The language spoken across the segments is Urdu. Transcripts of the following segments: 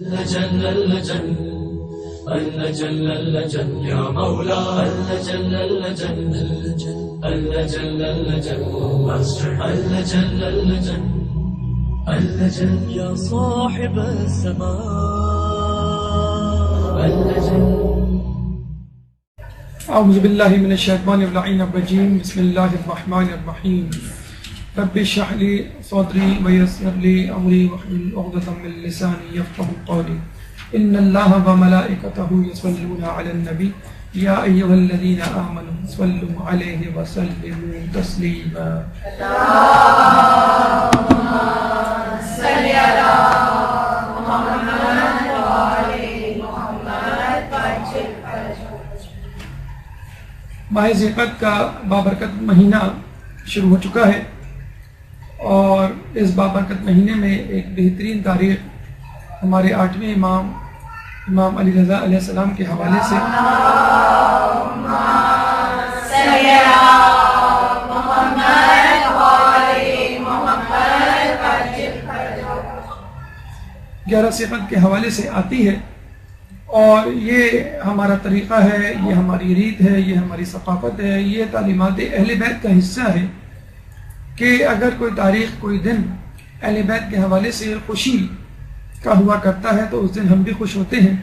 اللجن اللجن اللجن اللجن يا مولا اللجن اللجن اللجن اللجن اللجن اللجن اللجن يا صاحب السماء اللجن. اعوذ باللہ من الشیطان الرجیم بسم اللہ الرحمن الرحیم رب اشرح لی صدری ویسر لی امری واحلل عقدۃ من لسانی یفقهوا قولی ان اللہ وملائکتہ یصلون علی النبی یا ایھا الذین آمنوا صلوا علیہ وسلموا تسلیما. اللهم صل علی محمد وآل محمد. ماہ ذیقعدہ کا بابرکت مہینہ شروع ہو چکا ہے اور اس بابرکت مہینے میں ایک بہترین تاریخ ہمارے 8ویں امام علی رضا علیہ السلام کے حوالے سے 11 ذیقعدہ کے حوالے سے آتی ہے اور یہ ہمارا طریقہ ہے، یہ ہماری ریت ہے، یہ ہماری ثقافت ہے، یہ تعلیمات اہل بیت کا حصہ ہے کہ اگر کوئی تاریخ کوئی دن اہل بیت کے حوالے سے خوشی کا ہوا کرتا ہے تو اس دن ہم بھی خوش ہوتے ہیں،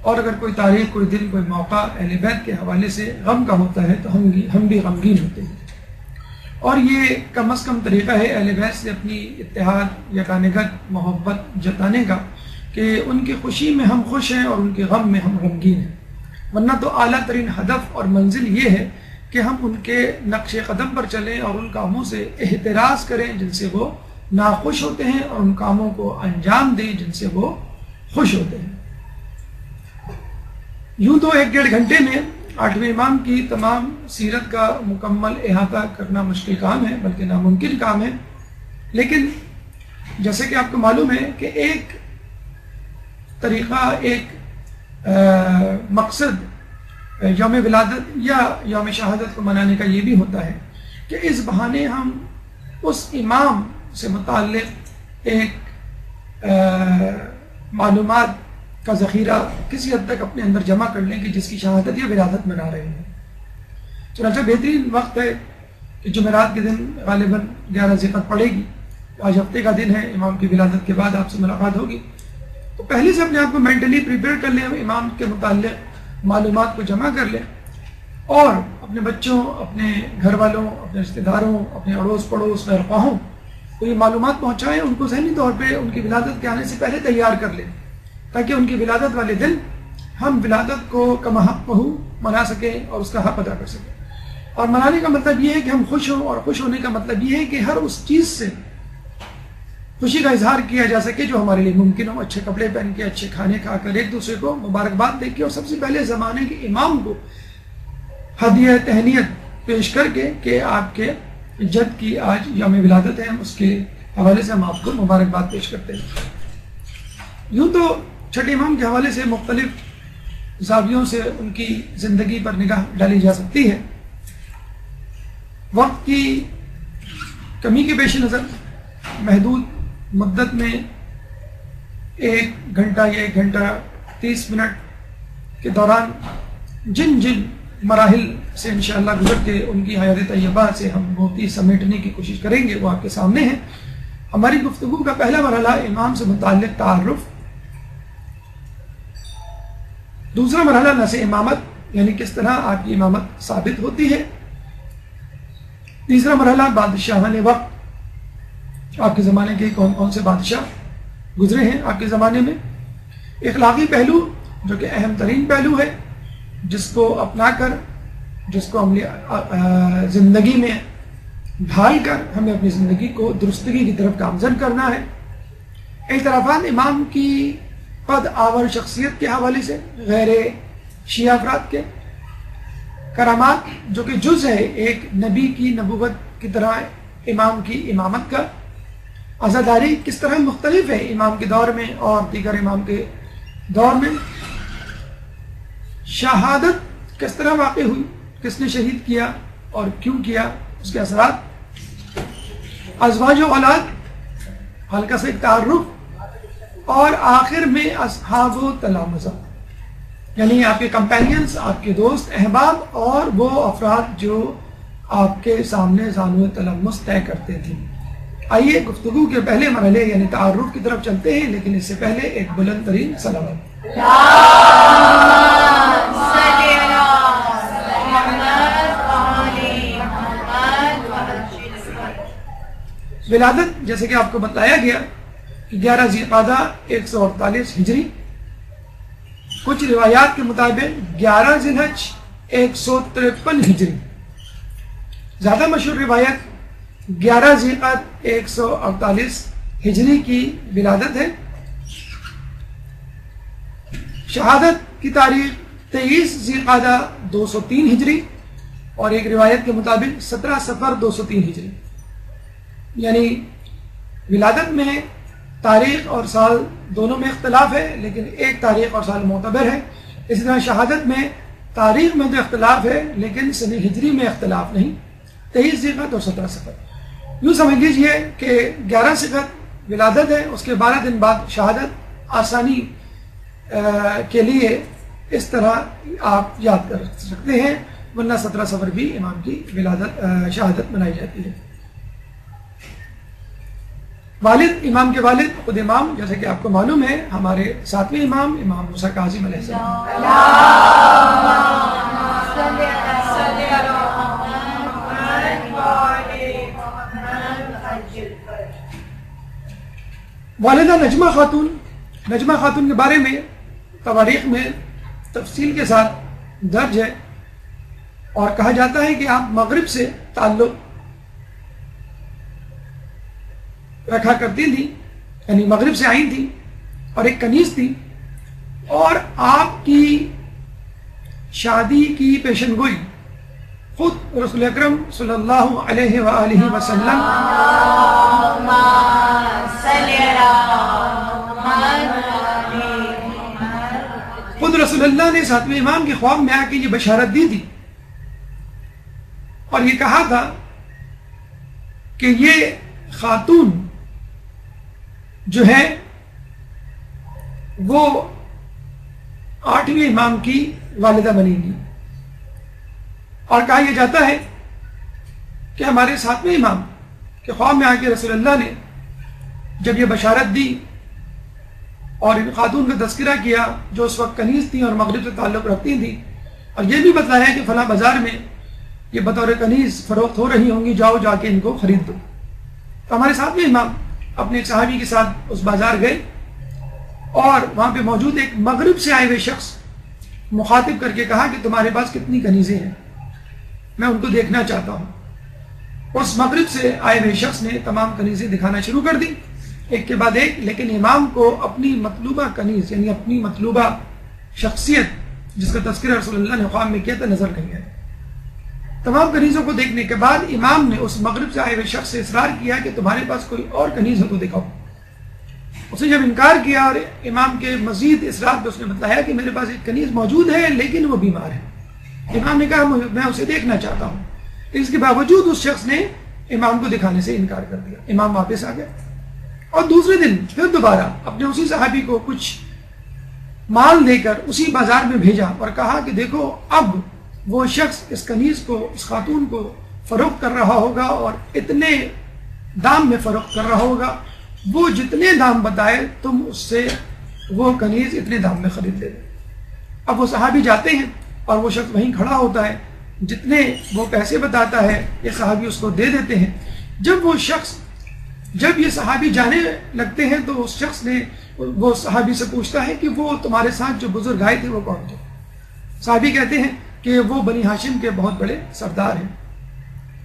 اور اگر کوئی تاریخ کوئی دن کوئی موقع اہل بیت کے حوالے سے غم کا ہوتا ہے تو ہم بھی غمگین ہوتے ہیں. اور یہ کم از کم طریقہ ہے اہل بیت سے اپنی اتحاد یگانگت محبت جتانے کا کہ ان کی خوشی میں ہم خوش ہیں اور ان کے غم میں ہم غمگین ہیں. ورنہ تو اعلیٰ ترین ہدف اور منزل یہ ہے کہ ہم ان کے نقش قدم پر چلیں اور ان کاموں سے احتراز کریں جن سے وہ ناخوش ہوتے ہیں اور ان کاموں کو انجام دیں جن سے وہ خوش ہوتے ہیں. یوں تو 1-1.5 گھنٹے میں 8ویں امام کی تمام سیرت کا مکمل احاطہ کرنا مشکل کام ہے بلکہ ناممکن کام ہے، لیکن جیسے کہ آپ کو معلوم ہے کہ ایک طریقہ ایک مقصد یوم ولادت یا یوم شہادت کو منانے کا یہ بھی ہوتا ہے کہ اس بہانے ہم اس امام سے متعلق ایک معلومات کا ذخیرہ کسی حد تک اپنے اندر جمع کر لیں کہ جس کی شہادت یا ولادت منا رہے ہیں. چنانچہ بہترین وقت ہے کہ جمعرات کے دن غالباً 11 ذیقعدہ پڑے گی. آج ہفتے کا دن ہے، امام کی ولادت کے بعد آپ سے ملاقات ہوگی، تو پہلے سے اپنے آپ کو مینٹلی پریپیئر کر لیں، امام کے متعلق معلومات کو جمع کر لیں اور اپنے بچوں، اپنے گھر والوں، اپنے رشتہ داروں، اپنے اڑوس پڑوس غیر خواہوں کو یہ معلومات پہنچائیں، ان کو ذہنی طور پہ ان کی ولادت کے آنے سے پہلے تیار کر لیں تاکہ ان کی ولادت والے دن ہم ولادت کو کما حق منا سکیں اور اس کا حق ادا کر سکیں. اور منانے کا مطلب یہ ہے کہ ہم خوش ہوں، اور خوش ہونے کا مطلب یہ ہے کہ ہر اس چیز سے خوشی کا اظہار کیا جا سکے جو ہمارے لیے ممکن ہو. اچھے کپڑے پہن کے، اچھے کھانے کھا کر، ایک دوسرے کو مبارکباد دے کے، اور سب سے پہلے زمانے کے امام کو ہدیہ تہنیت پیش کر کے کہ آپ کے جد کی آج یوم ولادت ہے، اس کے حوالے سے ہم آپ کو مبارکباد پیش کرتے ہیں. یوں تو چھٹے امام کے حوالے سے مختلف زاویوں سے ان کی زندگی پر نگاہ ڈالی جا سکتی ہے. وقت کی کمی کے پیش نظر محدود مدت میں 1 گھنٹہ یا 1 گھنٹہ 30 منٹ کے دوران جن مراحل سے انشاءاللہ گزر کے ان کی حیات طیبہ سے ہم موتی سمیٹنے کی کوشش کریں گے وہ آپ کے سامنے ہیں. ہماری گفتگو کا پہلا مرحلہ امام سے متعلق تعارف، دوسرا مرحلہ نس امامت یعنی کس طرح آپ کی امامت ثابت ہوتی ہے، تیسرا مرحلہ بادشاہان وقت، آپ کے زمانے کے کون کون سے بادشاہ گزرے ہیں آپ کے زمانے میں، اخلاقی پہلو جو کہ اہم ترین پہلو ہے جس کو اپنا کر، جس کو عملی زندگی میں ڈھال کر ہمیں اپنی زندگی کو درستگی کی طرف گامزن کرنا ہے. اعترافات امام کی قد آور شخصیت کے حوالے سے، غیر شیعہ افراد کے کرامات جو کہ جز ہے ایک نبی کی نبوت کی طرح امام کی امامت کا، عزاداری کس طرح مختلف ہے امام کے دور میں اور دیگر امام کے دور میں، شہادت کس طرح واقع ہوئی، کس نے شہید کیا اور کیوں کیا، اس کے اثرات، ازواج و اولاد حلقہ سے ایک تعارف، اور آخر میں اصحاب و تلامذہ، یعنی آپ کے کمپینینز، آپ کے دوست احباب اور وہ افراد جو آپ کے سامنے زانو تلمس طے کرتے تھے۔ آئیے گفتگو کے پہلے مرحلے یعنی تعارف کی طرف چلتے ہیں، لیکن اس سے پہلے ایک بلند ترین سلام۔ ولادت جیسے کہ آپ کو بتایا گیا کہ 11 ذی القعدہ 148 ہجری، کچھ روایات کے مطابق 11 ذی الحج 153 ہجری، زیادہ مشہور روایت 11 ذی القعدہ 148 ہجری کی ولادت ہے۔ شہادت کی تاریخ 23 ذی القعدہ 203 ہجری اور ایک روایت کے مطابق 17 صفر 203 ہجری، یعنی ولادت میں تاریخ اور سال دونوں میں اختلاف ہے، لیکن ایک تاریخ اور سال معتبر ہے۔ اسی طرح شہادت میں تاریخ میں تو اختلاف ہے لیکن سن ہجری میں اختلاف نہیں، 23 ذی القعدہ اور 17 صفر۔ یوں سمجھ لیجئے کہ 11 صفر ولادت ہے، اس کے 12 دن بعد شہادت۔ آسانی کے لیے اس طرح آپ یاد کر سکتے ہیں، ورنہ 17 صفر بھی امام کی ولادت شہادت منائی جاتی ہے۔ والد، امام کے والد خود امام، جیسے کہ آپ کو معلوم ہے ہمارے 7ویں امام موسیٰ کاظم علیہ السلام۔ والدہ نجمہ خاتون، نجمہ خاتون کے بارے میں تواریخ میں تفصیل کے ساتھ درج ہے اور کہا جاتا ہے کہ آپ مغرب سے تعلق رکھا کرتی تھی، یعنی مغرب سے آئی تھی اور ایک کنیز تھی، اور آپ کی شادی کی پیشن گوئی خود رسول اکرم صلی اللہ علیہ وآلہ وسلم خود رسول اللہ نے 7ویں امام کے خواب میں آ کے یہ بشارت دی تھی اور یہ کہا تھا کہ یہ خاتون جو ہے وہ 8ویں امام کی والدہ بنے گی، اور کہا یہ جاتا ہے کہ ہمارے 7ویں امام کے خواب میں آ کے رسول اللہ نے جب یہ بشارت دی اور ان خاتون کا تذکرہ کیا جو اس وقت کنیز تھیں اور مغرب سے تعلق رکھتی تھیں، اور یہ بھی بتایا کہ فلاں بازار میں یہ بطور کنیز فروخت ہو رہی ہوں گی، جاؤ جا کے ان کو خرید دو، تو ہمارے 7ویں امام اپنے ایک صحابی کے ساتھ اس بازار گئے اور وہاں پہ موجود ایک مغرب سے آئے ہوئے شخص مخاطب کر کے کہا کہ تمہارے پاس کتنی کنیزیں ہیں، میں ان کو دیکھنا چاہتا ہوں۔ اس مغرب سے آئے ہوئے شخص نے تمام کنیزیں دکھانا شروع کر دی ایک کے بعد ایک، لیکن امام کو اپنی مطلوبہ کنیز یعنی اپنی مطلوبہ شخصیت جس کا تذکرہ رسول اللہ نے خواب میں کیا تھا نظر نہیں آئی۔ تمام کنیزوں کو دیکھنے کے بعد امام نے اس مغرب سے آئے ہوئے شخص سے اصرار کیا کہ تمہارے پاس کوئی اور کنیز ہو تو دکھاؤ۔ اس نے جب انکار کیا اور امام کے مزید اصرار پہ اس نے بتایا کہ میرے پاس ایک کنیز موجود ہے لیکن وہ بیمار ہے، امام نے کہا میں اسے دیکھنا چاہتا ہوں، اس کے باوجود اس شخص نے امام کو دکھانے سے انکار کر دیا۔ امام واپس آ گیا اور دوسرے دن پھر دوبارہ اپنے اسی صحابی کو کچھ مال دے کر اسی بازار میں بھیجا اور کہا کہ دیکھو اب وہ شخص اس کنیز کو، اس خاتون کو فروخت کر رہا ہوگا اور اتنے دام میں فروخت کر رہا ہوگا، وہ جتنے دام بتائے تم اس سے وہ کنیز اتنے دام میں خرید لے۔ اب وہ صحابی جاتے ہیں اور وہ شخص وہیں کھڑا ہوتا ہے، جتنے وہ پیسے بتاتا ہے یہ صحابی اس کو دے دیتے ہیں۔ جب یہ صحابی جانے لگتے ہیں تو اس شخص نے وہ صحابی سے پوچھتا ہے کہ وہ تمہارے ساتھ جو بزرگ آئے تھے وہ کون تھے؟ صحابی کہتے ہیں کہ وہ بنی ہاشم کے بہت بڑے سردار ہیں۔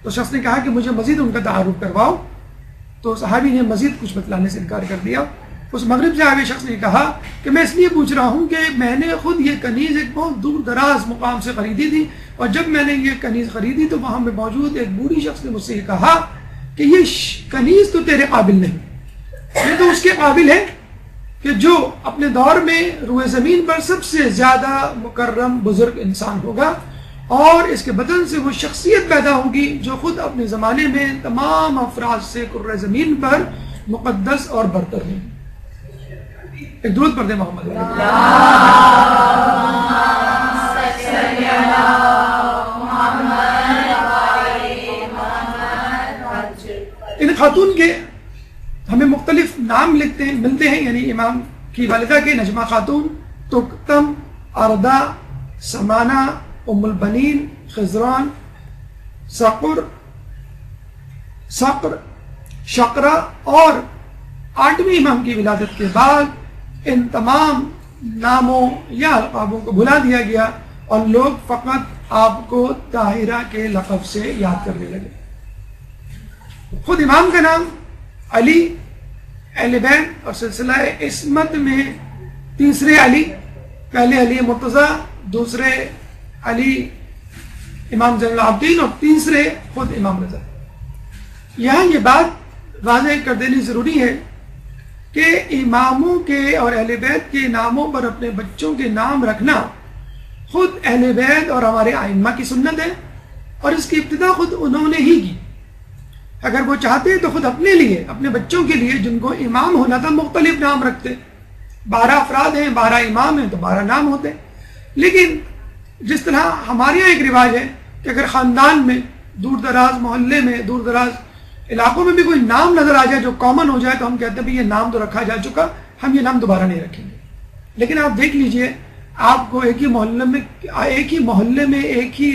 تو شخص نے کہا کہ مجھے مزید ان کا تعارف کرواؤ، تو صحابی نے مزید کچھ بتلانے سے انکار کر دیا۔ اس مغرب سے آئے شخص نے کہا کہ میں اس لیے پوچھ رہا ہوں کہ میں نے خود یہ کنیز ایک بہت دور دراز مقام سے خریدی تھی، اور جب میں نے یہ کنیز خریدی تو وہاں میں موجود ایک بوڑھی شخص نے مجھ سے یہ کہا کہ یہ کنیز تو تیرے قابل نہیں، یہ تو اس کے قابل ہے کہ جو اپنے دور میں روئے زمین پر سب سے زیادہ مکرم بزرگ انسان ہوگا، اور اس کے بدن سے وہ شخصیت پیدا ہوگی جو خود اپنے زمانے میں تمام افراد سے کرۂ زمین پر مقدس اور برتر ہوگی۔ ایک درود پڑھ دیں محمد علیہ۔ ان خاتون کے ہمیں مختلف نام ملتے ہیں، یعنی امام کی والدہ کے نجمہ خاتون، تکتم، اردہ، سمانہ، ام البنین، خضران، سقر، شقرہ، اور 8ویں امام کی ولادت کے بعد ان تمام ناموں یا القابوں کو بھلا دیا گیا اور لوگ فقط آپ کو طاہرہ کے لقب سے یاد کرنے لگے۔ خود امام کا نام علی، اہل بیت اور سلسلہ عصمت میں تیسرے علی، پہلے علی مرتضیٰ، دوسرے علی امام زین العابدین اور تیسرے خود امام رضا۔ یہاں یہ بات واضح کر دینی ضروری ہے کہ اماموں کے اور اہل بیت کے ناموں پر اپنے بچوں کے نام رکھنا خود اہل بیت اور ہمارے ائمہ کی سنت ہے، اور اس کی ابتدا خود انہوں نے ہی کی۔ اگر وہ چاہتے تو خود اپنے لیے، اپنے بچوں کے لیے جن کو امام ہونا تھا، مختلف نام رکھتے۔ 12 افراد ہیں، 12 امام ہیں تو 12 نام ہوتے۔ لیکن جس طرح ہمارے یہاں ایک رواج ہے کہ اگر خاندان میں دور دراز محلے میں، دور دراز علاقوں میں بھی کوئی نام نظر آ جائے جو کامن ہو جائے تو ہم کہتے ہیں بھی یہ نام تو رکھا جا چکا، ہم یہ نام دوبارہ نہیں رکھیں گے۔ لیکن آپ دیکھ لیجئے، آپ کو ایک ہی محلے میں ایک ہی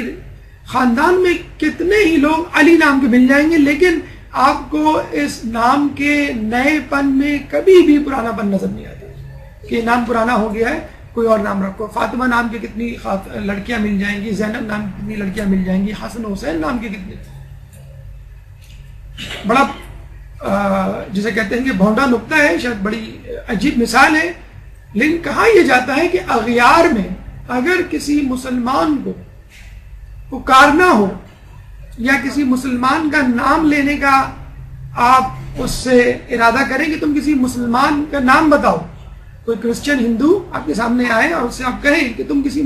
خاندان میں کتنے ہی لوگ علی نام کے مل جائیں گے، لیکن آپ کو اس نام کے نئے پن میں کبھی بھی پرانا پن نظر نہیں آتا کہ نام پرانا ہو گیا ہے، کوئی اور نام رکھو۔ فاطمہ نام کی کتنی لڑکیاں مل جائیں گی، زینب نام کی کتنی لڑکیاں مل جائیں گی، حسن حسین نام کی کتنی۔ بڑا جسے کہتے ہیں کہ بھونڈا نکتہ ہے، شاید بڑی عجیب مثال ہے، لیکن کہا یہ جاتا ہے کہ اغیار میں اگر کسی مسلمان کو پکارنا ہو یا کسی مسلمان کا نام لینے کا آپ اس سے ارادہ کریں کہ تم کسی مسلمان کا نام بتاؤ، کوئی کرسچن ہندو آپ کے سامنے آئے اور اس سے آپ کہیں کہ تم کسی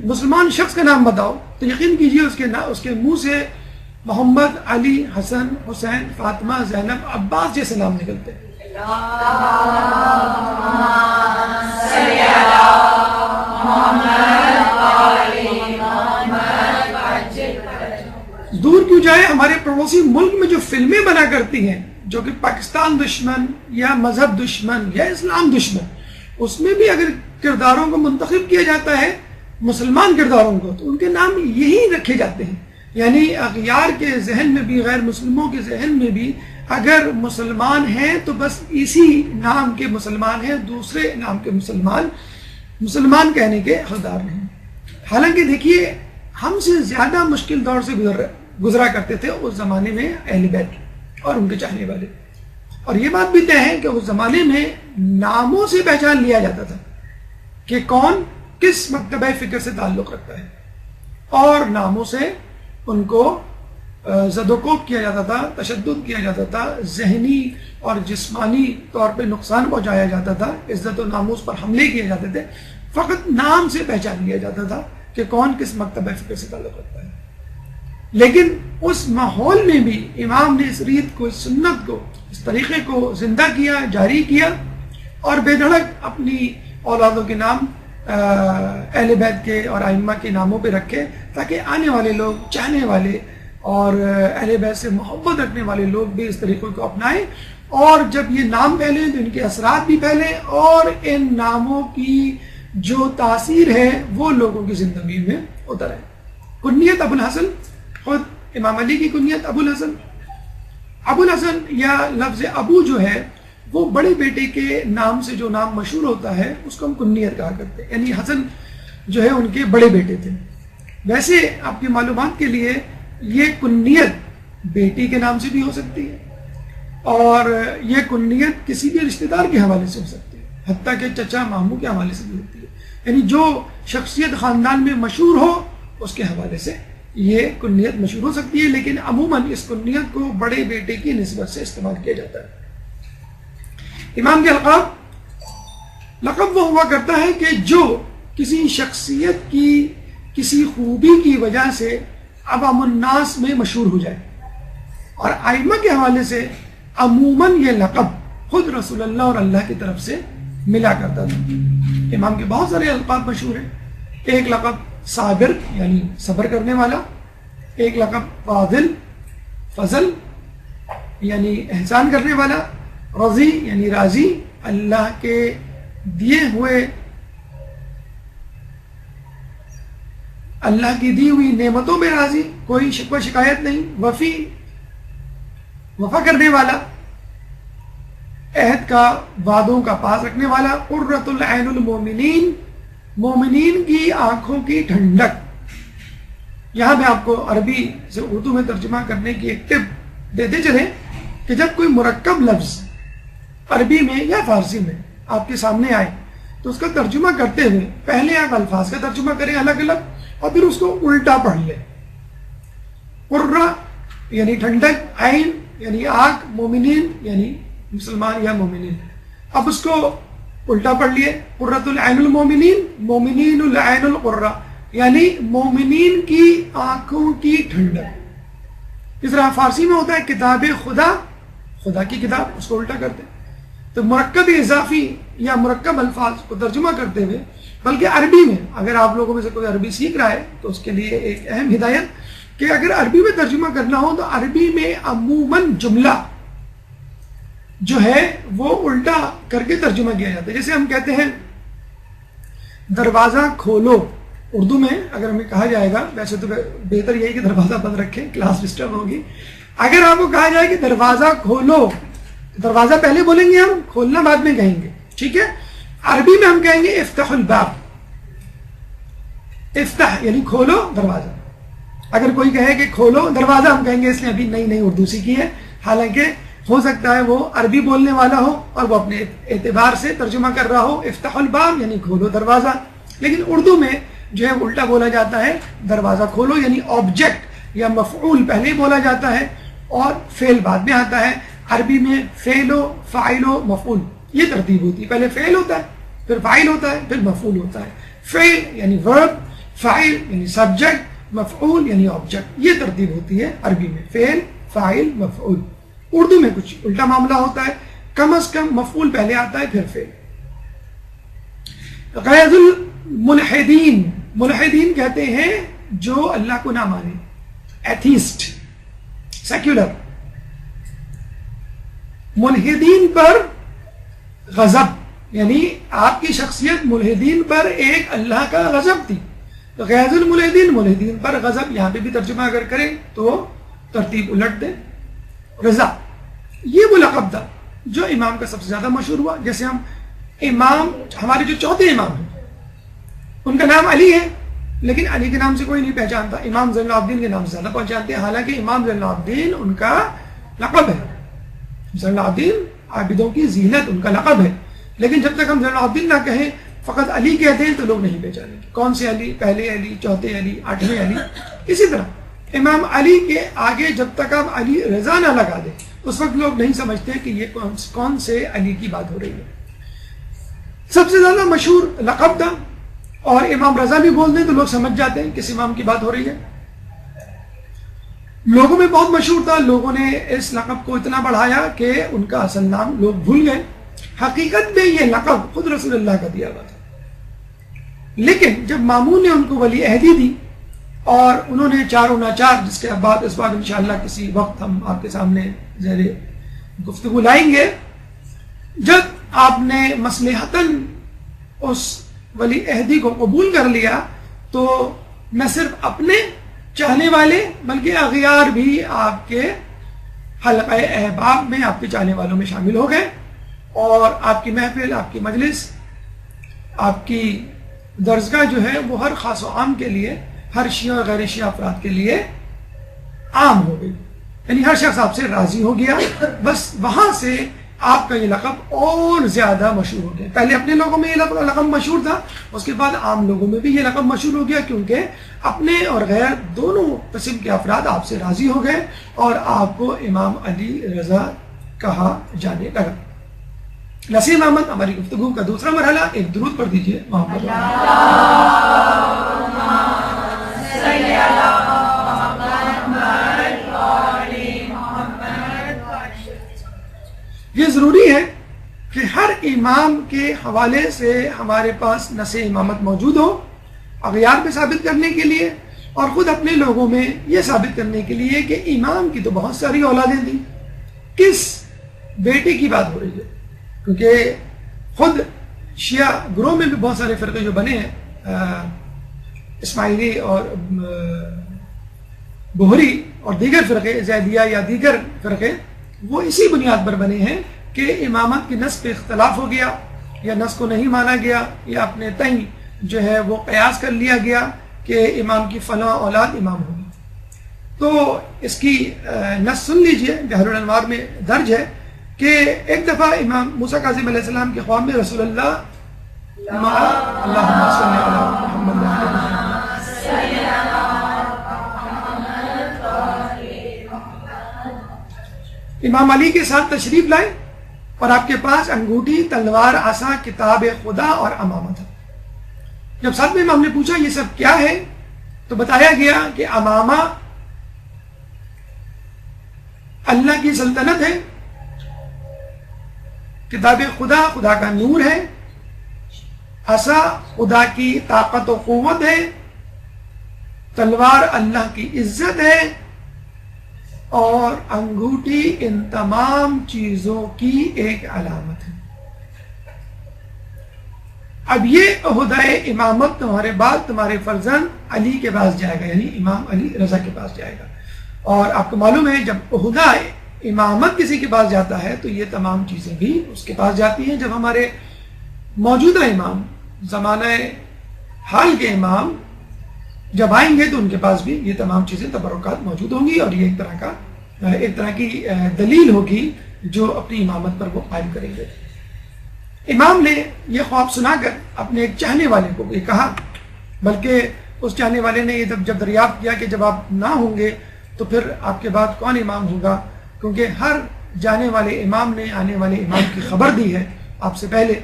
مسلمان شخص کا نام بتاؤ، تو یقین کیجئے اس کے منہ سے محمد، علی، حسن، حسین، فاطمہ، زینب، عباس جیسے نام نکلتے ہیں۔ دور کیوں جائے، ہمارے پڑوسی ملک میں جو فلمیں بنا کرتی ہیں جو کہ پاکستان دشمن یا مذہب دشمن یا اسلام دشمن، اس میں بھی اگر کرداروں کو منتخب کیا جاتا ہے، مسلمان کرداروں کو، تو ان کے نام یہی رکھے جاتے ہیں۔ یعنی اغیار کے ذہن میں بھی، غیر مسلموں کے ذہن میں بھی اگر مسلمان ہیں تو بس اسی نام کے مسلمان ہیں، دوسرے نام کے مسلمان کہنے کے حقدار نہیں۔ حالانکہ دیکھیے، ہم سے زیادہ مشکل دور سے گزرا کرتے تھے اس زمانے میں اہل بیت اور ان کے چاہنے والے، اور یہ بات بھی طے ہے کہ اس زمانے میں ناموں سے پہچان لیا جاتا تھا کہ کون کس مکتبہ فکر سے تعلق رکھتا ہے، اور ناموں سے ان کو زد و کوب کیا جاتا تھا، تشدد کیا جاتا تھا، ذہنی اور جسمانی طور پہ نقصان پہنچایا جاتا تھا، عزت و ناموس پر حملے کیے جاتے تھے۔ فقط نام سے پہچان لیا جاتا تھا کہ کون کس مکتبہ فکر سے تعلق رکھتا ہے۔ لیکن اس ماحول میں بھی امام نے اس ریت کو، اس سنت کو، اس طریقے کو زندہ کیا، جاری کیا، اور بے دھڑک اپنی اولادوں کے نام اہل بیت کے اور ائمہ کے ناموں پہ رکھے، تاکہ آنے والے لوگ، چاہنے والے اور اہل بیت سے محبت رکھنے والے لوگ بھی اس طریقے کو اپنائیں، اور جب یہ نام پھیلیں تو ان کے اثرات بھی پھیلیں، اور ان ناموں کی جو تاثیر ہے وہ لوگوں کی زندگی میں اترے۔ کنیت ابو الحسن، خود امام علی کی کنیت ابو الحسن۔ ابو الحسن یا لفظ ابو جو ہے وہ بڑے بیٹے کے نام سے جو نام مشہور ہوتا ہے اس کو ہم کنیت کہا کرتے ہیں، یعنی حسن جو ہے ان کے بڑے بیٹے تھے۔ ویسے آپ کی معلومات کے لیے یہ کنیت بیٹی کے نام سے بھی ہو سکتی ہے، اور یہ کنیت کسی بھی رشتہ دار کے حوالے سے ہو سکتی ہے، حتیٰ کہ چچا ماموں کے حوالے سے بھی ہوتی ہے، یعنی جو شخصیت خاندان میں مشہور ہو اس کے حوالے سے یہ کنیت مشہور ہو سکتی ہے، لیکن عموماً اس کنیت کو بڑے بیٹے کی نسبت سے استعمال کیا جاتا ہے۔ امام کے لقب وہ ہوا کرتا ہے کہ جو کسی شخصیت کی کسی خوبی کی وجہ سے عوام الناس میں مشہور ہو جائے، اور ائمہ کے حوالے سے عموماً یہ لقب خود رسول اللہ اور اللہ کی طرف سے ملا کرتا تھا. امام کے بہت سارے القاب مشہور ہیں. ایک لقب صابر یعنی صبر کرنے والا، ایک لقب فاضل فضل یعنی احسان کرنے والا، رضی یعنی راضی، اللہ کے دیے ہوئے اللہ کی دی ہوئی نعمتوں میں راضی، کوئی شکوہ شکایت نہیں، وفی وفا کرنے والا، عہد کا وعدوں کا پاس رکھنے والا، قرۃ العین المومنین مومنین کی آنکھوں کی ٹھنڈک. یہاں میں آپ کو عربی سے اردو میں ترجمہ کرنے کی ایک ٹپ دیتے چلیں کہ جب کوئی مرکب لفظ عربی میں یا فارسی میں آپ کے سامنے آئے تو اس کا ترجمہ کرتے ہوئے پہلے آپ الفاظ کا ترجمہ کریں الگ الگ اور پھر اس کو الٹا پڑھ لیں. قرہ یعنی ٹھنڈک، عین یعنی آنکھ، مومنین یعنی مسلمان یا مومنین. اب اس کو الٹا پڑھ لیے، قرۃ العین المومنین مومنین العین القرہ یعنی مومنین کی آنکھوں کی ٹھنڈک. اس طرح فارسی میں ہوتا ہے کتاب خدا، خدا کی کتاب، اس کو الٹا کرتے ہیں. تو مرکب اضافی یا مرکب الفاظ کو ترجمہ کرتے ہوئے، بلکہ عربی میں اگر آپ لوگوں میں سے کوئی عربی سیکھ رہا ہے تو اس کے لیے ایک اہم ہدایت کہ اگر عربی میں ترجمہ کرنا ہو تو عربی میں عموماً جملہ جو ہے وہ الٹا کر کے ترجمہ کیا جاتا ہے. جیسے ہم کہتے ہیں دروازہ کھولو، اردو میں اگر ہمیں کہا جائے گا، ویسے تو بہتر یہی کہ دروازہ بند رکھیں، کلاس ڈسٹرب ہوگی. اگر آپ کو کہا جائے کہ دروازہ کھولو، دروازہ پہلے بولیں گے ہم، کھولنا بعد میں کہیں گے، ٹھیک ہے. عربی میں ہم کہیں گے افتح الباب، افتح یعنی کھولو دروازہ. اگر کوئی کہے کہ کھولو دروازہ، ہم کہیں گے اس نے ابھی نئی نئی اردو سیکھی ہے، حالانکہ ہو سکتا ہے وہ عربی بولنے والا ہو اور وہ اپنے اعتبار سے ترجمہ کر رہا ہو افتح الباب یعنی کھولو دروازہ. لیکن اردو میں جو ہے الٹا بولا جاتا ہے، دروازہ کھولو یعنی آبجیکٹ یا مفعول پہلے بولا جاتا ہے اور فعل بعد میں آتا ہے. عربی میں فعل و فاعل و مفعول یہ ترتیب ہوتی ہے، پہلے فعل ہوتا ہے، پھر فاعل ہوتا ہے، پھر مفعول ہوتا ہے. فعل یعنی ورب، فاعل یعنی سبجیکٹ، مفعول یعنی آبجیکٹ، یہ ترتیب ہوتی ہے عربی میں، فعل فاعل مفعول. اردو میں کچھ الٹا معاملہ ہوتا ہے، کم از کم مفعول پہلے آتا ہے پھر فعل. غیظ الملحدین، ملحدین کہتے ہیں جو اللہ کو نہ مانے، ایتھیسٹ، سیکولر. ملحدین پر غضب یعنی آپ کی شخصیت ملحدین پر ایک اللہ کا غضب تھی. غیظ الملحدین ملحدین پر غضب، یہاں پہ بھی ترجمہ اگر کریں تو ترتیب الٹ دیں. رضا یہ وہ لقب تھا جو امام کا سب سے زیادہ مشہور ہوا. جیسے ہم امام، ہمارے جو چوتھے امام ہیں ان کا نام علی ہے، لیکن علی کے نام سے کوئی نہیں پہچانتا. امام زین العابدین کے نام سے زیادہ پہچانتے ہیں، حالانکہ امام زین العابدین ان کا لقب ہے. زین العابدین عابدوں کی زینت ان کا لقب ہے، لیکن جب تک ہم زین العابدین نہ کہیں، فقط علی کہتے ہیں تو لوگ نہیں پہچانیں گے کون سے علی، پہلے علی، چوتھے علی، آٹھویں علی. اسی طرح امام علی کے آگے جب تک آپ علی رضا نہ لگا دیں اس وقت لوگ نہیں سمجھتے کہ یہ کون سے علی کی بات ہو رہی ہے. سب سے زیادہ مشہور لقب تھا، اور امام رضا بھی بول دیں تو لوگ سمجھ جاتے ہیں کس امام کی بات ہو رہی ہے. لوگوں میں بہت مشہور تھا، لوگوں نے اس لقب کو اتنا بڑھایا کہ ان کا اصل نام لوگ بھول گئے. حقیقت میں یہ لقب خود رسول اللہ کا دیا ہوا تھا، لیکن جب مامون نے ان کو ولی عہدی دی اور انہوں نے چاروں ناچار، جس کے بعد اس بات انشاءاللہ کسی وقت ہم آپ کے سامنے زیر گفتگو لائیں گے، جب آپ نے مصلحتاً اس ولی عہدی کو قبول کر لیا تو نہ صرف اپنے چاہنے والے بلکہ اغیار بھی آپ کے حلقہ احباب میں، آپ کے چاہنے والوں میں شامل ہو گئے، اور آپ کی محفل، آپ کی مجلس، آپ کی درسگاہ جو ہے وہ ہر خاص و عام کے لیے، ہر شیعہ اور غیر شیعہ افراد کے لیے عام ہو گئی. یعنی ہر شخص آپ سے راضی ہو گیا. بس وہاں سے آپ کا یہ لقب اور زیادہ مشہور ہو گیا. پہلے اپنے لوگوں میں یہ لقب مشہور تھا، اس کے بعد عام لوگوں میں بھی یہ لقب مشہور ہو گیا، کیونکہ اپنے اور غیر دونوں قسم کے افراد آپ سے راضی ہو گئے اور آپ کو امام علی رضا کہا جانے لگا. نسیم احمد، ہماری گفتگو کا دوسرا مرحلہ، ایک درود پڑھ دیجئے محمد. یہ ضروری ہے کہ ہر امام کے حوالے سے ہمارے پاس نص امامت موجود ہو، اغیار پہ ثابت کرنے کے لیے اور خود اپنے لوگوں میں یہ ثابت کرنے کے لیے کہ امام کی تو بہت ساری اولادیں تھیں، کس بیٹے کی بات ہو رہی ہے؟ کیونکہ خود شیعہ گروہ میں بھی بہت سارے فرقے جو بنے ہیں، اسماعیلی اور بہری اور دیگر فرقے، زیدیہ یا دیگر فرقے، وہ اسی بنیاد پر بنے ہیں کہ امامت کی نص پہ اختلاف ہو گیا یا نص کو نہیں مانا گیا یا اپنے تئیں جو ہے وہ قیاس کر لیا گیا کہ امام کی فلاں اولاد امام ہوگی۔ تو اس کی نص سن لیجئے، بحر الانوار میں درج ہے کہ ایک دفعہ امام موسیٰ کاظم علیہ السلام کے خواب میں رسول اللہ اللہم صلی علی محمد امام علی کے ساتھ تشریف لائے اور آپ کے پاس انگوٹھی، تلوار، عصا، کتاب خدا اور امامہ تھا۔ جب ساتھ میں امام نے پوچھا یہ سب کیا ہے تو بتایا گیا کہ امامہ اللہ کی سلطنت ہے، کتاب خدا خدا کا نور ہے، عصا خدا کی طاقت و قوت ہے، تلوار اللہ کی عزت ہے، اور انگوٹھی ان تمام چیزوں کی ایک علامت ہے۔ اب یہ عہدہ امامت تمہارے بعد تمہارے فرزند علی کے پاس جائے گا، یعنی امام علی رضا کے پاس جائے گا۔ اور آپ کو معلوم ہے جب عہدہ امامت کسی کے پاس جاتا ہے تو یہ تمام چیزیں بھی اس کے پاس جاتی ہیں۔ جب ہمارے موجودہ امام، زمانہ حال کے امام جب آئیں گے تو ان کے پاس بھی یہ تمام چیزیں تبرکات موجود ہوں گی، اور یہ ایک طرح کی دلیل ہوگی جو اپنی امامت پر وہ قائم کریں گے۔ امام نے یہ خواب سنا کر اپنے ایک چاہنے والے کو یہ کہا، بلکہ اس چاہنے والے نے یہ جب دریافت کیا کہ جب آپ نہ ہوں گے تو پھر آپ کے بعد کون امام ہوگا، کیونکہ ہر جانے والے امام نے آنے والے امام کی خبر دی ہے آپ سے پہلے۔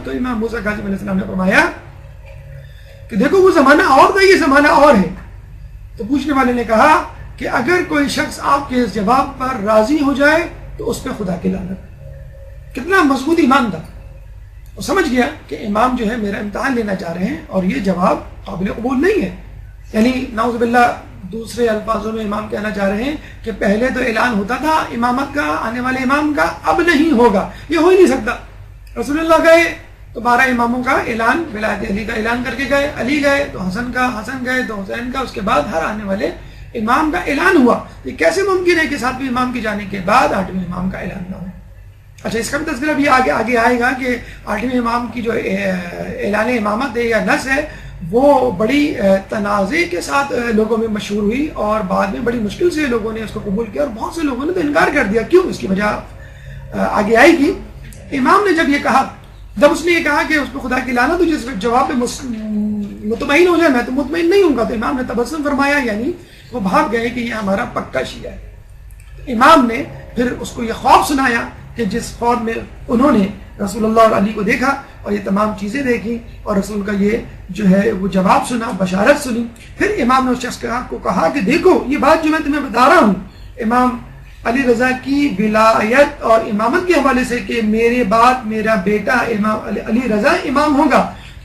تو امام موسیٰ کاظم علیہ السلام نے فرمایا کہ دیکھو وہ زمانہ اور تھا، یہ زمانہ اور ہے۔ تو پوچھنے والے نے کہا کہ اگر کوئی شخص آپ کے اس جواب پر راضی ہو جائے تو اس پہ خدا کی لعنت۔ کتنا مضبوط ایمان تھا، وہ سمجھ گیا کہ امام جو ہے میرا امتحان لینا چاہ رہے ہیں اور یہ جواب قابل قبول نہیں ہے۔ یعنی نعوذ باللہ دوسرے الفاظوں میں امام کہنا چاہ رہے ہیں کہ پہلے تو اعلان ہوتا تھا امامت کا، آنے والے امام کا، اب نہیں ہوگا، یہ ہو ہی نہیں سکتا۔ رسول اللہ گئے تو 12 اماموں کا اعلان، ولایت علی کا اعلان کر کے گئے، علی گئے تو حسن کا، حسن گئے تو حسین کا، اس کے بعد ہر آنے والے امام کا اعلان ہوا۔ یہ کیسے ممکن ہے کہ 7ویں امام کے جانے کے بعد 8ویں امام کا اعلان نہ ہو؟ اچھا، اس کا بھی تذکرہ بھی آگے آئے گا کہ 8ویں امام کی جو اعلان امامت ہے یا نص ہے وہ بڑی تنازع کے ساتھ لوگوں میں مشہور ہوئی، اور بعد میں بڑی مشکل سے لوگوں نے اس کو قبول کیا، اور بہت سے لوگوں نے تو انکار کر دیا۔ کیوں؟ اس کی وجہ آگے آئے گی۔ امام نے جب یہ کہا، جب اس نے یہ کہا کہ اس پہ خدا کی لعنت، تو جس جواب پہ مطمئن ہو جائے، میں تو مطمئن نہیں ہوں گا، تو امام نے تبسم فرمایا، یعنی وہ بھاگ گئے کہ یہ ہمارا پکا شیعہ ہے۔ امام نے پھر اس کو یہ خواب سنایا کہ جس خواب میں انہوں نے رسول اللہ اور علی کو دیکھا اور یہ تمام چیزیں دیکھی اور رسول کا یہ جو ہے وہ جواب سنا، بشارت سنی۔ پھر امام نے اس شخص کو کہا کہ دیکھو یہ بات جو میں تمہیں بتا رہا ہوں امام علی رضا کی ولایت اور امامت کے حوالے سے کہ میرے بعد میرا بیٹا امام علی رضا امام ہوگا،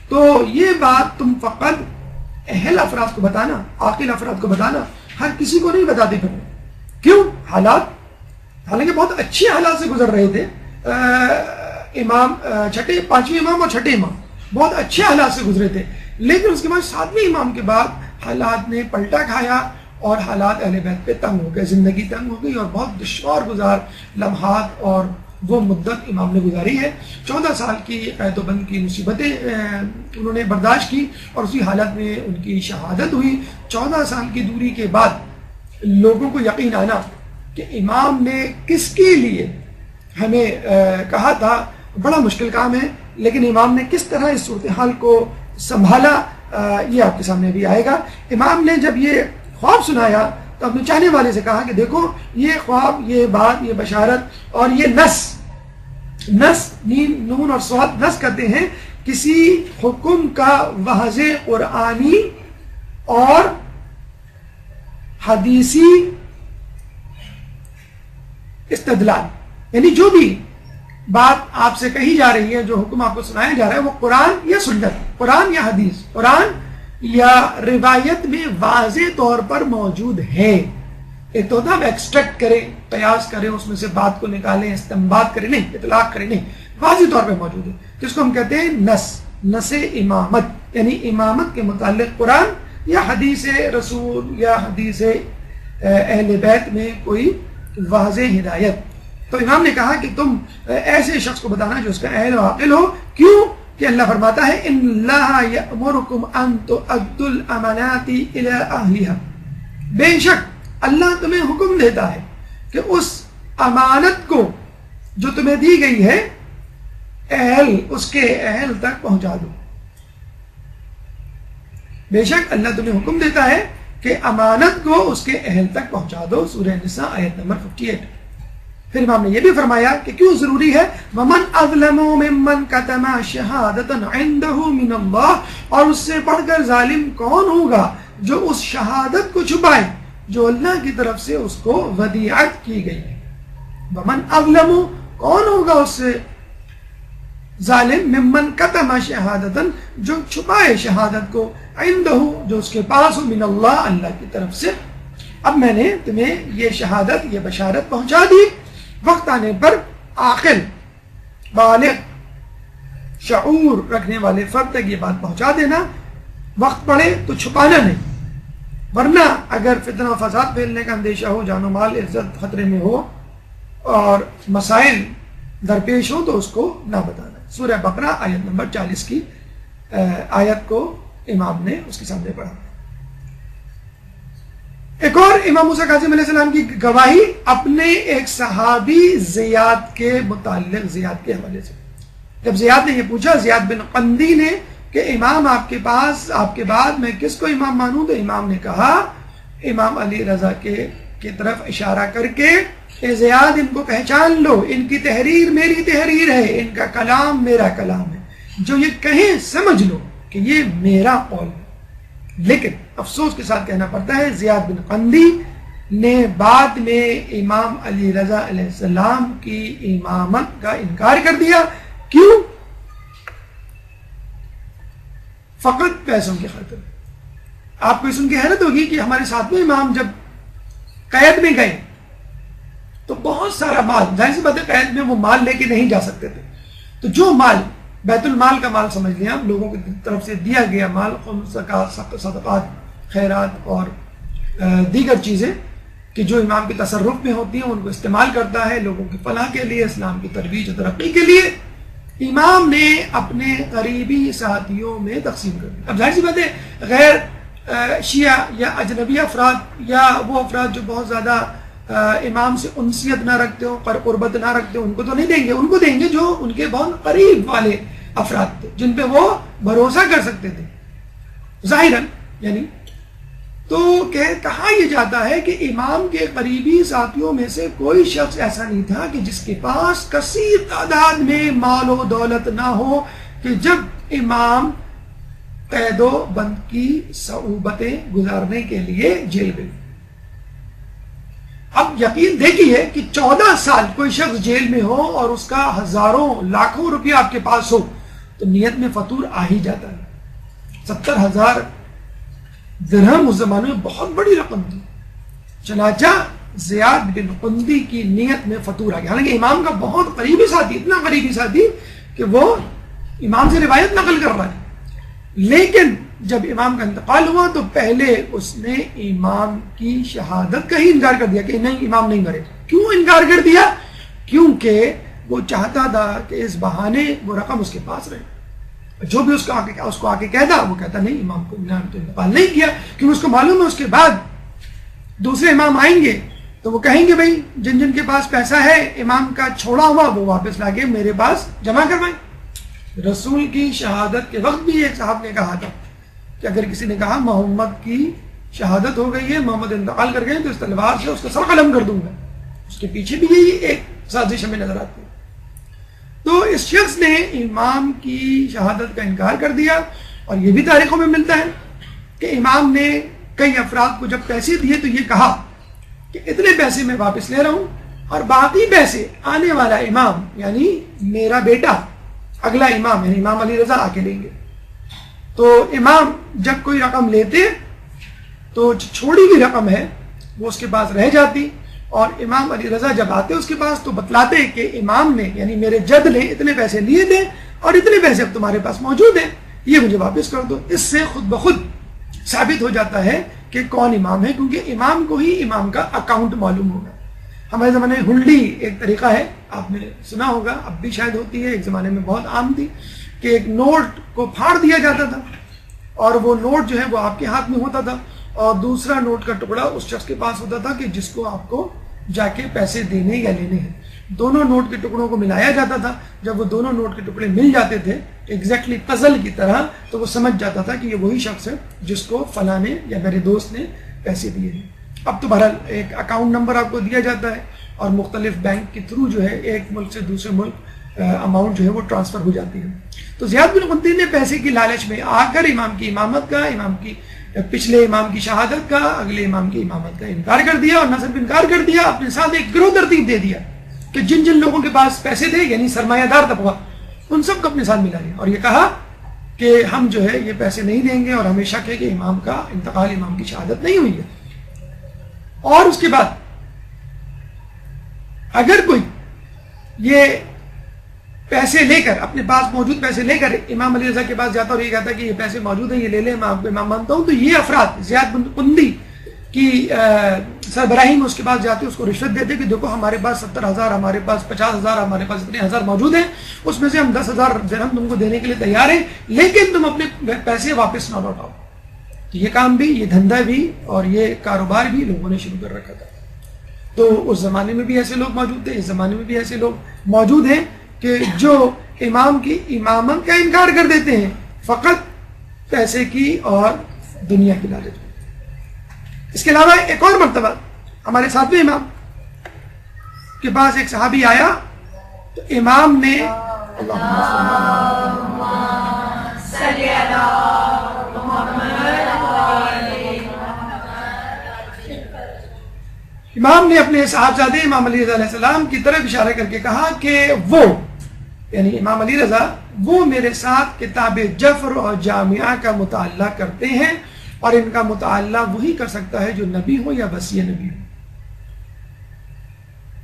تو یہ بات تم فقط اہل افراد کو بتانا، عاقل افراد کو بتانا، ہر کسی کو نہیں بتاتے پھر۔ کیوں؟ حالات حالانکہ بہت اچھے حالات سے گزر رہے تھے، امام چھٹے، 5ویں امام اور چھٹے امام بہت اچھے حالات سے گزرے تھے، لیکن اس کے بعد 7ویں امام کے بعد حالات نے پلٹا کھایا اور حالات اہل بیت پہ تنگ ہو گئے، زندگی تنگ ہو گئی اور بہت دشوار گزار لمحات اور وہ مدت امام نے گزاری ہے۔ 14 سال کی قید و بند کی مصیبتیں انہوں نے برداشت کی اور اسی حالت میں ان کی شہادت ہوئی۔ 14 سال کی دوری کے بعد لوگوں کو یقین آنا کہ امام نے کس کے لیے ہمیں کہا تھا، بڑا مشکل کام ہے، لیکن امام نے کس طرح اس صورتحال کو سنبھالا یہ آپ کے سامنے بھی آئے گا۔ امام نے جب یہ خواب سنایا تو اپنے چاہنے والے سے کہا کہ دیکھو یہ خواب، یہ بات، یہ بشارت اور یہ نص نین نون اور صاد نص کرتے ہیں کسی حکم کا واضح قرآنی اور حدیثی استدلال، یعنی جو بھی بات آپ سے کہی جا رہی ہے، جو حکم آپ کو سنایا جا رہا ہے، وہ قرآن یا سنت، قرآن یا حدیث، قرآن یا روایت میں واضح طور پر موجود ہے۔ ایک تو ہوتا ہے ایکسٹریکٹ کریں، قیاس کریں، اس میں سے بات کو نکالیں، استنباط کریں، نہیں، اطلاق کریں، نہیں، واضح طور پہ موجود ہے، جس کو ہم کہتے ہیں نص امامت، یعنی امامت کے متعلق قرآن یا حدیث رسول یا حدیث اہل بیت میں کوئی واضح ہدایت۔ تو امام نے کہا کہ تم ایسے شخص کو بتانا جو اس کا اہل و عاقل ہو، کیوں کہ اللہ فرماتا ہے ان اللہ یأمرکم ان تؤدوا الامانات الی اہلھا، بے شک اللہ تمہیں حکم دیتا ہے کہ اس امانت کو جو تمہیں دی گئی ہے اس کے اہل تک پہنچا دو۔ بے شک اللہ تمہیں حکم دیتا ہے کہ امانت کو اس کے اہل تک پہنچا دو، سورہ نساء آیت نمبر 58۔ پھر امام نے یہ بھی فرمایا کہ کیوں ضروری ہے، وَمَنْ أَظْلَمُ مِمَّنْ كَتَمَ شَهَادَةً عِنْدَهُ مِنَ اللَّهِ، اور اس سے بڑھ کر ظالم کون ہوگا جو اس شہادت کو چھپائے جو اللہ کی طرف سے اس کو ودیعت کی گئی ہے۔ وَمَنْ أَظْلَمُ، کون ہوگا اس سے ظالم، ممن کتم شہادتن، جو چھپائے شہادت کو، عندہ، جو اس کے پاس ہو، من اللہ، اللہ کی طرف سے۔ اب میں نے تمہیں یہ شہادت، یہ بشارت پہنچا دی، وقت آنے پر عاقل، بالغ، شعور رکھنے والے فرد تک یہ بات پہنچا دینا، وقت پڑے تو چھپانا نہیں، ورنہ اگر فتنہ و فساد پھیلنے کا اندیشہ ہو، جان و مال عزت خطرے میں ہو اور مسائل درپیش ہو تو اس کو نہ بتانا۔ سورہ بقرہ آیت نمبر 40 کی آیت کو امام نے اس کے سامنے پڑھا۔ ایک اور امام موسیٰ کاظم علیہ السلام کی گواہی اپنے ایک صحابی زیاد کے متعلق، زیاد کے حوالے سے، جب زیاد نے یہ پوچھا، زیاد بن قندی نے، کہ امام آپ کے پاس، آپ کے بعد میں کس کو امام مانوں، تو امام نے کہا امام علی رضا کی طرف اشارہ کر کے، اے زیاد ان کو پہچان لو، ان کی تحریر میری تحریر ہے، ان کا کلام میرا کلام ہے، جو یہ کہیں سمجھ لو کہ یہ میرا قول ہے۔ لیکن افسوس کے ساتھ کہنا پڑتا ہے زیاد بن قندی نے بعد میں امام علی رضا علیہ السلام کی امامت کا انکار کر دیا۔ کیوں؟ فقط پیسوں کی خاطر۔ آپ کو سن کے حیرت ہوگی کہ ہمارے ساتھ میں امام جب قید میں گئے تو بہت سارا مال، ظاہر سی بات ہے قید میں وہ مال لے کے نہیں جا سکتے تھے، تو جو مال بیت المال کا مال سمجھ لیں آپ، لوگوں کی طرف سے دیا گیا مال، خمس، زکوٰۃ، صدقات، خیرات اور دیگر چیزیں کہ جو امام کے تصرف میں ہوتی ہیں، ان کو استعمال کرتا ہے لوگوں کی فلاح کے لیے، اسلام کی ترویج و ترقی کے لیے، امام نے اپنے قریبی ساتھیوں میں تقسیم کر دیا۔ اب ظاہر سی بات ہے غیر شیعہ یا اجنبی افراد یا وہ افراد جو بہت زیادہ امام سے انسیت نہ رکھتے ہو، قربت نہ رکھتے ہو، ان کو تو نہیں دیں گے، ان کو دیں گے جو ان کے بہت قریب والے افراد تھے، جن پہ وہ بھروسہ کر سکتے تھے ظاہراً، یعنی تو کہا یہ جاتا ہے کہ امام کے قریبی ساتھیوں میں سے کوئی شخص ایسا نہیں تھا کہ جس کے پاس کثیر تعداد میں مال و دولت نہ ہو کہ جب امام قید و بند کی صعوبتیں گزارنے کے لیے جیل گئے۔ اب یقین دیکھیے کہ 14 سال کوئی شخص جیل میں ہو اور اس کا ہزاروں لاکھوں روپیہ آپ کے پاس ہو تو نیت میں فطور آ ہی جاتا ہے۔ 70,000 درہم اس زمانے میں بہت بڑی رقم تھی، چنانچہ زیاد بن قندی کی نیت میں فطور آ گیا، حالانکہ امام کا بہت قریبی ساتھی، اتنا قریبی ساتھی کہ وہ امام سے روایت نقل کر رہا ہے، لیکن جب امام کا انتقال ہوا تو پہلے اس نے امام کی شہادت کا ہی انکار کر دیا کہ نہیں، امام نہیں مرے۔ کیوں انکار کر دیا؟ کیونکہ وہ چاہتا تھا کہ اس بہانے وہ رقم اس کے پاس رہے، جو بھی اس کو آ کے کہتا وہ کہتا نہیں، امام کو تو انتقال نہیں کیا، کیونکہ اس کو معلوم ہے اس کے بعد دوسرے امام آئیں گے تو وہ کہیں گے بھائی جن جن کے پاس پیسہ ہے امام کا چھوڑا ہوا وہ واپس لا کے میرے پاس جمع کروائیں۔ رسول کی شہادت کے وقت بھی ایک صاحب نے کہا تھا کہ اگر کسی نے کہا محمد کی شہادت ہو گئی ہے، محمد انتقال کر گئے تو اس تلوار سے اس کا سر قلم کر دوں گا۔ اس کے پیچھے بھی یہی ایک سازش ہمیں نظر آتی ہے۔ تو اس شخص نے امام کی شہادت کا انکار کر دیا، اور یہ بھی تاریخوں میں ملتا ہے کہ امام نے کئی افراد کو جب پیسے دیے تو یہ کہا کہ اتنے پیسے میں واپس لے رہا ہوں، اور باقی پیسے آنے والا امام یعنی میرا بیٹا اگلا امام یعنی امام علی رضا آ کے لیں گے. تو امام جب کوئی رقم لیتے تو چھوڑی ہوئی رقم ہے وہ اس کے پاس رہ جاتی, اور امام علی رضا جب آتے اس کے پاس تو بتلاتے کہ امام نے یعنی میرے جد نے اتنے پیسے لیے تھے اور اتنے پیسے اب تمہارے پاس موجود ہیں, یہ مجھے واپس کر دو. اس سے خود بخود ثابت ہو جاتا ہے کہ کون امام ہے, کیونکہ امام کو ہی امام کا اکاؤنٹ معلوم ہوگا. ہمارے زمانے میں ہنڈی ایک طریقہ ہے, آپ نے سنا ہوگا, اب بھی شاید ہوتی ہے, ایک زمانے میں بہت عام تھی کہ ایک نوٹ کو پھاڑ دیا جاتا تھا اور وہ نوٹ جو ہے وہ آپ کے ہاتھ میں ہوتا تھا اور دوسرا نوٹ کا ٹکڑا اس شخص کے پاس ہوتا تھا کہ جس کو آپ کو جا کے پیسے دینے یا لینے ہیں. دونوں نوٹ کے ٹکڑوں کو ملایا جاتا تھا. جب وہ دونوں نوٹ کے ٹکڑے مل جاتے تھے ایگزیکٹلی پزل کی طرح, تو وہ سمجھ جاتا تھا کہ یہ وہی شخص ہے جس کو فلاں نے یا میرے دوست نے پیسے دیے ہیں. اب تو بہرحال ایک اکاؤنٹ نمبر آپ کو دیا جاتا ہے اور مختلف بینک کے تھرو جو ہے ایک ملک سے دوسرے ملک اماؤنٹ جو ہے وہ ٹرانسفر ہو جاتی ہے. تو زیاد بن قنطی نے پیسے کی لالچ میں آ کر امام کی امامت کا, امام کی پچھلے امام کی شہادت کا, اگلے امام کی امامت کا انکار کر دیا, اور نہ صرف انکار کر دیا, اپنے ساتھ ایک گروہ ترتیب دے دیا کہ جن جن لوگوں کے پاس پیسے تھے یعنی سرمایہ دار طبقہ, ان سب کو اپنے ساتھ ملا لیا اور یہ کہا کہ ہم جو ہے یہ پیسے نہیں دیں گے اور ہمیں شک ہے کہ امام کا انتقال, امام کی شہادت نہیں ہوئی ہے. اور اس کے بعد اگر کوئی یہ پیسے لے کر, اپنے پاس موجود پیسے لے کر امام علی رضا کے پاس جاتا اور یہ کہتا ہے کہ یہ پیسے موجود ہیں, یہ لے لیں, میں آپ کو امام مانتا ہوں, تو یہ افراد زیاد بن قنطی کی سربراہی میں اس کے پاس جاتے, اس کو رشوت دیتے کہ دیکھو ہمارے پاس 70,000, ہمارے پاس 50,000, ہمارے پاس اتنے ہزار موجود ہیں, اس میں سے ہم 10,000 درہم تم کو دینے کے لیے تیار ہیں, لیکن تم اپنے پیسے واپس نہ لوٹاؤ. یہ کام بھی, یہ دھندا بھی اور یہ کاروبار بھی لوگوں نے شروع کر رکھا تھا. تو اس زمانے میں بھی ایسے لوگ موجود تھے, اس زمانے میں بھی ایسے لوگ موجود ہیں کہ جو امام کی امامت کا انکار کر دیتے ہیں فقط پیسے کی اور دنیا کی لالچ میں. اس کے علاوہ ایک اور مرتبہ ہمارے ساتویں امام کے پاس ایک صحابی آیا تو امام نے امام نے اپنے صاحبزادے امام علی رضا علیہ السلام کی طرف اشارہ کر کے کہا کہ وہ یعنی امام علی رضا وہ میرے ساتھ کتاب جفر اور جامعہ کا مطالعہ کرتے ہیں اور ان کا مطالعہ وہی کر سکتا ہے جو نبی ہو یا وصی نبی ہو.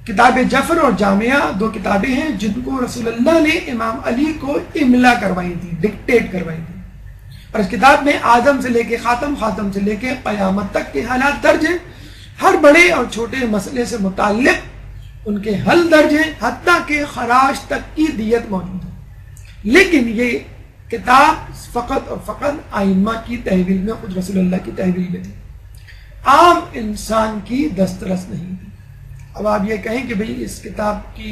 کتاب جفر اور جامعہ دو کتابیں ہیں جن کو رسول اللہ نے امام علی کو املا کروائی تھی, ڈکٹیٹ کروائی تھی, اور اس کتاب میں آدم سے لے کے خاتم, خاتم سے لے کے قیامت تک کے حالات درج ہیں. ہر بڑے اور چھوٹے مسئلے سے متعلق ان کے حل درج ہیں, حتیٰ کہ خراج تک کی دیت موجود ہے. لیکن یہ کتاب فقط اور فقط ائمہ کی تحویل میں, خود رسول اللہ کی تحویل میں تھی, عام انسان کی دسترس نہیں تھی. اب آپ یہ کہیں کہ بھئی اس کتاب کی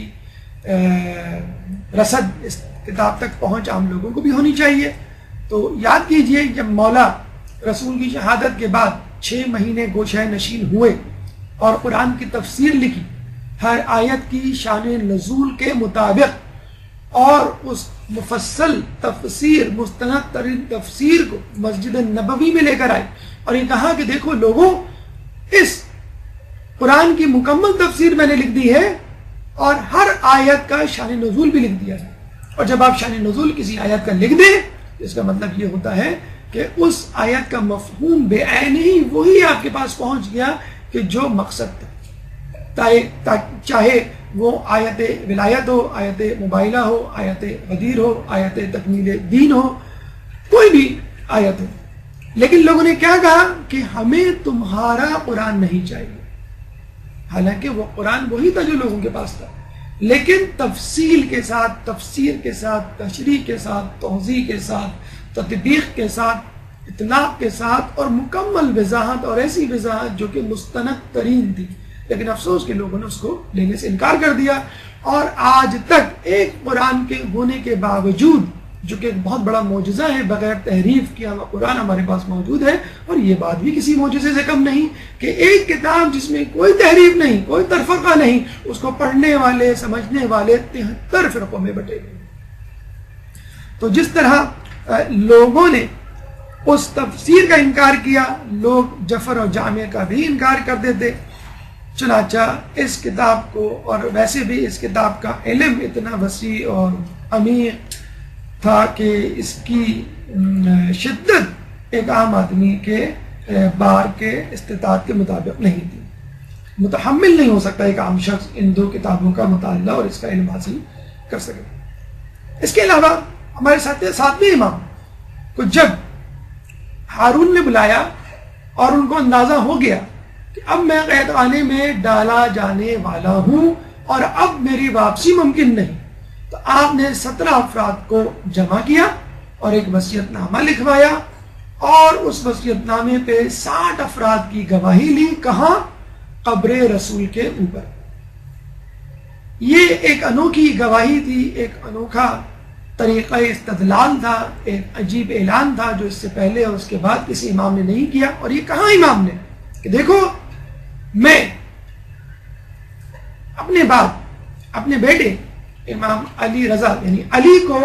رسد, اس کتاب تک پہنچ عام لوگوں کو بھی ہونی چاہیے. تو یاد کیجئے جب مولا رسول کی شہادت کے بعد 6 مہینے گوشہ نشین ہوئے اور قرآن کی تفسیر لکھی, ہر آیت کی شان نزول کے مطابق, اور اس مفصل تفسیر, مستند ترین تفسیر کو مسجد نبوی میں لے کر آئے اور یہ کہا کہ دیکھو لوگوں, اس قرآن کی مکمل تفسیر میں نے لکھ دی ہے اور ہر آیت کا شان نزول بھی لکھ دیا ہے. اور جب آپ شان نزول کسی آیت کا لکھ دیں اس کا مطلب یہ ہوتا ہے کہ اس آیت کا مفہوم بے عین ہی وہی آپ کے پاس پہنچ گیا کہ جو مقصد تھا, چاہے وہ آیت ولایت ہو, آیت مباہلہ ہو, آیت غدیر ہو, آیت تکمیل دین ہو, کوئی بھی آیت ہو. لیکن لوگوں نے کیا کہا کہ ہمیں تمہارا قرآن نہیں چاہیے, حالانکہ وہ قرآن وہی تھا جو لوگوں کے پاس تھا, لیکن تفصیل کے ساتھ, تفسیر کے ساتھ, تشریح کے ساتھ, توضیح کے ساتھ, تطبیق کے ساتھ, اطلاق کے ساتھ, اور مکمل وضاحت, اور ایسی وضاحت جو کہ مستند ترین تھی. لیکن افسوس کہ لوگوں نے اس کو لینے سے انکار کر دیا, اور آج تک ایک قرآن کے ہونے کے باوجود, جو کہ ایک بہت بڑا معجزہ ہے, بغیر تحریف کیا ہوا قرآن ہمارے پاس موجود ہے. اور یہ بات بھی کسی معجزے سے کم نہیں کہ ایک کتاب جس میں کوئی تحریف نہیں, کوئی تفرقہ نہیں, اس کو پڑھنے والے, سمجھنے والے 73 فرقوں میں بٹے گئے. تو جس طرح لوگوں نے اس تفسیر کا انکار کیا, لوگ جفر اور جامع کا بھی انکار کرتے تھے. چنانچہ اس کتاب کو، اور ویسے بھی اس کتاب کا علم اتنا وسیع اور عمیق تھا کہ اس کی شدت ایک عام آدمی کے بار کے استطاعت کے مطابق نہیں تھی. متحمل نہیں ہو سکتا ایک عام شخص ان دو کتابوں کا مطالعہ اور اس کا علم حاصل کر سکے. اس کے علاوہ ہمارے ساتویں امام کو جب ہارون نے بلایا اور ان کو اندازہ ہو گیا کہ اب میں قید خانے میں ڈالا جانے والا ہوں اور اب میری واپسی ممکن نہیں، تو آپ نے 17 افراد کو جمع کیا اور ایک وصیت نامہ لکھوایا اور اس وصیت نامے پہ 60 افراد کی گواہی لی. کہاں؟ قبر رسول کے اوپر. یہ ایک انوکھی گواہی تھی، ایک انوکھا طریقہ استدلال تھا، ایک عجیب اعلان تھا جو اس سے پہلے اور اس کے بعد کسی امام نے نہیں کیا. اور یہ کہاں امام نے کہ دیکھو میں اپنے باپ، اپنے بیٹے امام علی رضا یعنی علی کو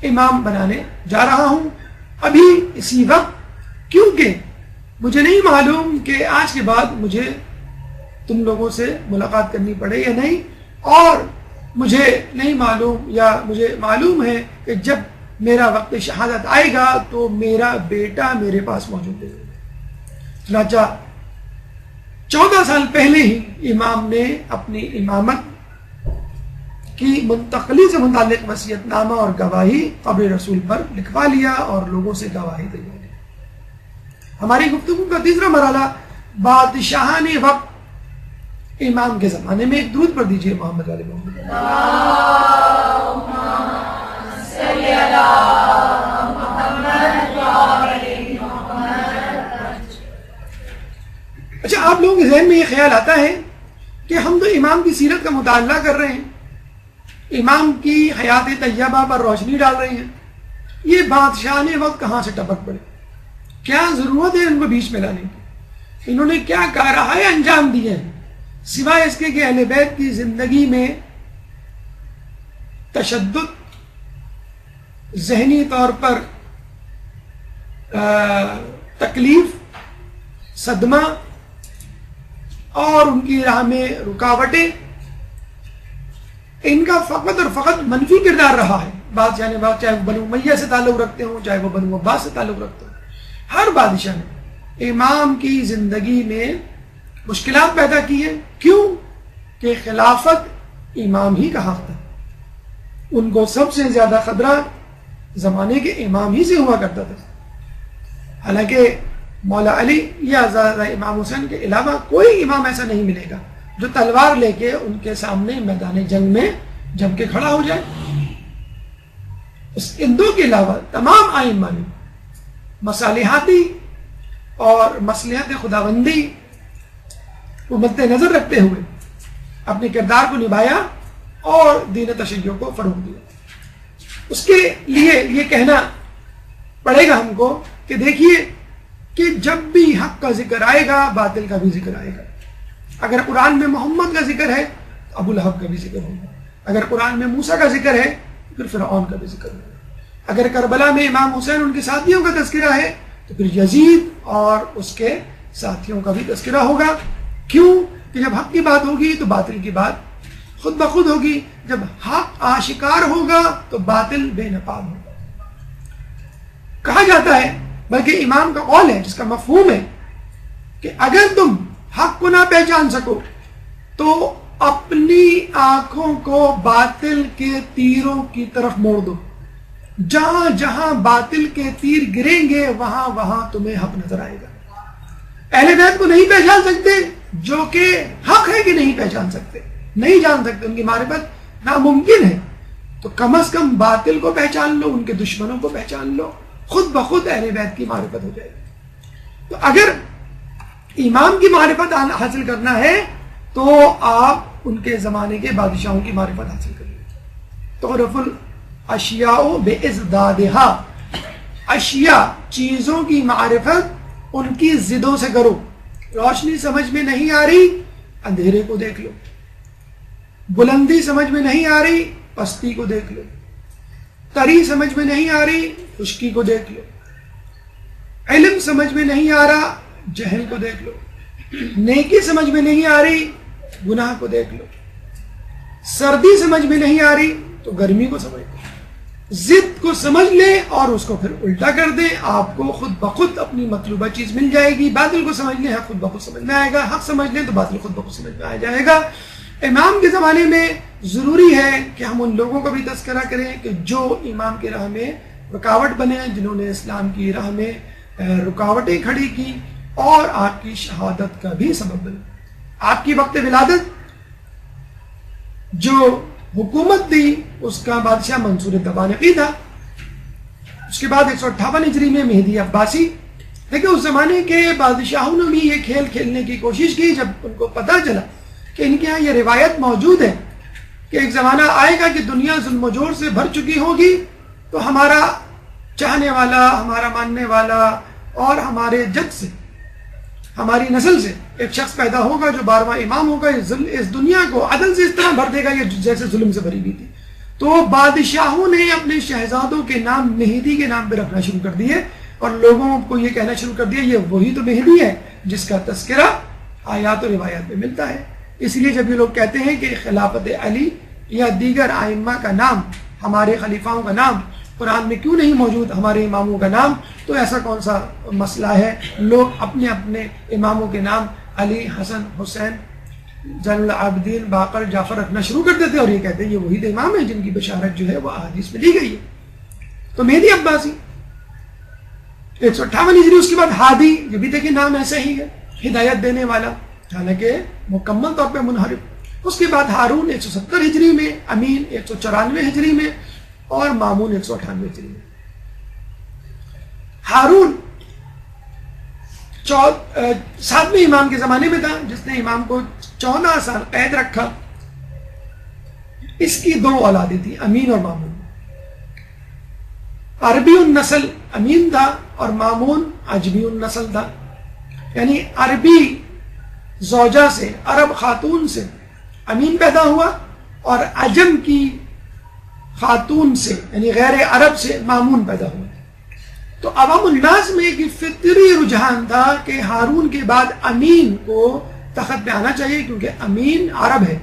امام بنانے جا رہا ہوں ابھی اسی وقت، کیونکہ مجھے نہیں معلوم کہ آج کے بعد مجھے تم لوگوں سے ملاقات کرنی پڑے یا نہیں، اور مجھے نہیں معلوم یا مجھے معلوم ہے کہ جب میرا وقت شہادت آئے گا تو میرا بیٹا میرے پاس موجود ہے. چنانچہ 14 سال پہلے ہی امام نے اپنی امامت کی منتقلی سے متعلق وصیت نامہ اور گواہی قبر رسول پر لکھوا لیا اور لوگوں سے گواہی دلوا لی. ہماری گفتگو کا تیسرا مرحلہ بادشاہان وقت امام کے زمانے میں. ایک درود پڑھ دیجئے محمد علی محمد. اچھا، آپ لوگوں کے ذہن میں یہ خیال آتا ہے کہ ہم تو امام کی سیرت کا مطالعہ کر رہے ہیں، امام کی حیات طیبہ پر روشنی ڈال رہے ہیں، یہ بادشاہ نے وقت کہاں سے ٹپک پڑے؟ کیا ضرورت ہے ان کو بیچ میں لانے کی؟ انہوں نے کیا کارروائی انجام دی ہے سوائے اس کے کہ اہل بیت کی زندگی میں تشدد، ذہنی طور پر تکلیف، صدمہ اور ان کی راہ میں رکاوٹیں، ان کا فقط اور فقط منفی کردار رہا ہے. بادشاہ نے چاہے وہ بنو امیہ سے تعلق رکھتے ہوں، چاہے وہ بنو عباس سے تعلق رکھتے ہوں، ہر بادشاہ نے امام کی زندگی میں مشکلات پیدا کی ہیں. کیوں؟ کہ خلافت امام ہی کا حق تھا. ان کو سب سے زیادہ خطرہ زمانے کے امام ہی سے ہوا کرتا تھا. حالانکہ مولا علی یا امام حسین کے علاوہ کوئی امام ایسا نہیں ملے گا جو تلوار لے کے ان کے سامنے میدان جنگ میں جم کے کھڑا ہو جائے. ان دو کے علاوہ تمام ائمہ نے مصالحاتی اور مصلحت خداوندی کو مد نظر رکھتے ہوئے اپنے کردار کو نبھایا اور دین تشیع کو فروغ دیا. اس کے لیے یہ کہنا پڑے گا ہم کو کہ دیکھیے کہ جب بھی حق کا ذکر آئے گا باطل کا بھی ذکر آئے گا. اگر قرآن میں محمد کا ذکر ہے تو ابو لہب کا بھی ذکر ہوگا. اگر قرآن میں موسیٰ کا ذکر ہے تو پھر فرعون کا بھی ذکر ہوگا. اگر کربلا میں امام حسین ان کے ساتھیوں کا تذکرہ ہے تو پھر یزید اور اس کے ساتھیوں کا بھی تذکرہ ہوگا. کیوں؟ کہ جب حق کی بات ہوگی تو باطل کی بات خود بخود ہوگی. جب حق آشکار ہوگا تو باطل بے نقاب ہوگا. کہا جاتا ہے، بلکہ امام کا قول ہے جس کا مفہوم ہے کہ اگر تم حق کو نہ پہچان سکو تو اپنی آنکھوں کو باطل کے تیروں کی طرف موڑ دو. جہاں جہاں باطل کے تیر گریں گے وہاں وہاں تمہیں حق نظر آئے گا. اہل بیت کو نہیں پہچان سکتے جو کہ حق ہے کہ نہیں پہچان سکتے، نہیں جان سکتے، ان کی معرفت ناممکن ہے. تو کم از کم باطل کو پہچان لو، ان کے دشمنوں کو پہچان لو، خود بخود اہل بیت کی معرفت ہو جائے گی. تو اگر امام کی معرفت حاصل کرنا ہے تو آپ ان کے زمانے کے بادشاہوں کی معرفت حاصل کریے. تعرف الاشیاء بازدادها، اشیاء چیزوں کی معرفت ان کی ضدوں سے کرو. روشنی سمجھ میں نہیں آ رہی، اندھیرے کو دیکھ لو. بلندی سمجھ میں نہیں آ رہی، پستی کو دیکھ لو. تری سمجھ میں نہیں آ رہی، خشکی کو دیکھ لو. علم سمجھ میں نہیں آ رہا، جہل کو دیکھ لو. نیکی سمجھ میں نہیں آ رہی، گناہ کو دیکھ لو. سردی سمجھ میں نہیں آ رہی تو گرمی کو سمجھ لو. ضد کو سمجھ لیں اور اس کو پھر الٹا کر دیں, آپ کو خود بخود اپنی مطلوبہ چیز مل جائے گی. باطل کو سمجھ لیں, حق خود بخود سمجھ میں آئے گا. حق سمجھ لیں تو باطل خود بخود سمجھ میں آ جائے گا. امام کے زمانے میں ضروری ہے کہ ہم ان لوگوں کا بھی تذکرہ کریں کہ جو امام کی راہ میں رکاوٹ بنے, جنہوں نے اسلام کی راہ میں رکاوٹیں کھڑی کی اور آپ کی شہادت کا بھی سبب بنے. آپ کی وقت ولادت جو حکومت دی اس کا بادشاہ منصور تبانقی تھا. اس کے بعد 158 ہجری میں مہدی عباسی. دیکھیں اس زمانے کے بادشاہوں نے بھی یہ کھیل کھیلنے کی کوشش کی. جب ان کو پتہ چلا کہ ان کے یہاں یہ روایت موجود ہے کہ ایک زمانہ آئے گا کہ دنیا ظلم و جور سے بھر چکی ہوگی, تو ہمارا چاہنے والا, ہمارا ماننے والا اور ہمارے جد سے, ہماری نسل سے ایک شخص پیدا ہوگا جو 12واں امام ہوگا. اس دنیا کو عدل سے اس طرح بھر دے گا یہ جیسے ظلم سے بھری ہوئی تھی. تو بادشاہوں نے اپنے شہزادوں کے نام مہدی کے نام پہ رکھنا شروع کر دیے اور لوگوں کو یہ کہنا شروع کر دیا یہ وہی تو مہدی ہے جس کا تذکرہ آیات و روایات میں ملتا ہے. اس لیے جب یہ لوگ کہتے ہیں کہ خلافت علی یا دیگر ائمہ کا نام, ہمارے خلیفاؤں کا نام قرآن میں کیوں نہیں موجود, ہمارے اماموں کا نام, تو ایسا کون سا مسئلہ ہے؟ لوگ اپنے اپنے اماموں کے نام علی, حسن, حسین, زین العابدین, باقر, جعفر رکھنا شروع کر دیتے اور یہ کہتے ہیں یہ وہی امام ہیں جن کی بشارت جو ہے وہ احادیث میں دی گئی ہے. تو مہدی عباسی 158 ہجری. اس کے بعد ہادی, یہ بھی دیکھیں نام ایسا ہی ہے, ہدایت دینے والا, حالانکہ مکمل طور پہ منحرف. اس کے بعد ہارون 170 ہجری میں, امین 194 ہجری میں اور مامون 198 ہجری میں. ہارون 7ویں امام کے زمانے میں تھا جس نے امام کو 14 سال قید رکھا. اس کی 2 اولادیں تھیں, امین اور مامون. عربی النسل امین تھا اور مامون عجمی النسل تھا. یعنی عربی زوجہ سے, عرب خاتون سے امین پیدا ہوا اور عجم کی خاتون سے یعنی غیر عرب سے مامون پیدا ہوا. تو عوام الناس میں ایک فطری رجحان تھا کہ ہارون کے بعد امین کو تخت پہ آنا چاہیے کیونکہ امین عرب ہے,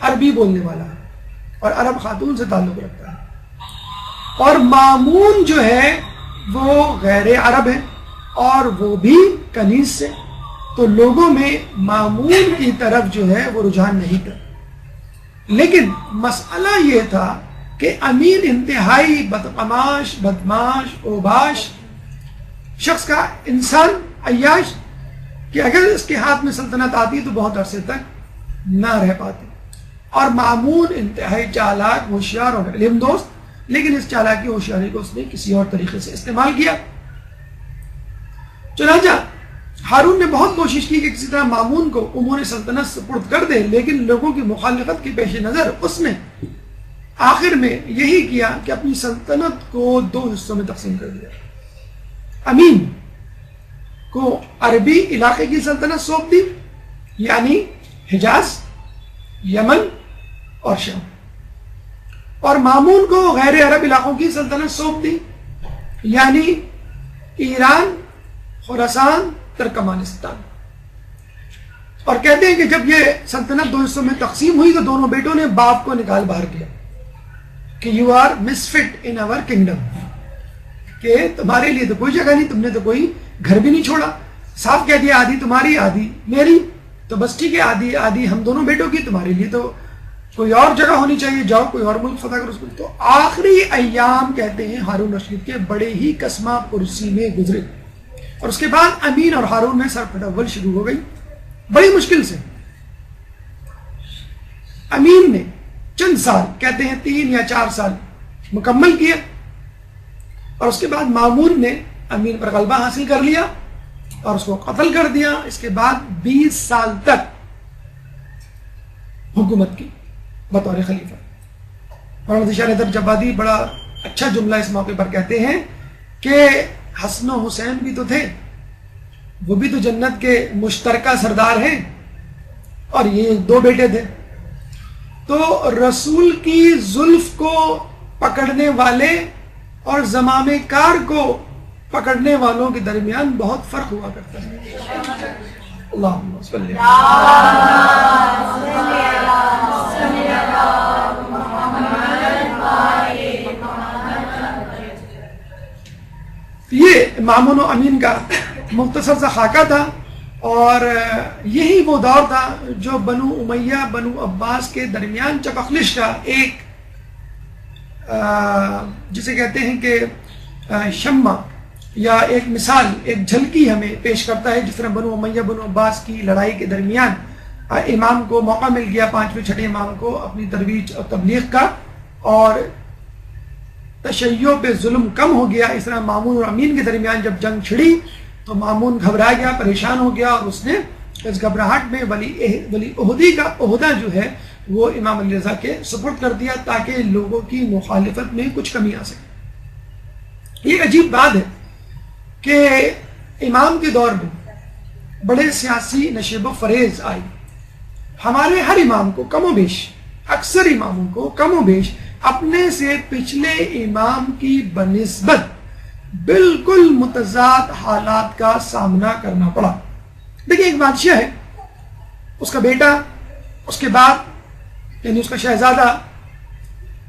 عربی بولنے والا ہے اور عرب خاتون سے تعلق رکھتا ہے. اور مامون جو ہے وہ غیر عرب ہے اور وہ بھی کنیز سے. تو لوگوں میں مامون کی طرف جو ہے وہ رجحان نہیں تھا. لیکن مسئلہ یہ تھا کہ امین انتہائی بدقماش, بدماش, اوباش شخص کا, انسان عیاش, کہ اگر اس کے ہاتھ میں سلطنت آتی تو بہت عرصے تک نہ رہ پاتی. اور مامون انتہائی چالاک, ہوشیار اور علم دوست, لیکن اس چالاکی ہوشیاری کو اس نے کسی اور طریقے سے استعمال کیا. چنانچہ ہارون نے بہت کوشش کی کہ کسی طرح مامون کو امور سلطنت سپرد کر دے, لیکن لوگوں کی مخالفت کے پیش نظر اس نے آخر میں یہی کیا کہ اپنی سلطنت کو 2 حصوں میں تقسیم کر دیا. امین کو عربی علاقے کی سلطنت سونپ دی یعنی حجاز, یمن اور شام, اور مامون کو غیر عرب علاقوں کی سلطنت سونپ دی یعنی ایران, خراسان, ترکمانستان. اور کہتے ہیں کہ جب یہ سلطنت 2 حصوں میں تقسیم ہوئی تو دونوں بیٹوں نے باپ کو نکال باہر کیا کہ you are misfit in our kingdom, کہ تمہارے لیے تو کوئی جگہ نہیں, تم نے تو کوئی گھر بھی نہیں چھوڑا. صاف کہہ دیا آدھی تمہاری آدھی میری, تو بس ٹھیک ہے آدھی آدھی ہم دونوں بیٹوں کی, تمہارے لیے تو کوئی اور جگہ ہونی چاہیے, جاؤ کوئی اور ملک فتح کرو اس کو. تو آخری ایام کہتے ہیں ہارون رشید کے بڑے ہی کسمہ پرسی میں گزرے اور اس کے بعد امین اور ہارون میں سر پھٹاول شروع ہو گئی بڑی مشکل سے. امین نے چند سال, کہتے ہیں 3 یا 4 سال مکمل کیا اور اس کے بعد مامون نے امین پر غلبہ حاصل کر لیا اور اس کو قتل کر دیا. اس کے بعد 20 سال تک حکومت کی بطور خلیفہ. مولانا ذیشان حیدر جبادی بڑا اچھا جملہ اس موقع پر کہتے ہیں کہ حسن و حسین بھی تو تھے, وہ بھی تو جنت کے مشترکہ سردار ہیں اور یہ 2 بیٹے تھے. تو رسول کی زلف کو پکڑنے والے اور زمام کار کو پکڑنے والوں کے درمیان بہت فرق ہوا کرتا ہے. اللہم صلی یہ مامون و امین کا مختصر سا خاکہ تھا، اور یہی وہ دور تھا جو بنو امیہ بنو عباس کے درمیان چپخلش کا ایک جسے کہتے ہیں کہ شمع یا ایک مثال، ایک جھلکی ہمیں پیش کرتا ہے، جس طرح بنو امیہ بنو عباس کی لڑائی کے درمیان امام کو موقع مل گیا، 5ویں 6 امام کو اپنی ترویج اور تبلیغ کا، اور تشیع پہ ظلم کم ہو گیا۔ اس طرح مامون اور امین کے درمیان جب جنگ چھڑی تو مامون گھبرا گیا، پریشان ہو گیا، اور اس نے اس گھبراہٹ میں ولی عہدی کا عہدہ جو ہے وہ امام علی رضا کے سپرد کر دیا، تاکہ لوگوں کی مخالفت میں کچھ کمی آ سکے۔ یہ عجیب بات ہے کہ امام کے دور میں بڑے سیاسی نشیب و فریز آئی، ہمارے ہر امام کو کم و بیش، اکثر اماموں کو کم و بیش اپنے سے پچھلے امام کی بنسبت بالکل متضاد حالات کا سامنا کرنا پڑا۔ دیکھیں، ایک بادشاہ ہے، اس کا بیٹا اس کے بعد یعنی اس کا شہزادہ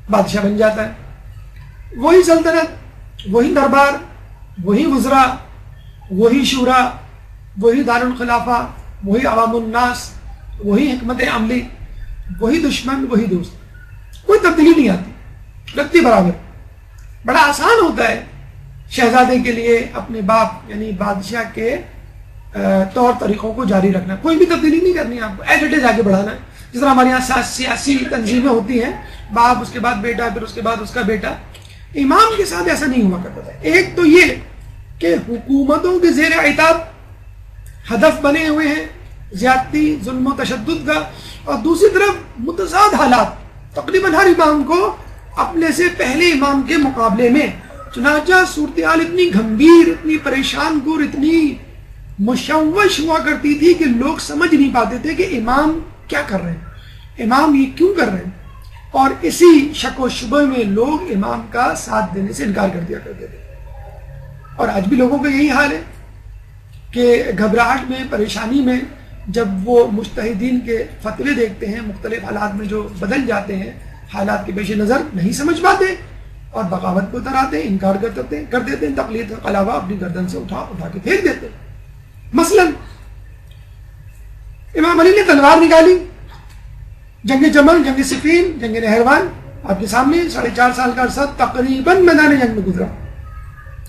بادشاہ بن جاتا ہے، وہی سلطنت، وہی دربار، وہی وزراء، وہی شورا، وہی دارالخلافہ، وہی عوام الناس، وہی حکمت عملی، وہی دشمن، وہی دوست، کوئی تبدیلی نہیں آتی، لگتی برابر۔ بڑا آسان ہوتا ہے شہزادے کے لیے اپنے باپ یعنی بادشاہ کے طور طریقوں کو جاری رکھنا، کوئی بھی تبدیلی نہیں کرنی، آپ کو ایز اٹ از آگے بڑھانا ہے۔ جس طرح ہمارے یہاں سیاسی تنظیمیں ہوتی ہیں، باپ، اس کے بعد بیٹا، پھر اس کے بعد اس کا بیٹا، امام کے ساتھ ایسا نہیں ہوا کرتا تھا۔ ایک تو یہ کہ حکومتوں کے زیر عتاب ہدف بنے ہوئے ہیں زیادتی، ظلم و تشدد کا، اور دوسری طرف متضاد حالات تقریباً ہر امام کو اپنے سے پہلے امام کے مقابلے میں، چنانچہ صورتحال اتنی گھمبیر، اتنی پریشان کور، اتنی مشوش ہوا کرتی تھی کہ لوگ سمجھ نہیں پاتے تھے کہ امام کیا کر رہے ہیں، امام یہ کیوں کر رہے ہیں، اور اسی شک و شبہ میں لوگ امام کا ساتھ دینے سے انکار کر دیا کرتے تھے۔ اور آج بھی لوگوں کا یہی حال ہے کہ گھبراہٹ میں، پریشانی میں، جب وہ مجتہدین کے فتوے دیکھتے ہیں، مختلف حالات میں جو بدل جاتے ہیں، حالات کے پیش نظر نہیں سمجھ پاتے اور بغاوت کو اتراتے ہیں، انکار کر دیتے ہیں، تقلید کا علاوہ اپنی گردن سے اٹھا کے پھینک دیتے ہیں۔ مثلا امام علی نے تلوار نکالی، جنگ جمل، جنگ صفین، جنگ نہروان آپ کے سامنے 4.5 سال کا عرصہ تقریباً میدان جنگ میں گزرا۔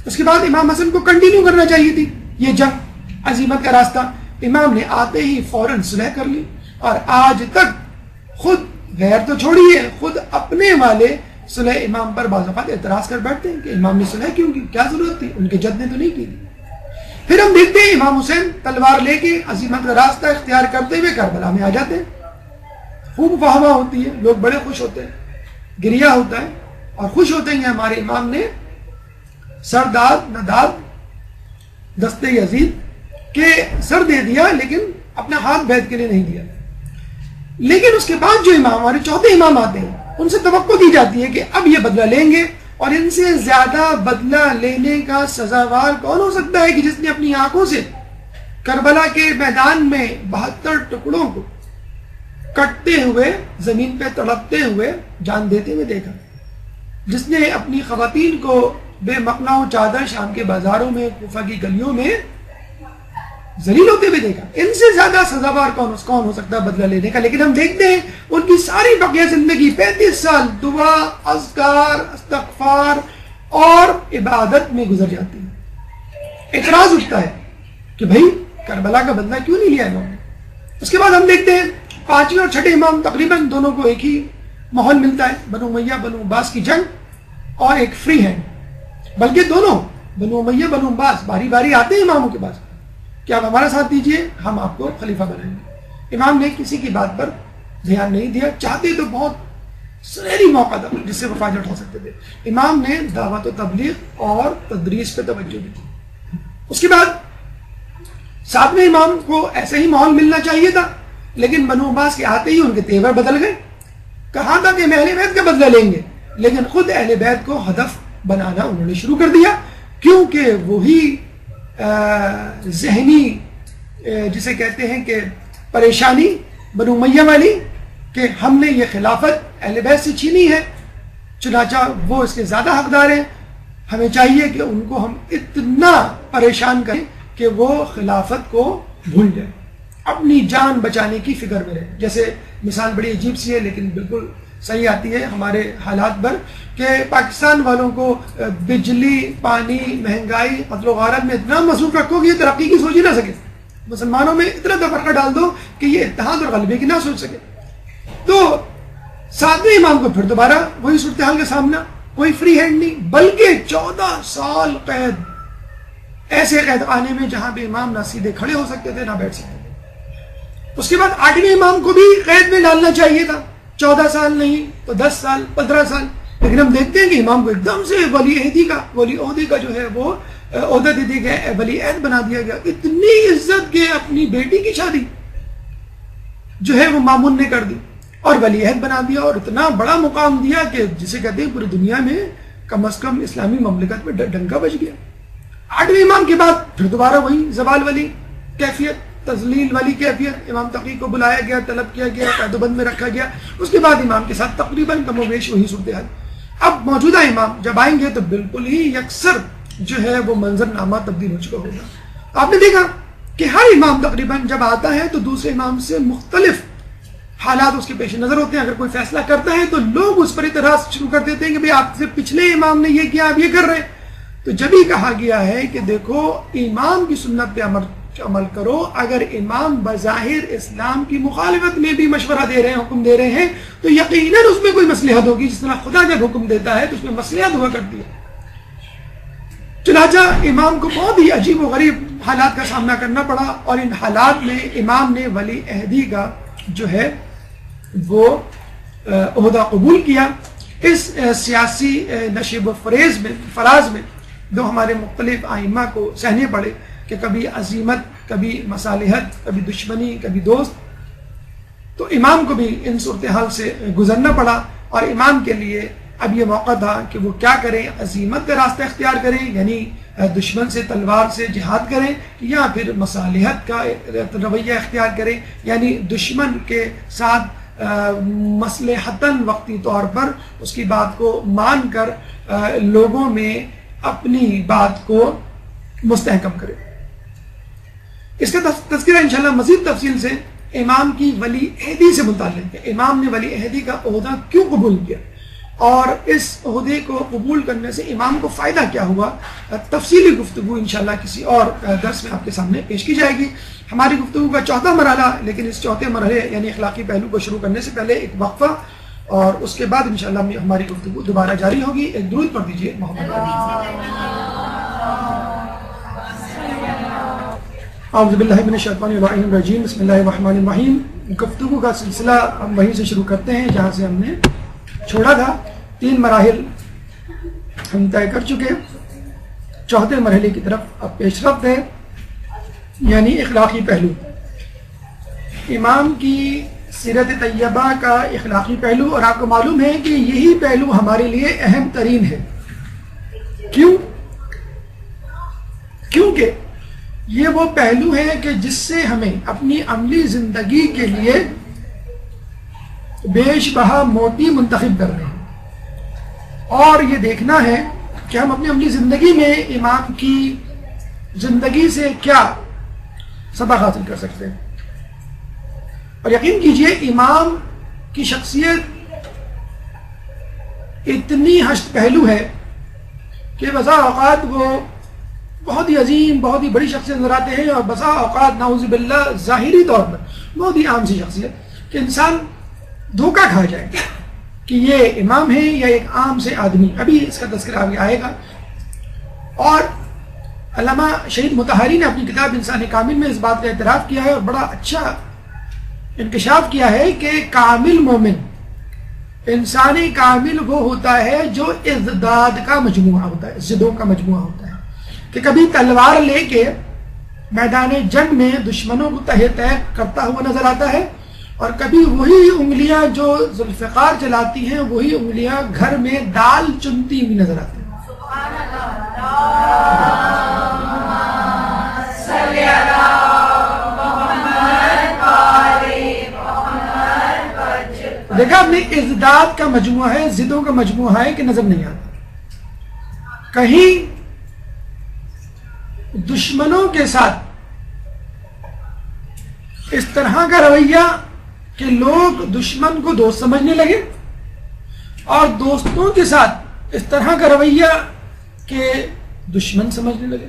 اس کے بعد امام حسن کو کنٹینیو کرنا چاہیے تھی یہ جنگ، عزیمت کا راستہ، امام نے آتے ہی فوراً صلح کر لی، اور آج تک خود غیر تو چھوڑیے، خود اپنے والے صلح امام پر بعض اوقات اعتراض کر بیٹھتے ہیں کہ امام نے صلح کیوں کی، کیا ضرورت تھی، ان کے جد نے تو نہیں کی تھی۔ پھر ہم دیکھتے ہیں امام حسین تلوار لے کے عزیمت کا راستہ اختیار کرتے ہوئے کربلا میں آ جاتے ہیں، خوب واہواہ ہوتی ہے، لوگ بڑے خوش ہوتے ہیں، گریہ ہوتا ہے، اور خوش ہوتے ہیں کہ ہمارے امام نے سر داد نہ داد دست یزید کے سر دے دیا، لیکن اپنا ہاتھ بیعت کے لیے نہیں دیا۔ لیکن اس کے بعد جو امام، ہمارے چوتھے امام آتے ہیں، ان سے توقع دی جاتی ہے کہ اب یہ بدلہ لیں گے، اور ان سے زیادہ بدلہ لینے کا سزاوار کون ہو سکتا ہے کہ جس نے اپنی آنکھوں سے کربلا کے میدان میں 72 ٹکڑوں کو کٹتے ہوئے، زمین پہ تڑپتے ہوئے، جان دیتے ہوئے دیکھا، جس نے اپنی خواتین کو بے مقنع و چادر شام کے بازاروں میں، کوفہ کی گلیوں میں ذلیل ہوتے ہوئے دیکھا، ان سے زیادہ سزاوار کون ہو سکتا ہے بدلہ لینے کا؟ لیکن ہم دیکھتے ہیں ان کی ساری بقیہ زندگی 35 سال دعا، اذکار، استغفار اور عبادت میں گزر جاتی ہے۔ اعتراض اٹھتا ہے کہ بھائی کربلا کا بدلہ کیوں نہیں لیا انہوں نے؟ اس کے بعد ہم دیکھتے ہیں 5ویں اور 6 امام تقریباً دونوں کو ایک ہی ماحول ملتا ہے، بنو امیہ بنو عباس کی جنگ اور ایک فری ہینڈ، بلکہ دونوں بنو امیہ بنو عباس باری باری آتے ہیں اماموں کے پاس کہ آپ ہمارا ساتھ دیجئے، ہم آپ کو خلیفہ بنائیں گے۔ امام نے کسی کی بات پر دھیان نہیں دیا، چاہتے تو بہت سنہری موقع تھا جس سے وہ فائدہ اٹھا سکتے تھے، امام نے دعوت و تبلیغ اور تدریس پہ توجہ دی۔ اس کے بعد 7ویں امام کو ایسا ہی ماحول ملنا چاہیے تھا، لیکن بنو عباس کے آتے ہی ان کے تیور بدل گئے۔ کہا تھا کہ ہم اہل بیت کا بدلہ لیں گے، لیکن خود اہل بیت کو ہدف بنانا انہوں نے شروع کر دیا، کیونکہ وہی ذہنی جسے کہتے ہیں کہ پریشانی بنو امیہ والی کہ ہم نے یہ خلافت اہل بیت سے چھینی ہے، چنانچہ وہ اس کے زیادہ حقدار ہیں، ہمیں چاہیے کہ ان کو ہم اتنا پریشان کریں کہ وہ خلافت کو بھول جائیں، اپنی جان بچانے کی فکر میں رہیں. جیسے مثال بڑی عجیب سی ہے لیکن بالکل صحیح آتی ہے ہمارے حالات پر کہ پاکستان والوں کو بجلی، پانی، مہنگائی، قتل و غارت میں اتنا مصروف رکھو کہ یہ ترقی کی سوچ ہی نہ سکے، مسلمانوں میں اتنا تفرقہ ڈال دو کہ یہ اتحاد اور غلبے کی نہ سوچ سکے. تو ساتویں امام کو پھر دوبارہ وہی صورتحال کا سامنا، کوئی فری ہینڈ نہیں، بلکہ 14 سال قید، ایسے قید خانے میں جہاں پہ امام نہ سیدھے کھڑے ہو سکتے تھے نہ بیٹھ سکتے تھے. اس کے بعد 8ویں امام کو بھی قید میں ڈالنا چاہیے تھا، 14 سال نہیں تو 10 سال 15 سال، لیکن ہم دیکھتے ہیں کہ امام کو ایک دم سے ولی عہدے کا جو ہے وہ عہدہ دے دیا گیا، ولی عہد بنا دیا گیا. اتنی عزت کہ اپنی بیٹی کی شادی جو ہے وہ مامون نے کر دی اور ولی عہد بنا دیا اور اتنا بڑا مقام دیا کہ جسے کہتے ہیں پوری دنیا میں کم از کم اسلامی مملکت میں ڈنکا بج گیا. 8ویں امام کے بعد پھر دوبارہ وہی زوال والی کیفیت، تذلیل والی کیفیت، امام تقی کو بلایا گیا، طلب کیا گیا، قید و بند میں رکھا گیا. اس کے بعد امام کے ساتھ تقریباً کم و بیش وہی صورتحال. اب موجودہ امام جب آئیں گے تو بالکل ہی یکسر جو ہے وہ منظر نامہ تبدیل ہو چکا ہوگا. آپ نے دیکھا کہ ہر امام تقریباً جب آتا ہے تو دوسرے امام سے مختلف حالات اس کے پیش نظر ہوتے ہیں. اگر کوئی فیصلہ کرتا ہے تو لوگ اس پر اعتراض شروع کر دیتے ہیں کہ بھئی آپ سے پچھلے امام نے یہ کیا، آپ یہ کر رہے ہیں. تو جب ہی کہا گیا ہے کہ دیکھو امام کی سنت پہ عمل کرو، اگر امام بظاہر اسلام کی مخالفت میں بھی مشورہ دے رہے ہیں، حکم دے رہے ہیں، تو یقیناً اس میں کوئی مصلحت ہوگی. جس طرح خدا جب حکم دیتا ہے تو اس میں مصلحت ہوا کرتی ہے. چنانچہ امام کو بہت ہی عجیب و غریب حالات کا سامنا کرنا پڑا اور ان حالات میں امام نے ولی عہدی کا جو ہے وہ عہدہ قبول کیا. اس سیاسی نشیب و فراز میں جو ہمارے مختلف ائمہ کو سہنے پڑے کہ کبھی عزیمت، کبھی مصالحت، کبھی دشمنی، کبھی دوست، تو امام کو بھی ان صورتحال سے گزرنا پڑا. اور امام کے لیے اب یہ موقع تھا کہ وہ کیا کریں، عزیمت کا راستہ اختیار کریں، یعنی دشمن سے تلوار سے جہاد کریں، یا پھر مصالحت کا رویہ اختیار کریں، یعنی دشمن کے ساتھ مصلحتاً وقتی طور پر اس کی بات کو مان کر لوگوں میں اپنی بات کو مستحکم کرے. اس کا تذکرہ انشاءاللہ مزید تفصیل سے امام کی ولی عہدی سے متعلق ہے. امام نے ولی عہدی کا عہدہ کیوں قبول کیا اور اس عہدے کو قبول کرنے سے امام کو فائدہ کیا ہوا، تفصیلی گفتگو انشاءاللہ کسی اور درس میں آپ کے سامنے پیش کی جائے گی. ہماری گفتگو کا چوتھا مرحلہ، لیکن اس چوتھے مرحلے یعنی اخلاقی پہلو کو شروع کرنے سے پہلے ایک وقفہ اور اس کے بعد انشاءاللہ ہماری گفتگو دوبارہ جاری ہوگی. ایک درود پڑھ دیجیے محمد. اعوذ باللہ من الشیطان الرجیم، بسم اللہ الرحمن الرحیم. گفتگو کا سلسلہ ہم وہیں سے شروع کرتے ہیں جہاں سے ہم نے چھوڑا تھا. 3 مراحل ہم طے کر چکے، چوتھے مرحلے کی طرف اب پیش رفت ہے، یعنی اخلاقی پہلو. امام کی سیرت طیبہ کا اخلاقی پہلو، اور آپ کو معلوم ہے کہ یہی پہلو ہمارے لیے اہم ترین ہے. کیونکہ یہ وہ پہلو ہے کہ جس سے ہمیں اپنی عملی زندگی کے لیے بیش بہا موتی منتخب کرنے ہیں اور یہ دیکھنا ہے کہ ہم اپنی عملی زندگی میں امام کی زندگی سے کیا سبق حاصل کر سکتے ہیں. اور یقین کیجئے امام کی شخصیت اتنی ہشت پہلو ہے کہ بسا اوقات وہ بہت ہی عظیم، بہت ہی بڑی شخصیت نظر آتے ہیں اور بسا اوقات نعوذ باللہ ظاہری طور پر بہت ہی عام سی شخصیت کہ انسان دھوکہ کھا جائے کہ یہ امام ہے یا ایک عام سے آدمی. ابھی اس کا تذکرہ آگے آئے گا. اور علامہ شہید مطہری نے اپنی کتاب انسان کامل میں اس بات کا اعتراف کیا ہے اور بڑا اچھا انکشاف کیا ہے کہ کامل مومن، انسانی کامل وہ ہوتا ہے جو ازداد کا مجموعہ ہوتا ہے، زدوں کا مجموعہ ہوتا ہے، کہ کبھی تلوار لے کے میدان جنگ میں دشمنوں کو تہہ تہ کرتا ہوا نظر آتا ہے، اور کبھی وہی انگلیاں جو ذوالفقار چلاتی ہیں وہی انگلیاں گھر میں دال چنتی ہوئی نظر آتی ہیں. دیکھا آپ نے ازداد کا مجموعہ ہے، ضدوں کا مجموعہ ہے کہ نظر نہیں آتا. کہیں دشمنوں کے ساتھ اس طرح کا رویہ کہ لوگ دشمن کو دوست سمجھنے لگے، اور دوستوں کے ساتھ اس طرح کا رویہ کہ دشمن سمجھنے لگے.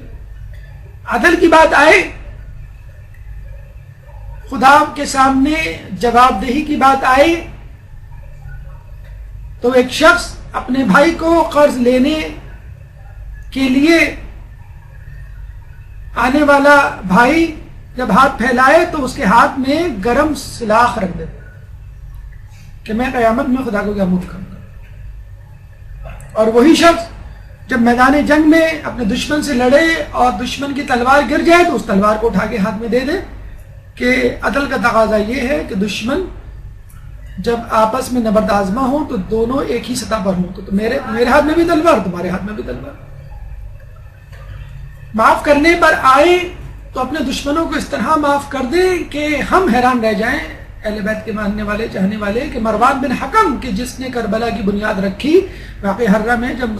عدل کی بات آئے، خدا کے سامنے جواب دہی کی بات آئے، تو ایک شخص اپنے بھائی کو قرض لینے کے لیے آنے والا بھائی جب ہاتھ پھیلائے تو اس کے ہاتھ میں گرم سلاخ رکھ دے کہ میں قیامت میں خدا کو کیا منہ دکھاؤں گا. اور وہی شخص جب میدان جنگ میں اپنے دشمن سے لڑے اور دشمن کی تلوار گر جائے تو اس تلوار کو اٹھا کے ہاتھ میں دے دے کہ عدل کا تقاضا یہ ہے کہ دشمن جب آپس میں نبرد آزما ہو تو دونوں ایک ہی سطح پر ہوں، تو میرے ہاتھ میں بھی تلوار، تمہارے ہاتھ میں بھی تلوار. معاف کرنے پر آئے تو اپنے دشمنوں کو اس طرح معاف کر دیں کہ ہم حیران رہ جائیں، اہل بیت کے ماننے والے چاہنے والے، کہ مروان بن حکم کہ جس نے کربلا کی بنیاد رکھی، واقعی حرہ میں جب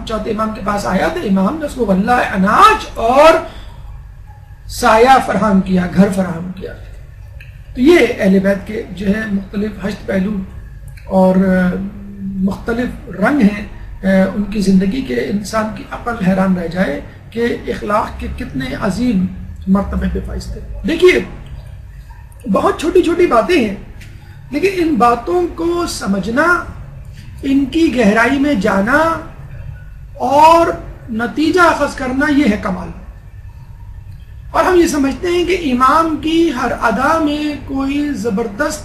چوتھے امام کے پاس آیا تو امام نے اس کو غلہ اناج اور سایہ فراہم کیا، گھر فراہم کیا. تو یہ اہل بیت کے جو ہے مختلف ہشت پہلو اور مختلف رنگ ہیں ان کی زندگی کے، انسان کی عقل حیران رہ جائے کہ اخلاق کے کتنے عظیم مرتبے پہ فائز تھے. دیکھیے بہت چھوٹی چھوٹی باتیں ہیں، لیکن ان باتوں کو سمجھنا، ان کی گہرائی میں جانا اور نتیجہ اخذ کرنا، یہ ہے کمال. اور ہم یہ سمجھتے ہیں کہ امام کی ہر ادا میں کوئی زبردست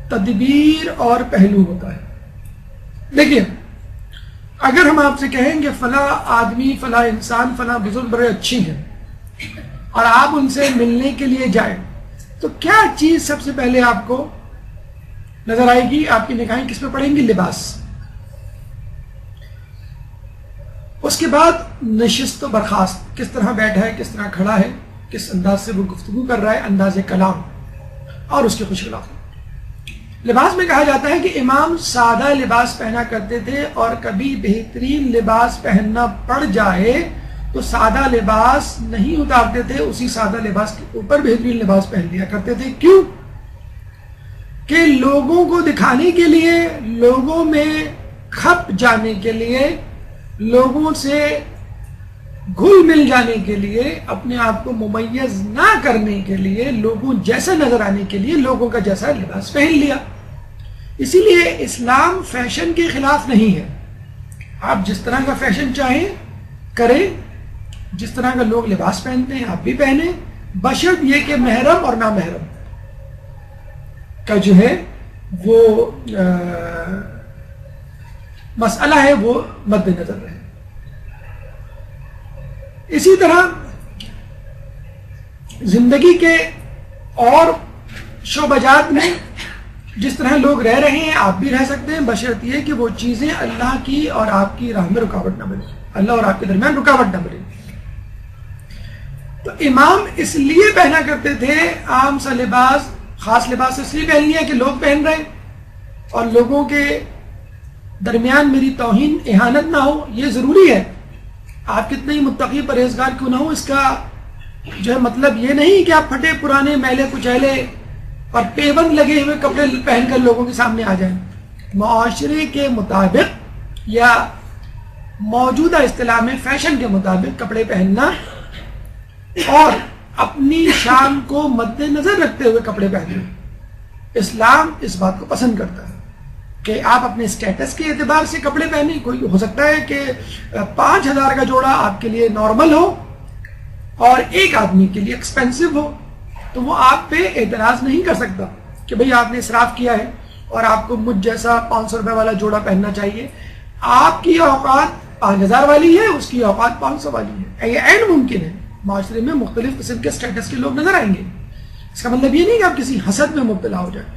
تدبیر اور پہلو ہوتا ہے. دیکھیے اگر ہم آپ سے کہیں کہ فلاں آدمی، فلاں انسان، فلاں بزرگ بڑے اچھی ہیں اور آپ ان سے ملنے کے لیے جائیں تو کیا چیز سب سے پہلے آپ کو نظر آئے گی؟ آپ کی نگاہیں کس پہ پڑیں گی؟ لباس. اس کے بعد نشست و برخاست، کس طرح بیٹھا ہے، کس طرح کھڑا ہے، کس انداز سے وہ گفتگو کر رہا ہے، انداز کلام اور اس کی خوش اخلاقی. لباس میں کہا جاتا ہے کہ امام سادہ لباس پہنا کرتے تھے، اور کبھی بہترین لباس پہننا پڑ جائے تو سادہ لباس نہیں اتارتے تھے، اسی سادہ لباس کے اوپر بہترین لباس پہن لیا کرتے تھے. کیوں؟ کہ لوگوں کو دکھانے کے لیے، لوگوں میں کھپ جانے کے لیے، لوگوں سے گھل مل جانے کے لیے، اپنے آپ کو ممیز نہ کرنے کے لیے، لوگوں جیسا نظر آنے کے لیے لوگوں کا جیسا لباس پہن لیا. اسی لیے اسلام فیشن کے خلاف نہیں ہے. آپ جس طرح کا فیشن چاہیں کریں، جس طرح کا لوگ لباس پہنتے ہیں آپ بھی پہنیں، بشرط یہ کہ محرم اور نامحرم کا جو ہے وہ مسئلہ ہے وہ مد نظر رہے. اسی طرح زندگی کے اور شعبہ جات میں جس طرح لوگ رہ رہے ہیں آپ بھی رہ سکتے ہیں، بشرط یہ کہ وہ چیزیں اللہ کی اور آپ کی راہ میں رکاوٹ نہ بنے، اللہ اور آپ کے درمیان رکاوٹ نہ بنے. تو امام اس لیے پہنا کرتے تھے عام سا لباس، خاص لباس اس لیے پہن لیا کہ لوگ پہن رہے اور لوگوں کے درمیان میری توہین اہانت نہ ہو. یہ ضروری ہے، آپ کتنے ہی متقی پرہیزگار کیوں نہ ہو، اس کا جو ہے مطلب یہ نہیں کہ آپ پھٹے پرانے میلے کچیلے اور پیبند لگے ہوئے کپڑے پہن کر لوگوں کے سامنے آ جائیں. معاشرے کے مطابق یا موجودہ اصطلاح میں فیشن کے مطابق کپڑے پہننا اور اپنی شان کو مد نظر رکھتے ہوئے کپڑے پہننا، اسلام اس بات کو پسند کرتا ہے کہ آپ اپنے سٹیٹس کے اعتبار سے کپڑے پہنیں. کوئی ہو سکتا ہے کہ 5000 کا جوڑا آپ کے لیے نارمل ہو اور ایک آدمی کے لیے ایکسپینسو ہو، تو وہ آپ پہ اعتراض نہیں کر سکتا کہ بھئی آپ نے اسراف کیا ہے اور آپ کو مجھ جیسا 500 روپے والا جوڑا پہننا چاہیے. آپ کی اوقات 5000 والی ہے، اس کی اوقات 500 والی ہے. یہ عین ممکن ہے. معاشرے میں مختلف قسم کے سٹیٹس کے لوگ نظر آئیں گے. اس کا مطلب یہ نہیں کہ آپ کسی حسد میں مبتلا ہو جائیں.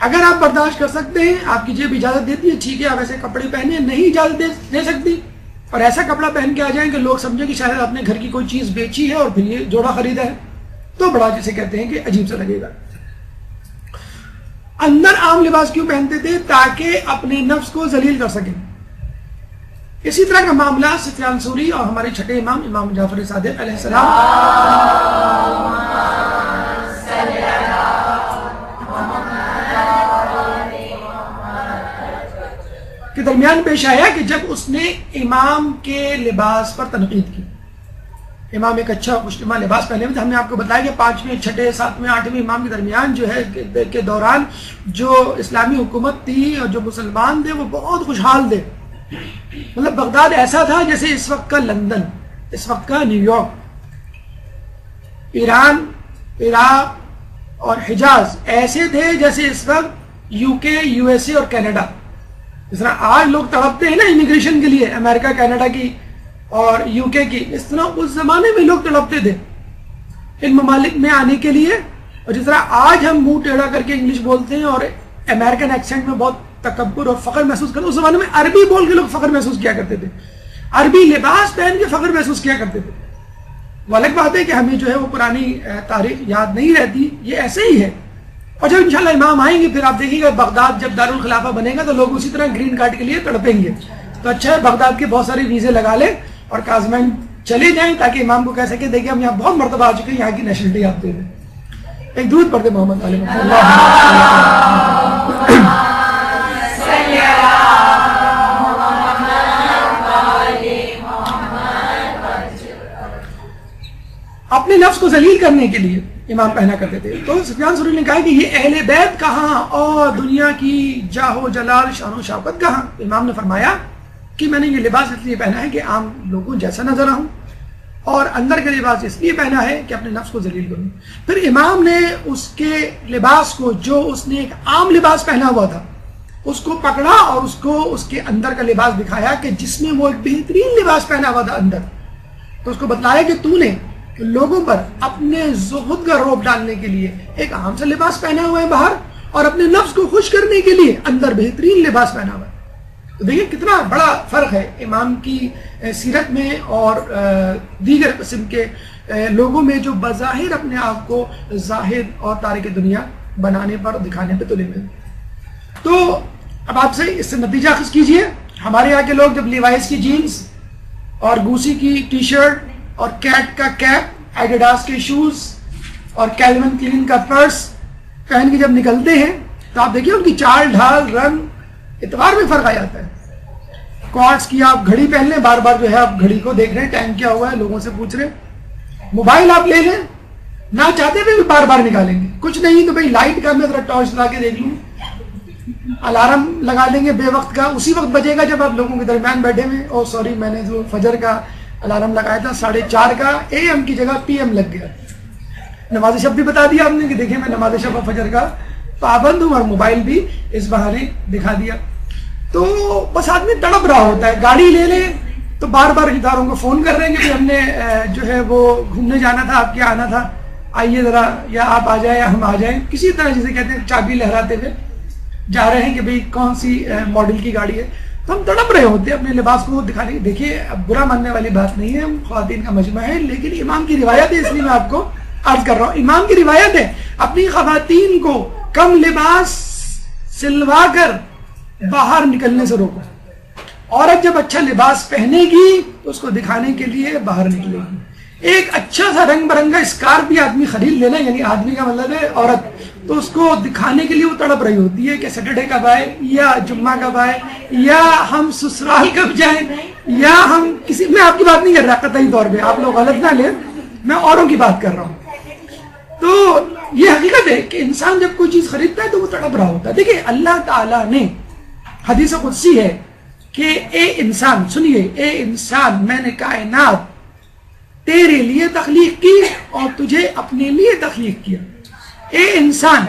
اگر آپ برداشت کر سکتے ہیں، آپ کی جیب اجازت دیتی ہے، ٹھیک ہے آپ ایسے کپڑے پہنے. نہیں اجازت دے سکتی اور ایسا کپڑا پہن کے آ جائیں کہ لوگ سمجھیں کہ شاید آپ نے گھر کی کوئی چیز بیچی ہے اور پھر یہ جوڑا خریدا ہے، تو بڑا جسے کہتے ہیں کہ عجیب سا لگے گا. اندر عام لباس کیوں پہنتے تھے؟ تاکہ اپنے نفس کو ذلیل کر سکیں. اسی طرح کا معاملہ سفیان ثوری اور ہمارے چھٹے امام امام جعفر صادق علیہ السلام کے درمیان پیش آیا کہ جب اس نے امام کے لباس پر تنقید کی. امام ایک اچھا خوشنما لباس پہنے ہوئے تھے. ہم نے آپ کو بتایا کہ 5ویں 6ٹھے 7ویں 8ویں امام کے درمیان جو ہے کے دوران جو اسلامی حکومت تھی اور جو مسلمان تھے وہ بہت خوشحال تھے. مطلب بغداد ایسا تھا جیسے اس وقت کا لندن، اس وقت کا نیو یارک. ایران، عراق اور حجاز ایسے تھے جیسے اس وقت یو کے، یو ایس اے اور کینیڈا. جس طرح آج لوگ تڑپتے ہیں نا امیگریشن کے لیے، امریکہ کینیڈا کی اور یو کے کی، اس طرح اس زمانے میں لوگ تڑپتے تھے ان ممالک میں آنے کے لیے. اور جس طرح آج ہم منہ ٹیڑھا کر کے انگلش بولتے ہیں اور امریکن ایکسنٹ میں بہت تکبر اور فخر محسوس کرتے ہیں، اس زمانے میں عربی بول کے لوگ فخر محسوس کیا کرتے تھے، عربی لباس پہن کے فخر محسوس کیا کرتے تھے. وہ الگ بات ہے کہ ہمیں جو ہے وہ پرانی تاریخ یاد نہیں رہتی، یہ ایسے ہی ہے. اور جب انشاءاللہ امام آئیں گے پھر آپ دیکھیے گا بغداد جب دارالخلافہ بنے گا تو لوگ اسی طرح گرین کارڈ کے لیے تڑپیں گے. تو اچھا ہے بغداد کے بہت سارے ویزے لگا لیں اور کازمین چلے جائیں تاکہ امام کو کہہ سکے دیکھیں ہم یہاں بہت مرتبہ آ چکے ہیں، یہاں کی نیشنلٹی آپ دے دیں. ایک درود پڑھتے محمد علیہ اپنے نفس کو ذلیل کرنے کے لیے امام پہنا کرتے تھے. تو سفیان ثوری نے کہا کہ یہ اہل بیت کہاں اور دنیا کی جاہ و جلال شان و شوکت کہاں؟ امام نے فرمایا کہ میں نے یہ لباس اس لیے پہنا ہے کہ عام لوگوں جیسا نظر آؤں، اور اندر کا لباس اس لیے پہنا ہے کہ اپنے نفس کو ذلیل کروں. پھر امام نے اس کے لباس کو، جو اس نے ایک عام لباس پہنا ہوا تھا، اس کو پکڑا اور اس کو اس کے اندر کا لباس دکھایا کہ جس میں وہ ایک بہترین لباس پہنا ہوا تھا اندر. تو اس کو بتلایا کہ تو نے لوگوں پر اپنے زہد کا روب ڈالنے کے لیے ایک عام سا لباس پہنا ہوا ہے باہر، اور اپنے نفس کو خوش کرنے کے لیے اندر بہترین لباس پہنا ہوا ہے. تو دیکھیے کتنا بڑا فرق ہے امام کی سیرت میں اور دیگر قسم کے لوگوں میں جو بظاہر اپنے آپ کو زاہد اور تارک دنیا بنانے پر دکھانے پہ تلے ہوئے. تو اب آپ سے اس سے نتیجہ اخذ کیجئے. ہمارے یہاں کے لوگ جب لیوائس کی جینز اور گوسی کی ٹی شرٹ اور کیٹ کا کیپ، ایڈیڈاس کے شوز اور کیلوین کلین کا پرس پہن کے جب نکلتے ہیں تو آپ دیکھیے ان کی چال ڈھال، رنگ، اعتبار میں فرق آ جاتا ہے. کوارٹز کی آپ گھڑی پہن لیں، بار بار جو ہے آپ گھڑی کو دیکھ رہے ہیں ٹائم کیا ہوا ہے، لوگوں سے پوچھ رہے ہیں. موبائل آپ لے لیں، نہ چاہتے بھی بار بار نکالیں گے. کچھ نہیں تو بھائی لائٹ کا میں ذرا ٹارچ لا کے دیکھ لوں، الارم لگا دیں گے بے وقت کا، اسی وقت بجے گا جب آپ لوگوں کے درمیان بیٹھے ہوئے. او سوری میں نے جو فجر کا الارم لگایا تھا 4:30 کا AM کی جگہ PM لگ گیا. نماز شب بھی بتا دیا آپ نے کہ دیکھیں میں نماز شب اور فجر کا پابند ہوں، اور موبائل بھی اس بہانے دکھا دیا. تو بس آدمی تڑپ رہا ہوتا ہے. گاڑی لے لیں تو بار بار اداروں کو فون کر رہے ہیں کہ ہم نے جو ہے وہ گھومنے جانا تھا، آپ کیا آنا تھا، آئیے ذرا، یا آپ آ جائیں یا ہم آ جائیں. کسی طرح جسے کہتے ہیں چابی لہراتے ہوئے جا رہے ہیں کہ بھئی کون سی ماڈل کی گاڑی ہے. تو ہم تڑپ رہے ہوتے ہیں اپنے لباس کو دکھانے. دیکھیے اب برا ماننے والی بات نہیں ہے، ہم خواتین کا مجمع ہے، لیکن امام کی روایت ہے اس لیے میں آپ کو عرض کر رہا ہوں. امام کی روایت ہے اپنی خواتین کو کم لباس سلوا کر باہر نکلنے سے روکو. عورت جب اچھا لباس پہنے گی تو اس کو دکھانے کے لیے باہر نکلے گی. ایک اچھا سا رنگ برنگا اسکارپ آدمی خرید لینا، یعنی آدمی کا مطلب ہے عورت، تو اس کو دکھانے کے لیے وہ تڑپ رہی ہوتی ہے کہ سیٹرڈے کب آئے، یا جمعہ کب آئے، یا ہم سسرال کب جائیں، یا ہم کسی، میں آپ کی بات نہیں کر رہا قطعی طور پہ، آپ لوگ غلط نہ لیں، میں اوروں کی بات کر رہا ہوں. تو یہ حقیقت ہے کہ انسان جب کوئی چیز خریدتا ہے تو وہ تڑپ رہا ہوتا ہے. دیکھیں اللہ تعالیٰ نے حدیث قدسی ہے کہ اے انسان، سنیے، اے انسان میں نے کائنات تیرے لیے تخلیق کی اور تجھے اپنے لیے تخلیق کیا. اے انسان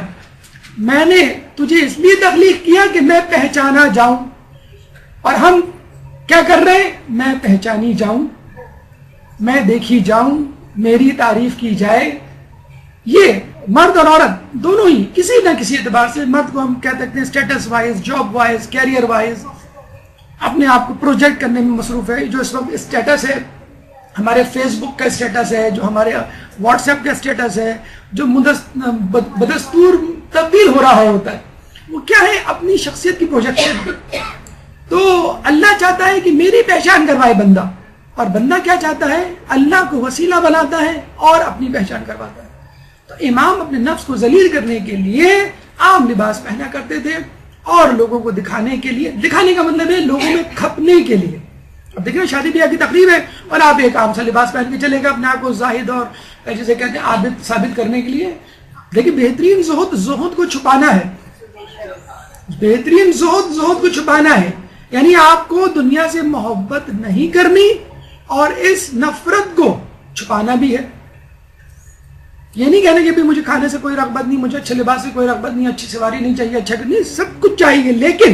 میں نے تجھے اس لیے تخلیق کیا کہ میں پہچانا جاؤں، اور ہم کیا کر رہے ہیں؟ میں پہچانی جاؤں، میں دیکھی جاؤں، میری تعریف کی جائے. یہ مرد اور عورت دونوں ہی کسی نہ کسی اعتبار سے، مرد کو ہم کہہ سکتے ہیں status wise, job wise, career wise اپنے آپ کو پروجیکٹ کرنے میں مصروف ہے. جو اس وقت اسٹیٹس ہے، ہمارے فیس بک کا اسٹیٹس ہے، جو ہمارے واٹس ایپ کا اسٹیٹس ہے، جو بدستور تبدیل ہو رہا ہوتا ہے. وہ کیا ہے؟ اپنی شخصیت کی پروجیکشن. تو اللہ چاہتا ہے کہ میری پہچان کروائے بندہ، اور بندہ کیا چاہتا ہے؟ اللہ کو وسیلہ بناتا ہے اور اپنی پہچان کرواتا ہے. تو امام اپنے نفس کو ذلیل کرنے کے لیے عام لباس پہنا کرتے تھے اور لوگوں کو دکھانے کے لیے، دکھانے کا مطلب ہے لوگوں میں کھپنے کے لیے. اب دیکھیں شادی بیاہ کی تقریب ہے اور آپ ایک عام سا لباس پہن کے چلے گا اپنے آپ کو زاہد اور جسے کہتے ہیں عابد ثابت کرنے کے لیے. دیکھیں بہترین زہد کو چھپانا ہے، بہترین زہد کو چھپانا ہے. یعنی آپ کو دنیا سے محبت نہیں کرنی اور اس نفرت کو چھپانا بھی ہے. یہ نہیں کہنا کہ بھی مجھے کھانے سے کوئی رغبت نہیں، مجھے اچھے لباس سے کوئی رغبت نہیں، اچھی سواری نہیں چاہیے، اچھا نہیں، سب کچھ چاہیے، لیکن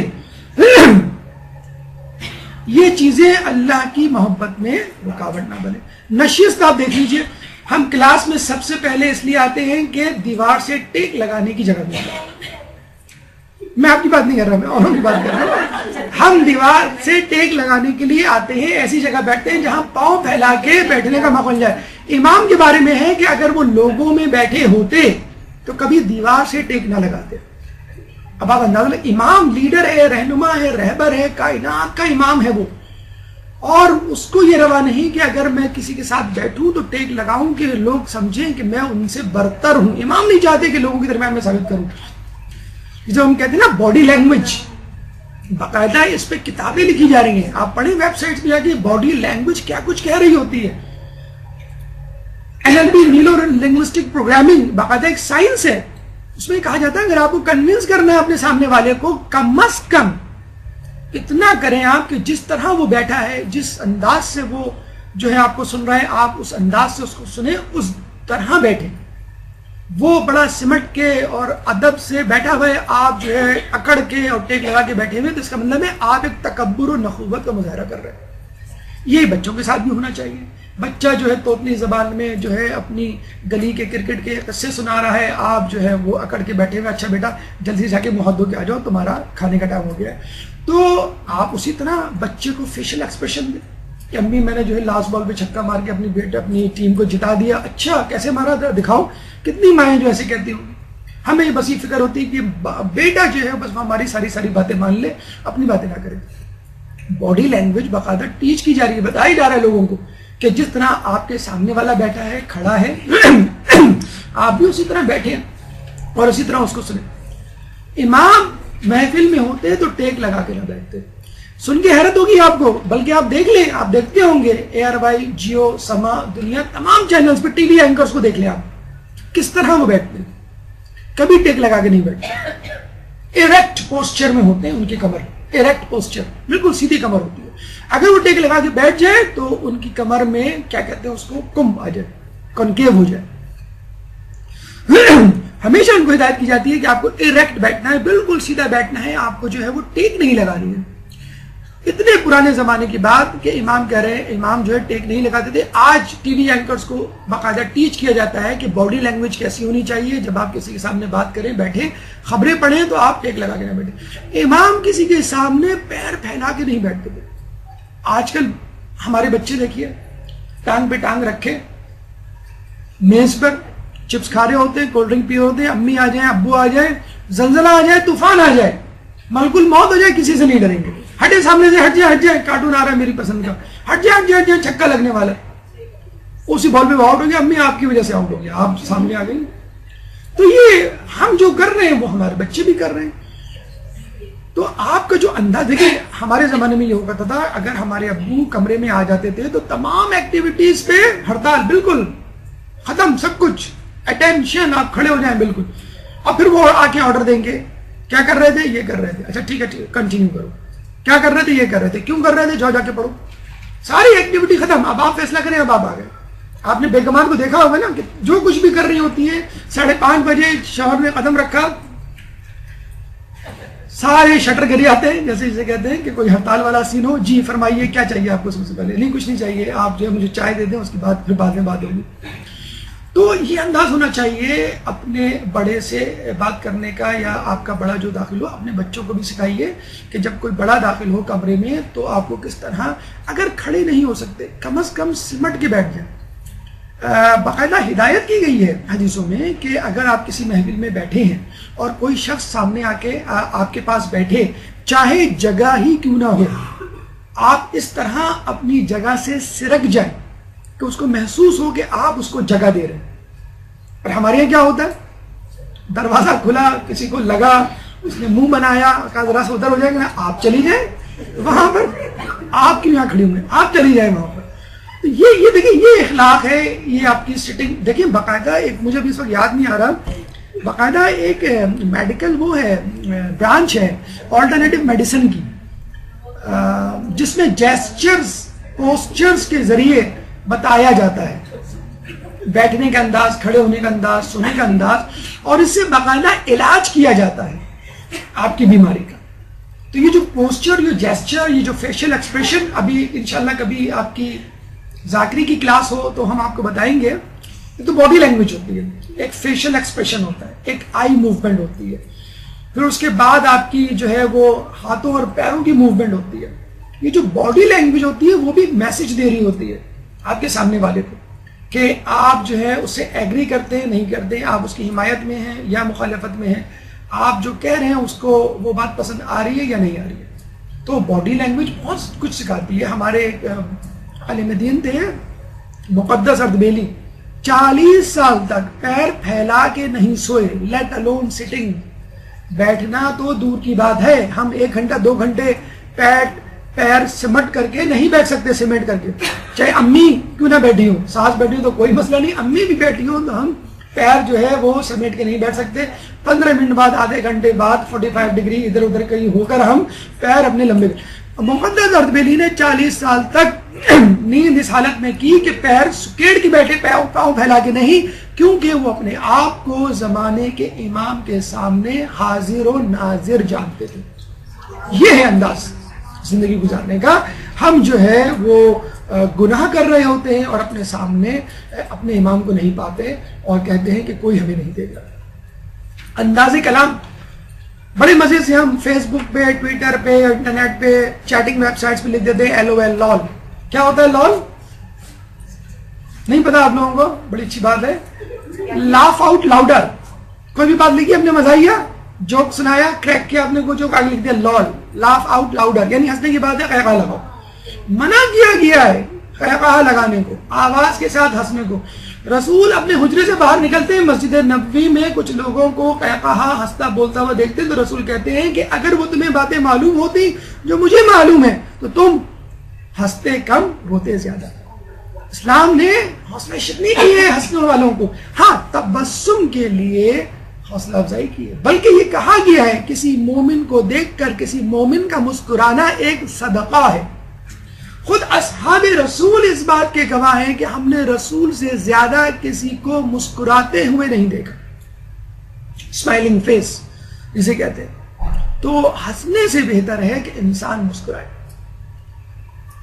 یہ چیزیں اللہ کی محبت میں رکاوٹ نہ بنے. نشست آپ دیکھ لیجئے، ہم کلاس میں سب سے پہلے اس لیے آتے ہیں کہ دیوار سے ٹیک لگانے کی جگہ ملے. میں آپ کی بات نہیں کر رہا، میں اوروں کی بات کر رہا ہوں. ہم دیوار سے ٹیک لگانے کے لیے آتے ہیں، ایسی جگہ بیٹھتے ہیں جہاں پاؤں پھیلا کے بیٹھنے کا موقع مل جائے. امام کے بارے میں ہے کہ اگر وہ لوگوں میں بیٹھے ہوتے تو کبھی دیوار سے ٹیک نہ لگاتے. اب آپ اندازہ لیں، امام لیڈر ہے، رہنما ہے، رہبر ہے، کائنات کا امام ہے وہ، اور اس کو یہ روا نہیں کہ اگر میں کسی کے ساتھ بیٹھوں تو ٹیک لگاؤں کہ لوگ سمجھیں کہ میں ان سے برتر ہوں. امام نہیں چاہتے کہ لوگوں کے درمیان میں ثابت کروں. جو ہم کہتے ہیں نا باڈی لینگویج، باقاعدہ اس پہ کتابیں لکھی جا رہی ہیں. آپ پڑھیں ویب سائٹس پہ جا کے باڈی لینگویج کیا کچھ کہہ رہی ہوتی ہے. NLP نیورو لنگوسٹک پروگرامنگ باقاعدہ ایک سائنس ہے. اس میں کہا جاتا ہے اگر آپ کو کنونس کرنا ہے اپنے سامنے والے کو، کم از کم اتنا کریں آپ کہ جس طرح وہ بیٹھا ہے، جس انداز سے وہ جو ہے آپ کو سن رہا ہے، آپ اس انداز سے اس کو سنیں، اس طرح بیٹھیں. وہ بڑا سمٹ کے اور ادب سے بیٹھا ہوا ہے، آپ جو ہے اکڑ کے اور ٹیک لگا کے بیٹھے ہوئے، تو اس کا مطلب ہے آپ ایک تکبر و نخوت کا مظاہرہ کر رہے ہیں. یہ بچوں کے ساتھ بھی ہونا چاہیے. بچہ جو ہے توتلی زبان میں جو ہے اپنی گلی کے کرکٹ کے قصے سنا رہا ہے، آپ جو ہے وہ اکڑ کے بیٹھے ہوئے، اچھا بیٹا جلدی جا کے منہ دھو کے آ جاؤ، تمہارا کھانے کا ٹائم ہو گیا ہے. تو آپ اسی طرح بچے کو فیشل ایکسپریشن دیں کہ امی میں نے جو ہے لاسٹ بال پہ چھکا مار کے اپنی ٹیم کو جتا دیا. اچھا کیسے مارا تھا دکھاؤ. کتنی مائیں جو ایسے کہتی ہوں گی. ہمیں بس یہ فکر ہوتی ہے کہ بیٹا جو ہے بس ہماری ساری باتیں مان لے، اپنی باتیں نہ کرے. باڈی لینگویج باقاعدہ ٹیچ کی جا رہی ہے، بتائی جا رہا ہے لوگوں کو کہ جس طرح آپ کے سامنے والا بیٹھا ہے، کھڑا ہے، آپ بھی اسی طرح بیٹھے اور اسی طرح اس کو سنیں. امام محفل میں ہوتے تو ٹیک لگا کے نہ بیٹھتے. سن کے حیرت ہوگی آپ کو، بلکہ آپ دیکھ لیں، آپ دیکھتے ہوں گے ARY، جیو، سما، دنیا تمام چینلز پہ ٹی وی اینکرز کو دیکھ لیں آپ کس طرح وہ بیٹھتے ہیں. کبھی ٹیک لگا کے نہیں بیٹھتے. ایریکٹ پوسچر میں ہوتے ہیں، ان کی کمر ایریکٹ پوسچر، بالکل سیدھی کمر ہوتی ہے. اگر وہ ٹیک لگا کے بیٹھ جائے تو ان کی کمر میں کیا کہتے ہیں اس کو، کمب آ جائے، کنکیو ہو جائے. ہمیشہ ان کو ہدایت کی جاتی ہے کہ آپ کو ایریکٹ بیٹھنا ہے، بالکل سیدھا بیٹھنا ہے، آپ کو جو ہے وہ ٹیک نہیں لگانی ہے. اتنے پرانے زمانے کی بات کہ امام کہہ رہے ہیں، امام جو ہے ٹیک نہیں لگاتے تھے. آج ٹی وی اینکرز کو باقاعدہ ٹیچ کیا جاتا ہے کہ باڈی لینگویج کیسی ہونی چاہیے. جب آپ کسی کے سامنے بات کریں، بیٹھیں، خبریں پڑھیں تو آپ ٹیک لگا کے نہ بیٹھیں. امام کسی کے سامنے پیر پھیلا کے نہیں بیٹھتے تھے. آج کل ہمارے بچے دیکھیے، ٹانگ پہ ٹانگ رکھے میز پر چپس کھا رہے ہوتے ہیں، کولڈ ڈرنک پی رہے ہوتے ہیں، امی آ جائیں، ابو آ جائیں، زلزلہ آ جائے، طوفان آ جائے، ملک الموت ہو جائے، کسی سے نہیں ڈریں گے. ہٹے سامنے سے، ہٹ جائے، کارٹون آ رہا ہے میری پسند کا، ہٹ جائے، چھکا لگنے والا ہے، اسی بال پہ وہ آؤٹ ہو گیا، امی آپ کی وجہ سے آؤٹ ہو گیا، آپ سامنے آ گئی. تو یہ ہم جو کر رہے ہیں وہ ہمارے بچے بھی کر رہے ہیں. تو آپ کا جو انداز دیکھیں، ہمارے زمانے میں یہ ہو کرتا تھا، اگر ہمارے ابو کمرے میں آ جاتے تھے تو تمام ایکٹیویٹیز پہ ہڑتال، بالکل ختم سب کچھ، اٹینشن، آپ کھڑے ہو جائیں بالکل. اور پھر وہ آ کے آرڈر دیں گے، کیا کر رہے تھے، یہ کر رہے تھے، اچھا ٹھیک ہے کنٹینیو کرو. کیا کر رہے تھے، یہ کر رہے تھے، کیوں کر رہے تھے، جاؤ جا کے پڑھو. ساری ایکٹیویٹی ختم، اب آپ فیصلہ کریں. اب آپ آ گئے. آپ نے بیگمات کو دیکھا ہوگا نا کہ جو کچھ بھی کر رہی ہوتی ہیں 5:30 بجے شوہر نے قدم رکھا، سارے شٹر گری آتے ہیں، جیسے جسے کہتے ہیں کہ کوئی ہڑتال والا سین ہو. جی فرمائیے کیا چاہیے آپ کو. سب سے پہلے نہیں کچھ نہیں چاہیے، آپ جو ہے مجھے چائے دے دیں، اس کے بعد پھر بعد میں بات ہوگی. تو یہ انداز ہونا چاہیے اپنے بڑے سے بات کرنے کا، یا آپ کا بڑا جو داخل ہو اپنے بچوں کو بھی سکھائیے کہ جب کوئی بڑا داخل ہو کمرے میں تو آپ کو کس طرح، اگر کھڑے نہیں ہو سکتے کم از کم سمٹ کے بیٹھ جائیں. باقاعدہ ہدایت کی گئی ہے حدیثوں میں کہ اگر آپ کسی محفل میں بیٹھے ہیں اور کوئی شخص سامنے آ کے آپ کے پاس بیٹھے، چاہے جگہ ہی کیوں نہ ہو، آپ اس طرح اپنی جگہ سے سرک جائیں کہ اس کو محسوس ہو کہ آپ اس کو جگہ دے رہے ہیں۔ اور ہمارے یہاں کیا ہوتا ہے، دروازہ کھلا، کسی کو لگا، اس نے منہ بنایا، کہا ذرا سے ادھر ہو جائے گا، آپ چلی جائیں وہاں پر، آپ کیوں یہاں کھڑی ہوئے، آپ چلی جائیں وہاں پر۔ تو یہ دیکھیں، یہ اخلاق ہے، یہ آپ کی سٹنگ۔ دیکھیں باقاعدہ ایک، مجھے ابھی اس وقت یاد نہیں آ رہا، باقاعدہ ایک میڈیکل وہ ہے، برانچ ہے آلٹرنیٹیو میڈیسن کی، جس میں جیسچرز، پوسچرز کے ذریعے بتایا جاتا ہے بیٹھنے کا انداز، کھڑے ہونے کا انداز، سونے کا انداز، اور اس سے باقاعدہ علاج کیا جاتا ہے آپ کی بیماری کا۔ تو یہ جو پوسچر، یہ جیسچر، یہ جو فیشل ایکسپریشن، ابھی انشاءاللہ کبھی آپ کی ذاکری کی کلاس ہو تو ہم آپ کو بتائیں گے، یہ تو باڈی لینگویج ہوتی ہے، ایک فیشل ایکسپریشن ہوتا ہے، ایک آئی موومنٹ ہوتی ہے، پھر اس کے بعد آپ کی جو ہے وہ ہاتھوں اور پیروں کی موومنٹ ہوتی ہے۔ یہ جو باڈی لینگویج ہوتی ہے وہ بھی میسج دے رہی ہوتی ہے آپ کے سامنے والے کو کہ آپ جو ہے اس سے ایگری کرتے ہیں، نہیں کرتے ہیں، آپ اس کی حمایت میں ہیں یا مخالفت میں ہیں، آپ جو کہہ رہے ہیں اس کو وہ بات پسند آ رہی ہے یا نہیں آ رہی ہے۔ تو باڈی لینگویج بہت کچھ سکھاتی ہے۔ ہمارے عالم دین تھے مقدس اردبیلی، 40 سال تک پیر پھیلا کے نہیں سوئے، لیٹ الون سٹنگ، بیٹھنا تو دور کی بات ہے، ہم 1 گھنٹہ 2 گھنٹے پیر سمٹ کر کے نہیں بیٹھ سکتے، سمیٹ کر کے، چاہے امی کیوں نہ بیٹھی ہوں، ساس بیٹھی ہوں تو کوئی مسئلہ نہیں، امی بھی بیٹھی ہوں تو ہم پیر جو ہے وہ سمیٹ کے نہیں بیٹھ سکتے۔ 15 منٹ بعد، آدھے گھنٹے بعد 45 ڈگری ادھر ادھر کہیں ہو کر ہم پیر اپنے لمبے۔ مقدس اردبیلی نے 40 سال تک نیند اس حالت میں کی کہ پیر سکیڑ کے بیٹھے، پاؤں پھیلا کے نہیں، کیونکہ وہ اپنے آپ کو زمانے کے امام کے سامنے حاضر و ناظر جانتے تھے۔ یہ ہے انداز زندگی گزارنے کا۔ ہم جو ہے وہ گناہ کر رہے ہوتے ہیں اور اپنے سامنے اپنے امام کو نہیں پاتے اور کہتے ہیں کہ کوئی ہمیں نہیں دے گا۔ انداز کلام بڑے مزے سے ہم فیس بک پہ، ٹویٹر پہ، انٹرنیٹ پہ، چیٹنگ ویب سائٹس پہ لکھ دیتے ہیں LOL، لول۔ کیا ہوتا ہے لول؟ نہیں پتا آپ لوگوں کو؟ بڑی اچھی بات ہے۔ لاف آؤٹ لاؤڈر، کوئی بھی بات لکھی، اپنے مزاحیہ جوک سنایا، کریک کیا، اپنے کو جوک آگے لکھ دیا لول، لاف آؤٹ لاؤڈر، یعنی ہنسنے کی بات ہے، قہقہ لگاؤ۔ منع کیا گیا ہے قہقہ لگانے کو، آواز کے ساتھ ہنسنے کو۔ رسول اپنے حجرے سے باہر نکلتے ہیں، مسجد نبوی میں کچھ لوگوں کو قہقہ ہنستا بولتا ہوا دیکھتے ہیں تو رسول کہتے ہیں کہ اگر وہ تمہیں باتیں معلوم ہوتی جو مجھے معلوم ہے تو تم ہنستے کم روتے زیادہ۔ اسلام نے حوصلہ شکنی کی ہے ہنسنے والوں کو، ہاں تبسم کے لیے حوصلہ افزائی کی ہے، بلکہ یہ کہا گیا ہے کسی مومن کو دیکھ کر کسی مومن کا مسکرانا ایک صدقہ ہے۔ خود اصحاب رسول اس بات کے گواہ ہیں کہ ہم نے رسول سے زیادہ کسی کو مسکراتے ہوئے نہیں دیکھا، اسمائلنگ فیس جسے کہتے ہیں۔ تو ہنسنے سے بہتر ہے کہ انسان مسکرائے۔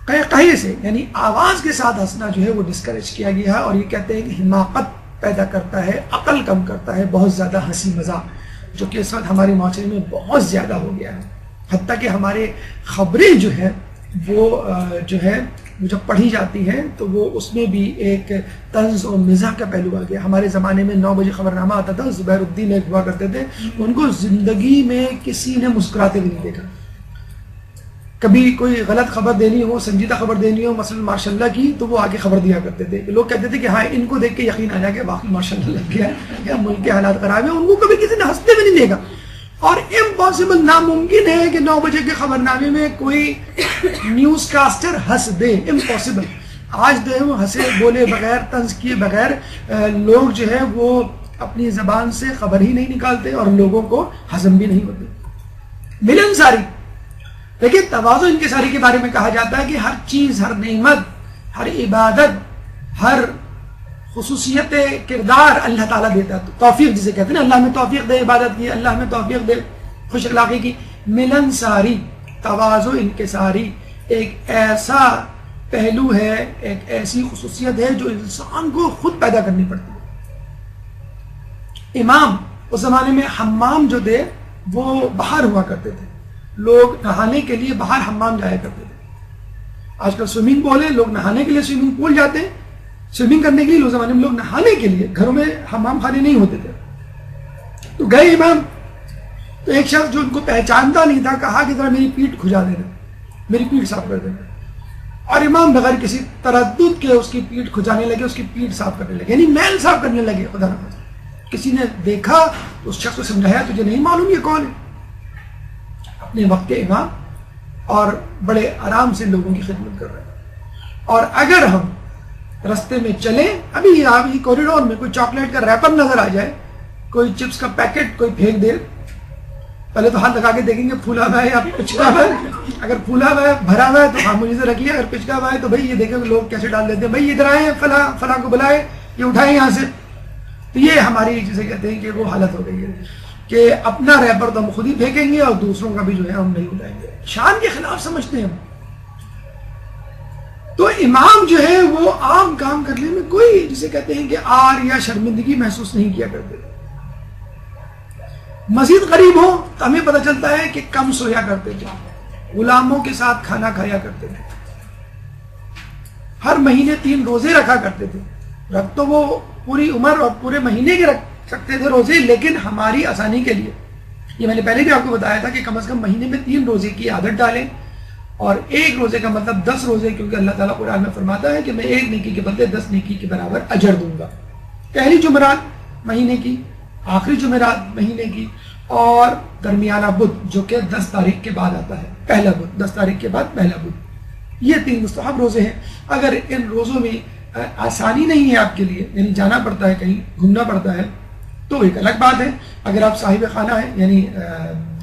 قہقہے سے یعنی آواز کے ساتھ ہنسنا جو ہے وہ ڈسکریج کیا گیا ہے، اور یہ کہتے ہیں کہ حماقت پیدا کرتا ہے، عقل کم کرتا ہے، بہت زیادہ ہنسی مذاق جو کہ اس وقت ہمارے معاشرے میں بہت زیادہ ہو گیا ہے، حتیٰ کہ ہمارے خبریں جو ہے وہ جو ہے جب پڑھی جاتی ہیں تو وہ اس میں بھی ایک طنز اور مزاح کا پہلو آ گیا۔ ہمارے زمانے میں 9 بجے خبرنامہ آتا تھا، زبیر الدین ایک ہوا کرتے تھے، ان کو زندگی میں کسی نے مسکراتے بھی نہیں دیکھا۔ کبھی کوئی غلط خبر دینی ہو، سنجیدہ خبر دینی ہو مثلا ماشاء اللہ کی، تو وہ آگے خبر دیا کرتے تھے۔ لوگ کہتے تھے کہ ہاں ان کو دیکھ کے یقین آ جائے کہ واقعی ماشاء اللہ لگ گیا یا ملک کے حالات خراب ہیں، ان کو کبھی کسی نے ہنستے بھی نہیں دیکھا۔ اور امپاسبل، ناممکن ہے کہ 9 بجے کے خبرنامے میں کوئی نیوز کاسٹر ہنس دے، امپاسبل۔ آج جو ہے وہ ہنسے بولے بغیر، طنز کیے بغیر لوگ جو ہے وہ اپنی زبان سے خبر ہی نہیں نکالتے اور لوگوں کو ہضم بھی نہیں ہوتے۔ ملنساری، دیکھیں تواضع انکساری کے بارے میں کہا جاتا ہے کہ ہر چیز، ہر نعمت، ہر عبادت، ہر خصوصیت کردار اللہ تعالیٰ دیتا ہے، توفیق جسے کہتے ہیں نا، اللہ ہمیں توفیق دے عبادت کی، اللہ ہمیں توفیق دے خوش اخلاقی کی۔ ملنساری، تواضع انکساری ایک ایسا پہلو ہے، ایک ایسی خصوصیت ہے جو انسان کو خود پیدا کرنی پڑتی ہے۔ امام اس زمانے میں حمام جو تھے وہ باہر ہوا کرتے تھے، لوگ نہانے کے لیے باہر حمام جایا کرتے تھے۔ آج کل سوئمنگ پول ہے، لوگ نہانے کے لیے سوئمنگ پول جاتے ہیں، سوئمنگ کرنے کے لیے لوگ زمانے میں لوگ نہانے کے لیے گھروں میں حمام خانے نہیں ہوتے تھے، تو گئے امام، تو ایک شخص جو ان کو پہچانتا نہیں تھا کہا کہ ذرا میری پیٹھ کھجا دینا، میری پیٹھ صاف کر دینا، اور امام بغیر کسی تردد کے اس کی پیٹھ کھجانے لگے، اس کی پیٹھ صاف کرنے لگے، یعنی میل صاف کرنے لگے. خدا نہ خدا کسی نے دیکھا تو اس شخص کو سمجھایا تجھے نہیں معلوم یہ کون ہے؟ اپنے وقت کے امام اور بڑے آرام سے لوگوں کی خدمت کر رہے ہیں. اور اگر ہم رستے میں چلیں، ابھی آپ ہی کوریڈور میں کوئی چاکلیٹ کا ریپر نظر آ جائے، کوئی چپس کا پیکٹ کوئی پھینک دے، پہلے تو ہاتھ لگا کے دیکھیں گے پھولا ہوا ہے یا پچکا ہوا ہے. اگر پھولا ہوا ہے بھرا ہوا ہے تو خاموشی سے رکھیے، اگر پچکا ہوا ہے تو بھائی یہ دیکھیں کہ لوگ کیسے ڈال دیتے ہیں، بھائی ادھر آئے فلاں کو بلائے، یہ اٹھائیں یہاں سے. تو یہ ہماری جسے کہتے ہیں کہ وہ حالت ہو گئی ہے کہ اپنا ریپر تو ہم خود ہی پھینکیں گے اور دوسروں کا بھی جو ہے ہم نہیں اٹھائیں گے. شان کے خلاف سمجھتے ہیں ہم. تو امام جو ہے وہ عام کام کرنے میں کوئی جسے کہتے ہیں کہ آر یا شرمندگی محسوس نہیں کیا کرتے. مزید غریب ہو تو ہمیں پتہ چلتا ہے کہ کم سویا کرتے تھے، غلاموں کے ساتھ کھانا کھایا کرتے تھے، ہر مہینے 3 روزے رکھا کرتے تھے. رکھ تو وہ پوری عمر اور پورے مہینے کے رکھ سکتے تھے روزے، لیکن ہماری آسانی کے لیے یہ میں نے پہلے بھی آپ کو بتایا تھا کہ کم از کم مہینے میں 3 روزے کی عادت ڈالیں، اور 1 روزے کا مطلب 10 روزے، کیونکہ اللہ تعالیٰ قرآن میں فرماتا ہے کہ میں 1 نیکی کے بدلے 10 نیکی کے برابر اجر دوں گا. پہلی جمعرات مہینے کی، آخری جمعرات مہینے کی، اور درمیانہ بدھ جو کہ 10 تاریخ کے بعد آتا ہے، پہلا بدھ 10 تاریخ کے بعد پہلا بدھ. یہ 3 مستحب روزے ہیں. اگر ان روزوں میں آسانی نہیں ہے آپ کے لیے، یعنی جانا پڑتا ہے کہیں، گھومنا پڑتا ہے، تو ایک الگ بات ہے. اگر آپ صاحب خانہ ہیں یعنی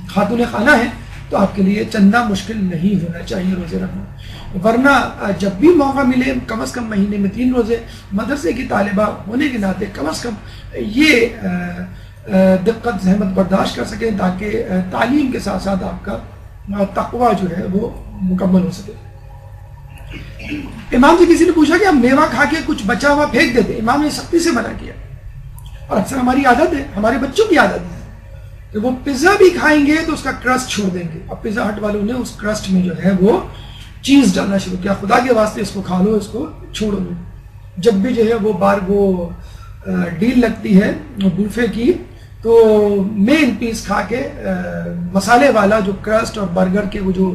خاتون خانہ ہیں تو آپ کے لیے چندہ مشکل نہیں ہونا چاہیے روزے رکھنا. ورنہ جب بھی موقع ملے کم از کم مہینے میں 3 روزے، مدرسے کی طالبہ ہونے کے ناطے کم از کم یہ دقت زحمت برداشت کر سکیں تاکہ تعلیم کے ساتھ ساتھ آپ کا تقویٰ جو ہے وہ مکمل ہو سکے. امام سے کسی نے پوچھا کہ ہم میوہ کھا کے کچھ بچا ہوا پھینک دیتے، امام نے سختی سے منع کیا. اور اکثر ہماری عادت ہے، ہمارے بچوں کی عادت ہے کہ وہ پیزا بھی کھائیں گے تو اس کا کرسٹ چھوڑ دیں گے. اب پیزا ہٹ والوں نے اس کرسٹ میں جو ہے وہ چیز ڈالنا شروع کیا. خدا کے واسطے اس کو کھا لو، اس کو چھوڑو. جب بھی جو ہے وہ ڈیل لگتی ہے بوفے کی تو مین پیس کھا کے مسالے والا جو کرسٹ اور برگر کے وہ جو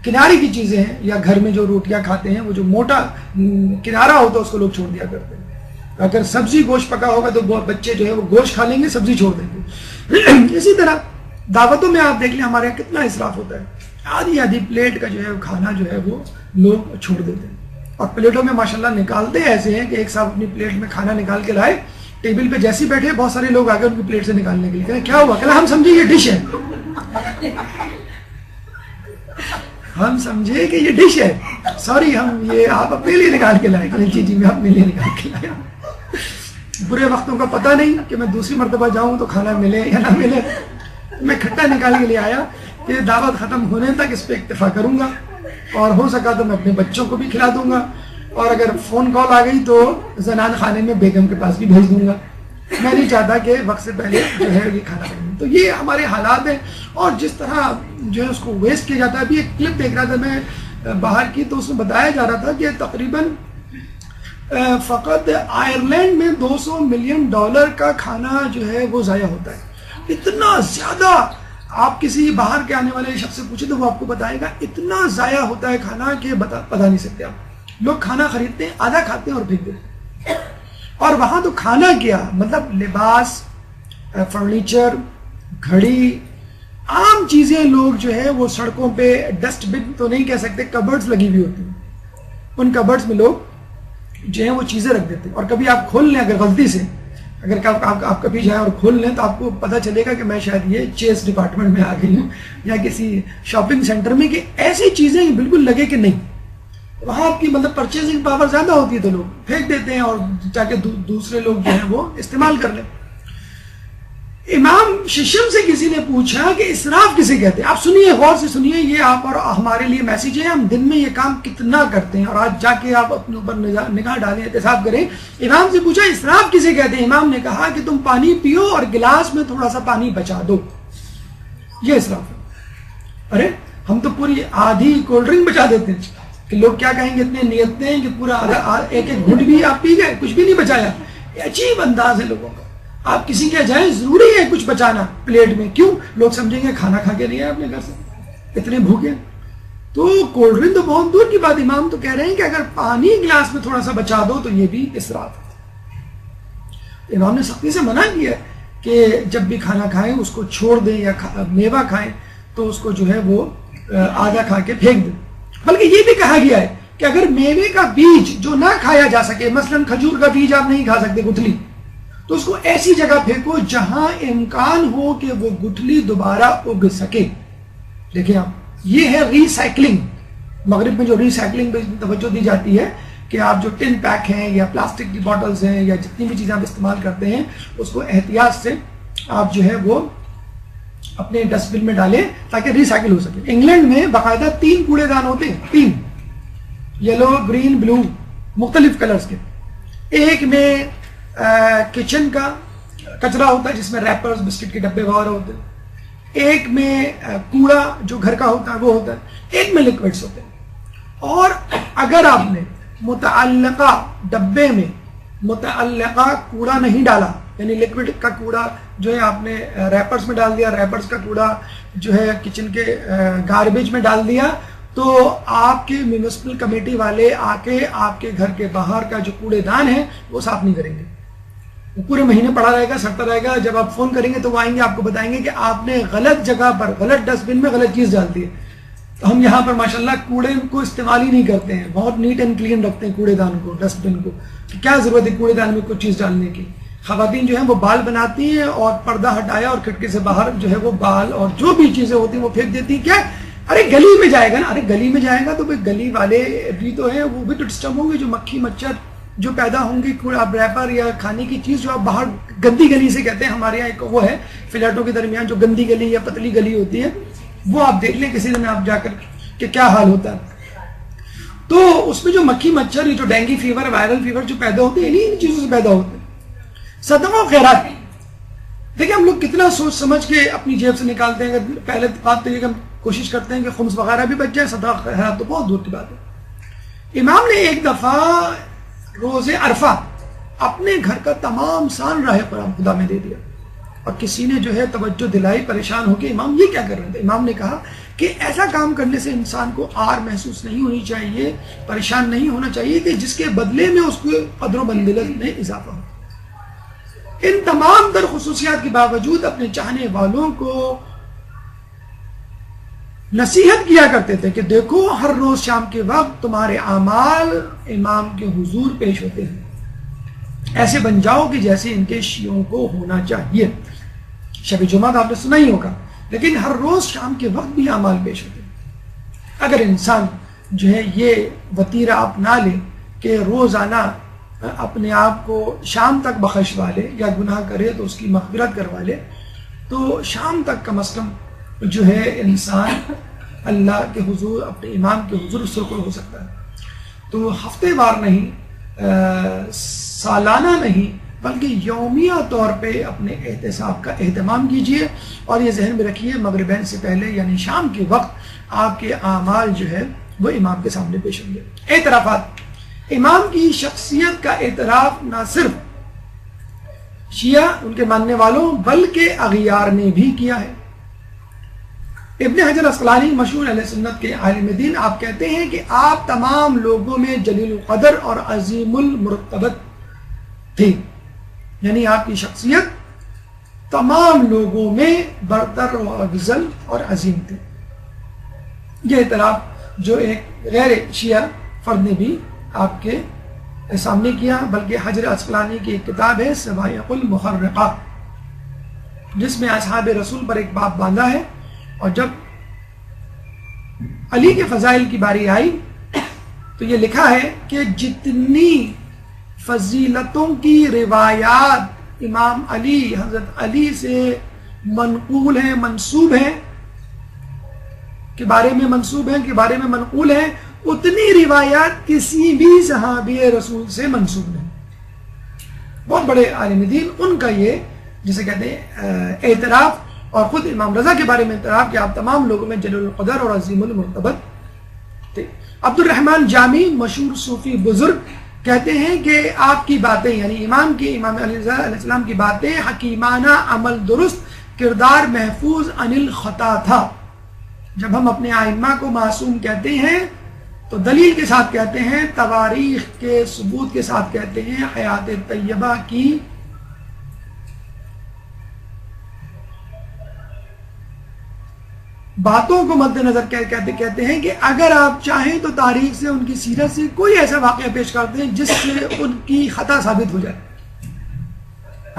کنارے کی چیزیں ہیں، یا گھر میں جو روٹیاں کھاتے ہیں وہ جو موٹا کنارہ ہوتا ہے اس کو لوگ چھوڑ دیا کرتے ہیں. اگر سبزی گوشت پکا ہوگا تو بچے جو ہے وہ گوشت کھا لیں گے، سبزی چھوڑ دیں گے. اسی طرح دعوتوں میں آپ دیکھ لیں ہمارے یہاں کتنا اسراف ہوتا ہے. آدھی پلیٹ کا جو ہے کھانا جو ہے وہ لوگ چھوڑ دیتے ہیں، اور پلیٹوں میں ماشاءاللہ نکالتے ایسے ہیں کہ ایک صاحب اپنی پلیٹ میں کھانا نکال کے لائے، ٹیبل پہ جیسے بیٹھے بہت سارے لوگ آگے ان کی پلیٹ سے نکالنے کے لیے. کہا کیا ہوا؟ کہ ہم سمجھے یہ ڈش ہے، ہم سمجھے کہ یہ ڈش ہے، سوری ہم یہ آپ اپنے لیے نکال کے لائے. جی میں اپنے لیے نکال کے لایا. برے وقتوں کا پتہ نہیں کہ میں دوسری مرتبہ جاؤں تو کھانا ملے یا نہ ملے. میں کھٹا نکال کے لے آیا کہ دعوت ختم ہونے تک اس پہ اکتفا کروں گا، اور ہو سکا تو میں اپنے بچوں کو بھی کھلا دوں گا، اور اگر فون کال آ گئی تو زنان خانے میں بیگم کے پاس بھی بھیج دوں گا. میں نہیں چاہتا کہ وقت سے پہلے جو ہے یہ کھانا بنے. تو یہ ہمارے حالات ہیں، اور جس طرح جو ہے اس کو ویسٹ کیا جاتا ہے. ابھی ایک کلپ دیکھ رہا تھا میں باہر کی، تو اس میں بتایا جا رہا تھا کہ تقریباً فقط آئرلینڈ میں $200 ملین کا کھانا جو ہے وہ ضائع ہوتا ہے. اتنا زیادہ، آپ کسی باہر کے آنے والے شخص سے پوچھیں تو وہ آپ کو بتائے گا اتنا ضائع ہوتا ہے کھانا کہ بتا نہیں سکتے آپ. لوگ کھانا خریدتے ہیں، آدھا کھاتے ہیں اور پھینک دیتے ہیں. اور وہاں تو کھانا کیا مطلب لباس، فرنیچر، گھڑی، عام چیزیں لوگ جو ہے وہ سڑکوں پہ، ڈسٹ بن تو نہیں کہہ سکتے، کبرڈز لگی ہوئی ہوتی ہیں، ان کبرڈز میں لوگ جو ہیں وہ چیزیں رکھ دیتے ہیں. اور کبھی آپ کھول لیں، اگر غلطی سے اگر آپ کبھی جائیں اور کھول لیں تو آپ کو پتہ چلے گا کہ میں شاید یہ چیز ڈپارٹمنٹ میں آ گئی ہوں یا کسی شاپنگ سینٹر میں، کہ ایسی چیزیں بالکل لگے کہ نہیں. وہاں آپ کی مطلب پرچیزنگ پاور زیادہ ہوتی ہے تو لوگ پھینک دیتے ہیں اور تاکہ دوسرے لوگ جو ہیں وہ استعمال کر لیں. امام ششم سے کسی نے پوچھا کہ اسراف کسے کہتے ہیں. آپ سنیے، غور سے سنیے، یہ آپ اور ہمارے لیے میسیج ہے. ہم دن میں یہ کام کتنا کرتے ہیں، اور آج جا کے آپ اپنے اوپر نگاہ ڈالیں، احتساب کریں. امام سے پوچھا اسراف کسے کہتے ہیں. امام نے کہا کہ تم پانی پیو اور گلاس میں تھوڑا سا پانی بچا دو، یہ اسراف ہے. ارے ہم تو پوری آدھی کولڈ ڈرنک بچا دیتے ہیں. کہ لوگ کیا کہیں گے، اتنے نیتیں ہیں کہ پورا ایک ایک گھنٹ بھی آپ پی گئے، کچھ بھی نہیں بچایا. یہ عجیب انداز ہے لوگوں کا. آپ کسی کے جائیں ضروری ہے کچھ بچانا پلیٹ میں، کیوں؟ لوگ سمجھیں گے کھانا کھا کے نہیں آئے اپنے گھر سے، اتنے بھوکے. تو کولڈ ڈرنک تو بہت دور کی بات، امام تو کہہ رہے ہیں کہ اگر پانی گلاس میں تھوڑا سا بچا دو تو یہ بھی اسراف ہے. امام نے سختی سے منع کیا ہے کہ جب بھی کھانا کھائیں اس کو چھوڑ دیں، یا میوہ کھائیں تو اس کو جو ہے وہ آدھا کھا کے پھینک دیں. بلکہ یہ بھی کہا گیا ہے کہ اگر میوے کا بیج جو نہ کھایا جا سکے، مثلا کھجور کا بیج آپ نہیں کھا سکتے گٹھلی، تو اس کو ایسی جگہ پھینکو جہاں امکان ہو کہ وہ گٹھلی دوبارہ اگ سکے. دیکھیں آپ، یہ ہے ری سائیکلنگ. مغرب میں جو ری سائیکلنگ پہ توجہ دی جاتی ہے کہ آپ جو ٹن پیک ہیں یا پلاسٹک کی بوٹلز ہیں یا جتنی بھی چیزیں آپ استعمال کرتے ہیں اس کو احتیاط سے آپ جو ہے وہ اپنے ڈسٹ بن میں ڈالیں تاکہ ری سائیکل ہو سکے. انگلینڈ میں باقاعدہ 3 کوڑے دان ہوتے ہیں، 3، یلو، گرین، بلو، مختلف کلرز کے. ایک میں کچن کا کچرا ہوتا ہے جس میں ریپرز، بسکٹ کے ڈبے وغیرہ ہوتے ہیں. ایک میں کوڑا جو گھر کا ہوتا ہے وہ ہوتا ہے. ایک میں لکوڈز ہوتے ہیں. اور اگر آپ نے متعلقہ ڈبے میں متعلقہ کوڑا نہیں ڈالا، یعنی لکوڈ کا کوڑا جو ہے آپ نے ریپرز میں ڈال دیا، ریپرز کا کوڑا جو ہے کچن کے گاربیج میں ڈال دیا، تو آپ کے میونسپل کمیٹی والے آ کے آپ کے گھر کے باہر کا جو کوڑے دان ہے وہ صاف نہیں کریں گے. وہ پورے مہینے پڑا رہے گا، سڑتا رہے گا. جب آپ فون کریں گے تو وہ آئیں گے، آپ کو بتائیں گے کہ آپ نے غلط جگہ پر، غلط ڈسٹ بن میں غلط چیز ڈال دی ہے. تو ہم یہاں پر ماشاءاللہ کوڑے کو استعمال ہی نہیں کرتے ہیں، بہت نیٹ اینڈ کلین رکھتے ہیں کوڑے دان کو، ڈسٹ بن کو. کیا ضرورت ہے کوڑے دان میں کوئی چیز ڈالنے کی؟ خواتین جو ہیں وہ بال بناتی ہیں اور پردہ ہٹایا اور کھڑکی سے باہر جو ہے وہ بال اور جو بھی چیزیں ہوتی ہیں وہ پھینک دیتی ہیں. کیا ارے گلی میں جائے گا نا، ارے گلی میں جائے گا تو گلی والے بھی تو ہیں، وہ بھی تو ڈسٹرب ہوں گے. جو مکھی مچھر جو پیدا ہوں گی، کوڑا ریپر یا کھانے کی چیز جو آپ باہر گندی گلی سے کہتے ہیں، ہمارے یہاں ایک وہ ہے فلیٹوں کے درمیان جو گندی گلی یا پتلی گلی ہوتی ہے، وہ آپ دیکھ لیں کسی دن آپ جا کر کہ کیا حال ہوتا ہے. تو اس میں جو مکھی مچھر، جو ڈینگی فیور، وائرل فیور جو پیدا ہوتے ہیں انہیں چیزوں سے پیدا ہوتے ہیں. صدقہ و خیرات، دیکھیں ہم لوگ کتنا سوچ سمجھ کے اپنی جیب سے نکالتے ہیں. پہلے بات تو یہ کہ ہم کوشش کرتے ہیں کہ خمس وغیرہ بھی بچ جائے، صدقہ و خیرات تو بہت دور کی بات ہے. امام نے ایک دفعہ روز عرفہ اپنے گھر کا تمام سان راہ قرآن خدا میں دے دیا، اور کسی نے جو ہے توجہ دلائی، پریشان ہو کے امام یہ کیا کر رہے تھے. امام نے کہا کہ ایسا کام کرنے سے انسان کو آر محسوس نہیں ہونی چاہیے، پریشان نہیں ہونا چاہیے کہ جس کے بدلے میں اس کو قدر و منزلت میں اضافہ ہو. ان تمام در خصوصیات کے باوجود اپنے چاہنے والوں کو نصیحت کیا کرتے تھے کہ دیکھو ہر روز شام کے وقت تمہارے اعمال امام کے حضور پیش ہوتے ہیں، ایسے بن جاؤ کہ جیسے ان کے شیعوں کو ہونا چاہیے. شب جمعہ آپ نے سنا ہی ہوگا، لیکن ہر روز شام کے وقت بھی اعمال پیش ہوتے ہیں. اگر انسان جو ہے یہ وتیرہ اپنا لے کہ روزانہ اپنے آپ کو شام تک بخشوا لے، یا گناہ کرے تو اس کی مغفرت کروا لے، تو شام تک کم از کم جو ہے انسان اللہ کے حضور، اپنے امام کے حضور سرخر ہو سکتا ہے. تو ہفتے وار نہیں، سالانہ نہیں، بلکہ یومیہ طور پہ اپنے احتساب کا اہتمام کیجیے، اور یہ ذہن میں رکھیے مغربین سے پہلے یعنی شام کے وقت آپ کے اعمال جو ہے وہ امام کے سامنے پیش ہوں گے. اعترافات، امام کی شخصیت کا اعتراف نہ صرف شیعہ ان کے ماننے والوں بلکہ اغیار نے بھی کیا ہے. ابن حجر اسقلانی مشہور اہل سنت کے عالم دین، آپ کہتے ہیں کہ آپ تمام لوگوں میں جلیل القدر اور عظیم المرتبت تھے، یعنی آپ کی شخصیت تمام لوگوں میں برتر و افضل اور عظیم تھی. یہ اعتراف جو ایک غیر شیعہ فرد نے بھی آپ کے سامنے کیا، بلکہ حجر اسقلانی کی ایک کتاب ہے سوائق المحرقہ، جس میں اصحاب رسول پر ایک باب باندھا ہے. اور جب علی کے فضائل کی باری آئی تو یہ لکھا ہے کہ جتنی فضیلتوں کی روایات امام علی، حضرت علی سے منقول ہیں، منسوب ہیں، کے بارے میں منسوب ہیں، کے بارے میں منقول ہیں، اتنی روایات کسی بھی صحابی رسول سے منسوب نہیں. بہت بڑے عالم دین، ان کا یہ جسے کہتے ہیں اعتراف، اور خود امام رضا کے بارے میں اعتراف کہ آپ تمام لوگوں میں جلیل القدر اور عظیم المرتبت تھے. عبد الرحمن جامی مشہور صوفی بزرگ کہتے ہیں کہ آپ کی باتیں یعنی امام علیہ السلام کی باتیں حکیمانہ، عمل درست، کردار محفوظ، عن الخطا تھا۔ جب ہم اپنے ائمہ کو معصوم کہتے ہیں تو دلیل کے ساتھ کہتے ہیں، تواریخ کے ثبوت کے ساتھ کہتے ہیں، حیات طیبہ کی باتوں کو مد نظر کہتے ہیں کہ اگر آپ چاہیں تو تاریخ سے، ان کی سیرت سے کوئی ایسا واقعہ پیش کرتے ہیں جس سے ان کی خطا ثابت ہو جائے۔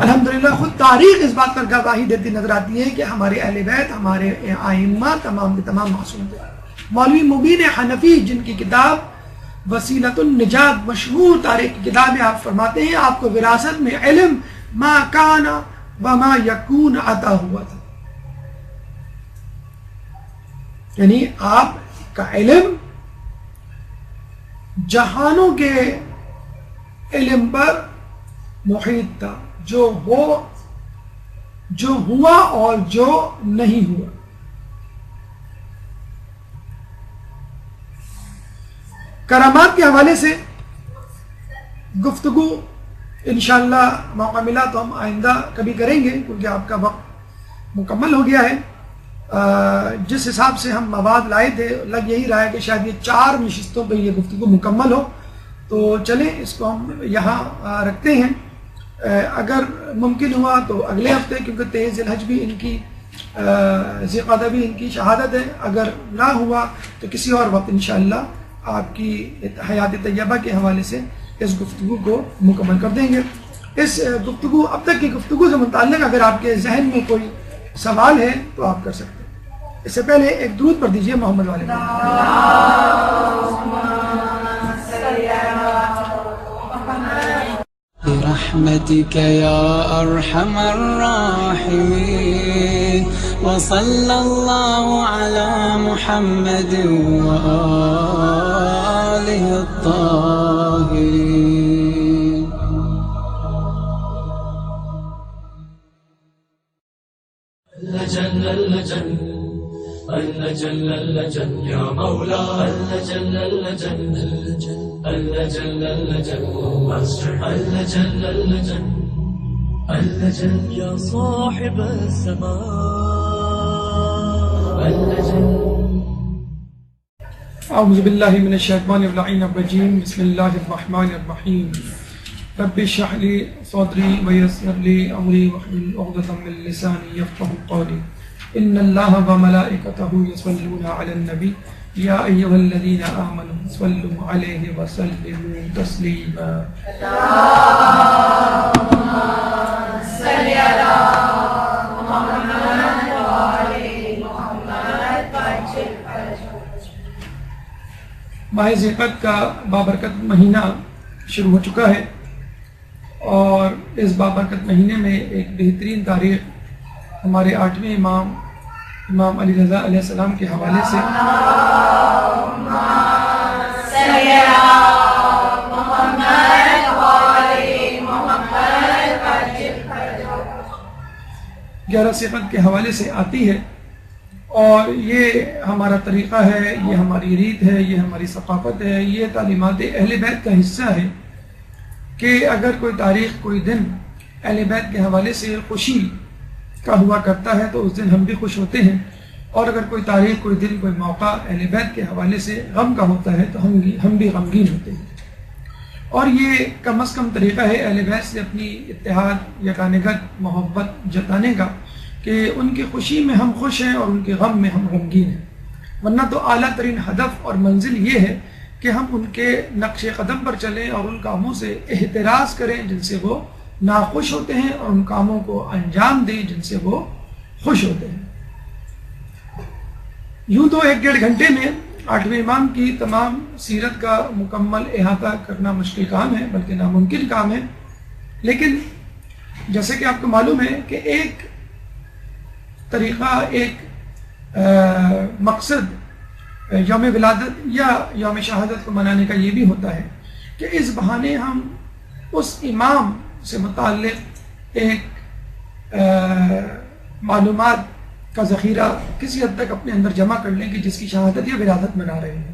الحمدللہ خود تاریخ اس بات پر گواہی دیتی نظر آتی ہے کہ ہمارے اہل بیت، ہمارے ائمہ تمام کے تمام معصوم تھے۔ مولوی مبین حنفی جن کی کتاب وسیلۃ النجات مشہور تاریخ کی کتاب ہے، آپ فرماتے ہیں آپ کو وراثت میں علم ما کان وما یکون عطا ہوا تھا، یعنی آپ کا علم جہانوں کے علم پر محیط تھا، جو ہوا اور جو نہیں ہوا۔ کرامات کے حوالے سے گفتگو انشاءاللہ موقع ملا تو ہم آئندہ کبھی کریں گے، کیونکہ آپ کا وقت مکمل ہو گیا ہے۔ جس حساب سے ہم مواد لائے تھے لگ یہی رہا ہے کہ شاید یہ 4 نشستوں پہ یہ گفتگو مکمل ہو، تو چلیں اس کو ہم یہاں رکھتے ہیں۔ اگر ممکن ہوا تو اگلے ہفتے، کیونکہ 23 ذی الحج بھی ان کی ذی القعدہ بھی ان کی شہادت ہے، اگر نہ ہوا تو کسی اور وقت انشاءاللہ آپ کی حیات طیبہ کے حوالے سے اس گفتگو کو مکمل کر دیں گے۔ اس گفتگو اب تک کی گفتگو سے متعلق اگر آپ کے ذہن میں کوئی سوال ہے تو آپ کر سکتے ہیں۔ اس سے پہلے ایک درود پڑھ دیجئے محمد والے میں۔ برحمتك يا أرحم الراحمين وصلى الله على محمد وآله الطاهرين۔ اللجن اللجن اللجن اللجن يا مولاي، اللجن اللجن اللجن اللجن اللجن اللجن اللجن يا صاحب السماء، اللجن۔ اعوذ باللہ من الشیطان اللعین الرجیم، بسم اللہ الرحمن الرحیم۔ رب اشرح لي صدري ويسر لي امري واحلل عقدة من لساني يفقهوا قولي۔ ان الله وملائكته يصلون على النبي يا ايها الذين امنوا صلوا عليه وسلموا تسليما۔ اللهم صل على محمد وعلى محمد۔ ماہ ذی القعدہ کا بابرکت مہینہ شروع ہو چکا ہے، اور اس بابرکت مہینے میں ایک بہترین تاریخ ہمارے 8ویں امام علی رضا علیہ السلام کے حوالے سے 11 صفت کے حوالے سے آتی ہے، اور یہ ہمارا طریقہ ہے، یہ ہماری ریت ہے، یہ ہماری ثقافت ہے، یہ تعلیمات اہل بیت کا حصہ ہے کہ اگر کوئی تاریخ، کوئی دن اہل بیت کے حوالے سے خوشی کا ہوا کرتا ہے تو اس دن ہم بھی خوش ہوتے ہیں، اور اگر کوئی تاریخ، کوئی دن، کوئی موقع اہل بیت کے حوالے سے غم کا ہوتا ہے تو ہم بھی غمگین ہوتے ہیں۔ اور یہ کم از کم طریقہ ہے اہل بیت سے اپنی اتحاد، یگانگت، محبت جتانے کا کہ ان کی خوشی میں ہم خوش ہیں اور ان کے غم میں ہم غمگین ہیں، ورنہ تو اعلیٰ ترین ہدف اور منزل یہ ہے کہ ہم ان کے نقش قدم پر چلیں اور ان کاموں سے احتراز کریں جن سے وہ ناخوش ہوتے ہیں، اور ان کاموں کو انجام دیں جن سے وہ خوش ہوتے ہیں۔ یوں تو 1-1.5 گھنٹے میں 8ویں امام کی تمام سیرت کا مکمل احاطہ کرنا مشکل کام ہے، بلکہ ناممکن کام ہے، لیکن جیسے کہ آپ کو معلوم ہے کہ ایک طریقہ، ایک مقصد یوم ولادت یا یوم شہادت کو منانے کا یہ بھی ہوتا ہے کہ اس بہانے ہم اس امام سے متعلق ایک معلومات کا ذخیرہ کسی حد تک اپنے اندر جمع کر لیں کہ جس کی شہادت یا ولادت منا رہے ہیں۔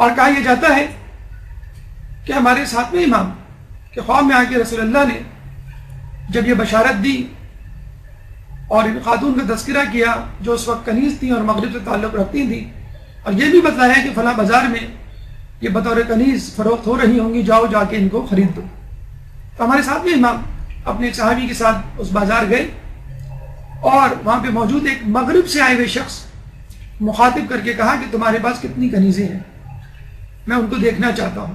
اور کہا یہ جاتا ہے کہ ہمارے ساتویں امام کے خواب میں آ کے رسول اللہ نے جب یہ بشارت دی اور ان خاتون کا تذکرہ کیا جو اس وقت کنیز تھیں اور مغرب سے تعلق رکھتی تھیں، اور یہ بھی بتلایا کہ فلاں بازار میں یہ بطور کنیز فروخت ہو رہی ہوں گی، جاؤ جا کے ان کو خرید دو۔ تو ہمارے ساتویں امام اپنے ایک صحابی کے ساتھ اس بازار گئے اور وہاں پہ موجود ایک مغرب سے آئے ہوئے شخص مخاطب کر کے کہا کہ تمہارے پاس کتنی کنیزیں ہیں، میں ان کو دیکھنا چاہتا ہوں۔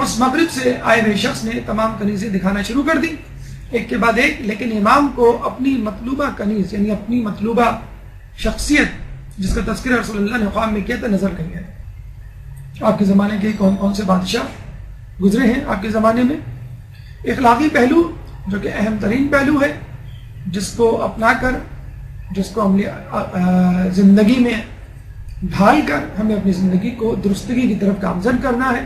اس مغرب سے آئے ہوئے شخص نے تمام کنیزیں دکھانا شروع کر دی ایک کے بعد ایک، لیکن امام کو اپنی مطلوبہ کنیز یعنی اپنی مطلوبہ شخصیت جس کا تذکرہ رسول اللہ نے خواب میں کیا تھا نظر نہیں آئی۔ آپ کے زمانے کے کون کون سے بادشاہ گزرے ہیں آپ کے زمانے میں؟ اخلاقی پہلو جو کہ اہم ترین پہلو ہے، جس کو اپنا کر، جس کو ہم زندگی میں ڈھال کر ہمیں اپنی زندگی کو درستگی کی طرف گامزن کرنا ہے۔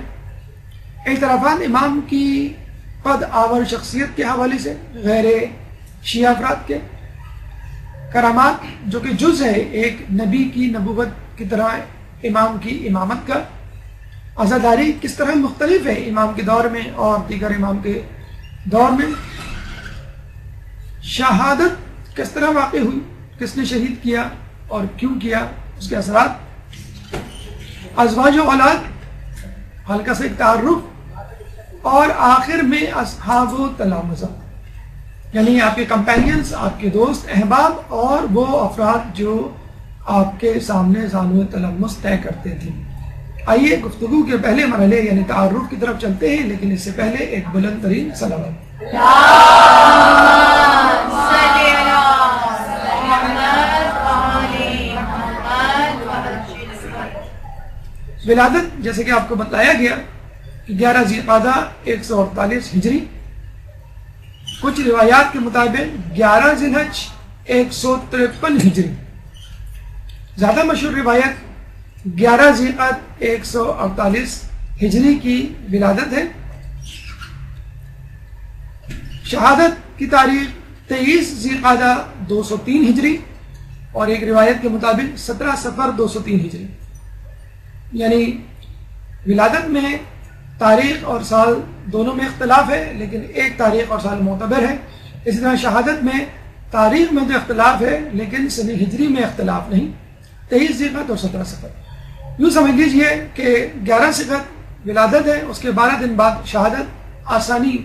اعترافات امام کی قد آور شخصیت کے حوالے سے، غیر شیعہ افراد کے کرامات جو کہ جز ہے ایک نبی کی نبوت کی طرح امام کی امامت کا، عزاداری کس طرح مختلف ہے امام کے دور میں اور دیگر امام کے دور میں، شہادت کس طرح واقع ہوئی، کس نے شہید کیا اور کیوں کیا، اس کے اثرات، ازواج و اولاد، ہلکا سا ایک تعارف، اور آخر میں اصحاب و تلامذہ یعنی آپ کے کمپینینز، آپ کے دوست احباب اور وہ افراد جو آپ کے سامنے زانو تلمس طے کرتے تھے۔ آئیے گفتگو کے پہلے مرحلے یعنی تعارف کی طرف چلتے ہیں، لیکن اس سے پہلے ایک بلند ترین صلوات۔ ولادت جیسے کہ آپ کو بتایا گیا کہ 11 ذی القعدہ 148 ہجری، کچھ روایات کے مطابق 11 ذی الحج 153 ہجری، زیادہ مشہور روایت 11 ذی القعدہ 148 ہجری کی ولادت ہے۔ شہادت کی تاریخ 23 ذی القعدہ 203 ہجری اور ایک روایت کے مطابق 17 صفر 203 ہجری، یعنی ولادت میں تاریخ اور سال دونوں میں اختلاف ہے لیکن ایک تاریخ اور سال معتبر ہے۔ اسی طرح شہادت میں تاریخ میں تو اختلاف ہے لیکن سن ہجری میں اختلاف نہیں، 23 ذی القعدہ اور 17 صفر۔ یوں سمجھ لیجئے کہ 11 صفر ولادت ہے، اس کے 12 دن بعد شہادت، آسانی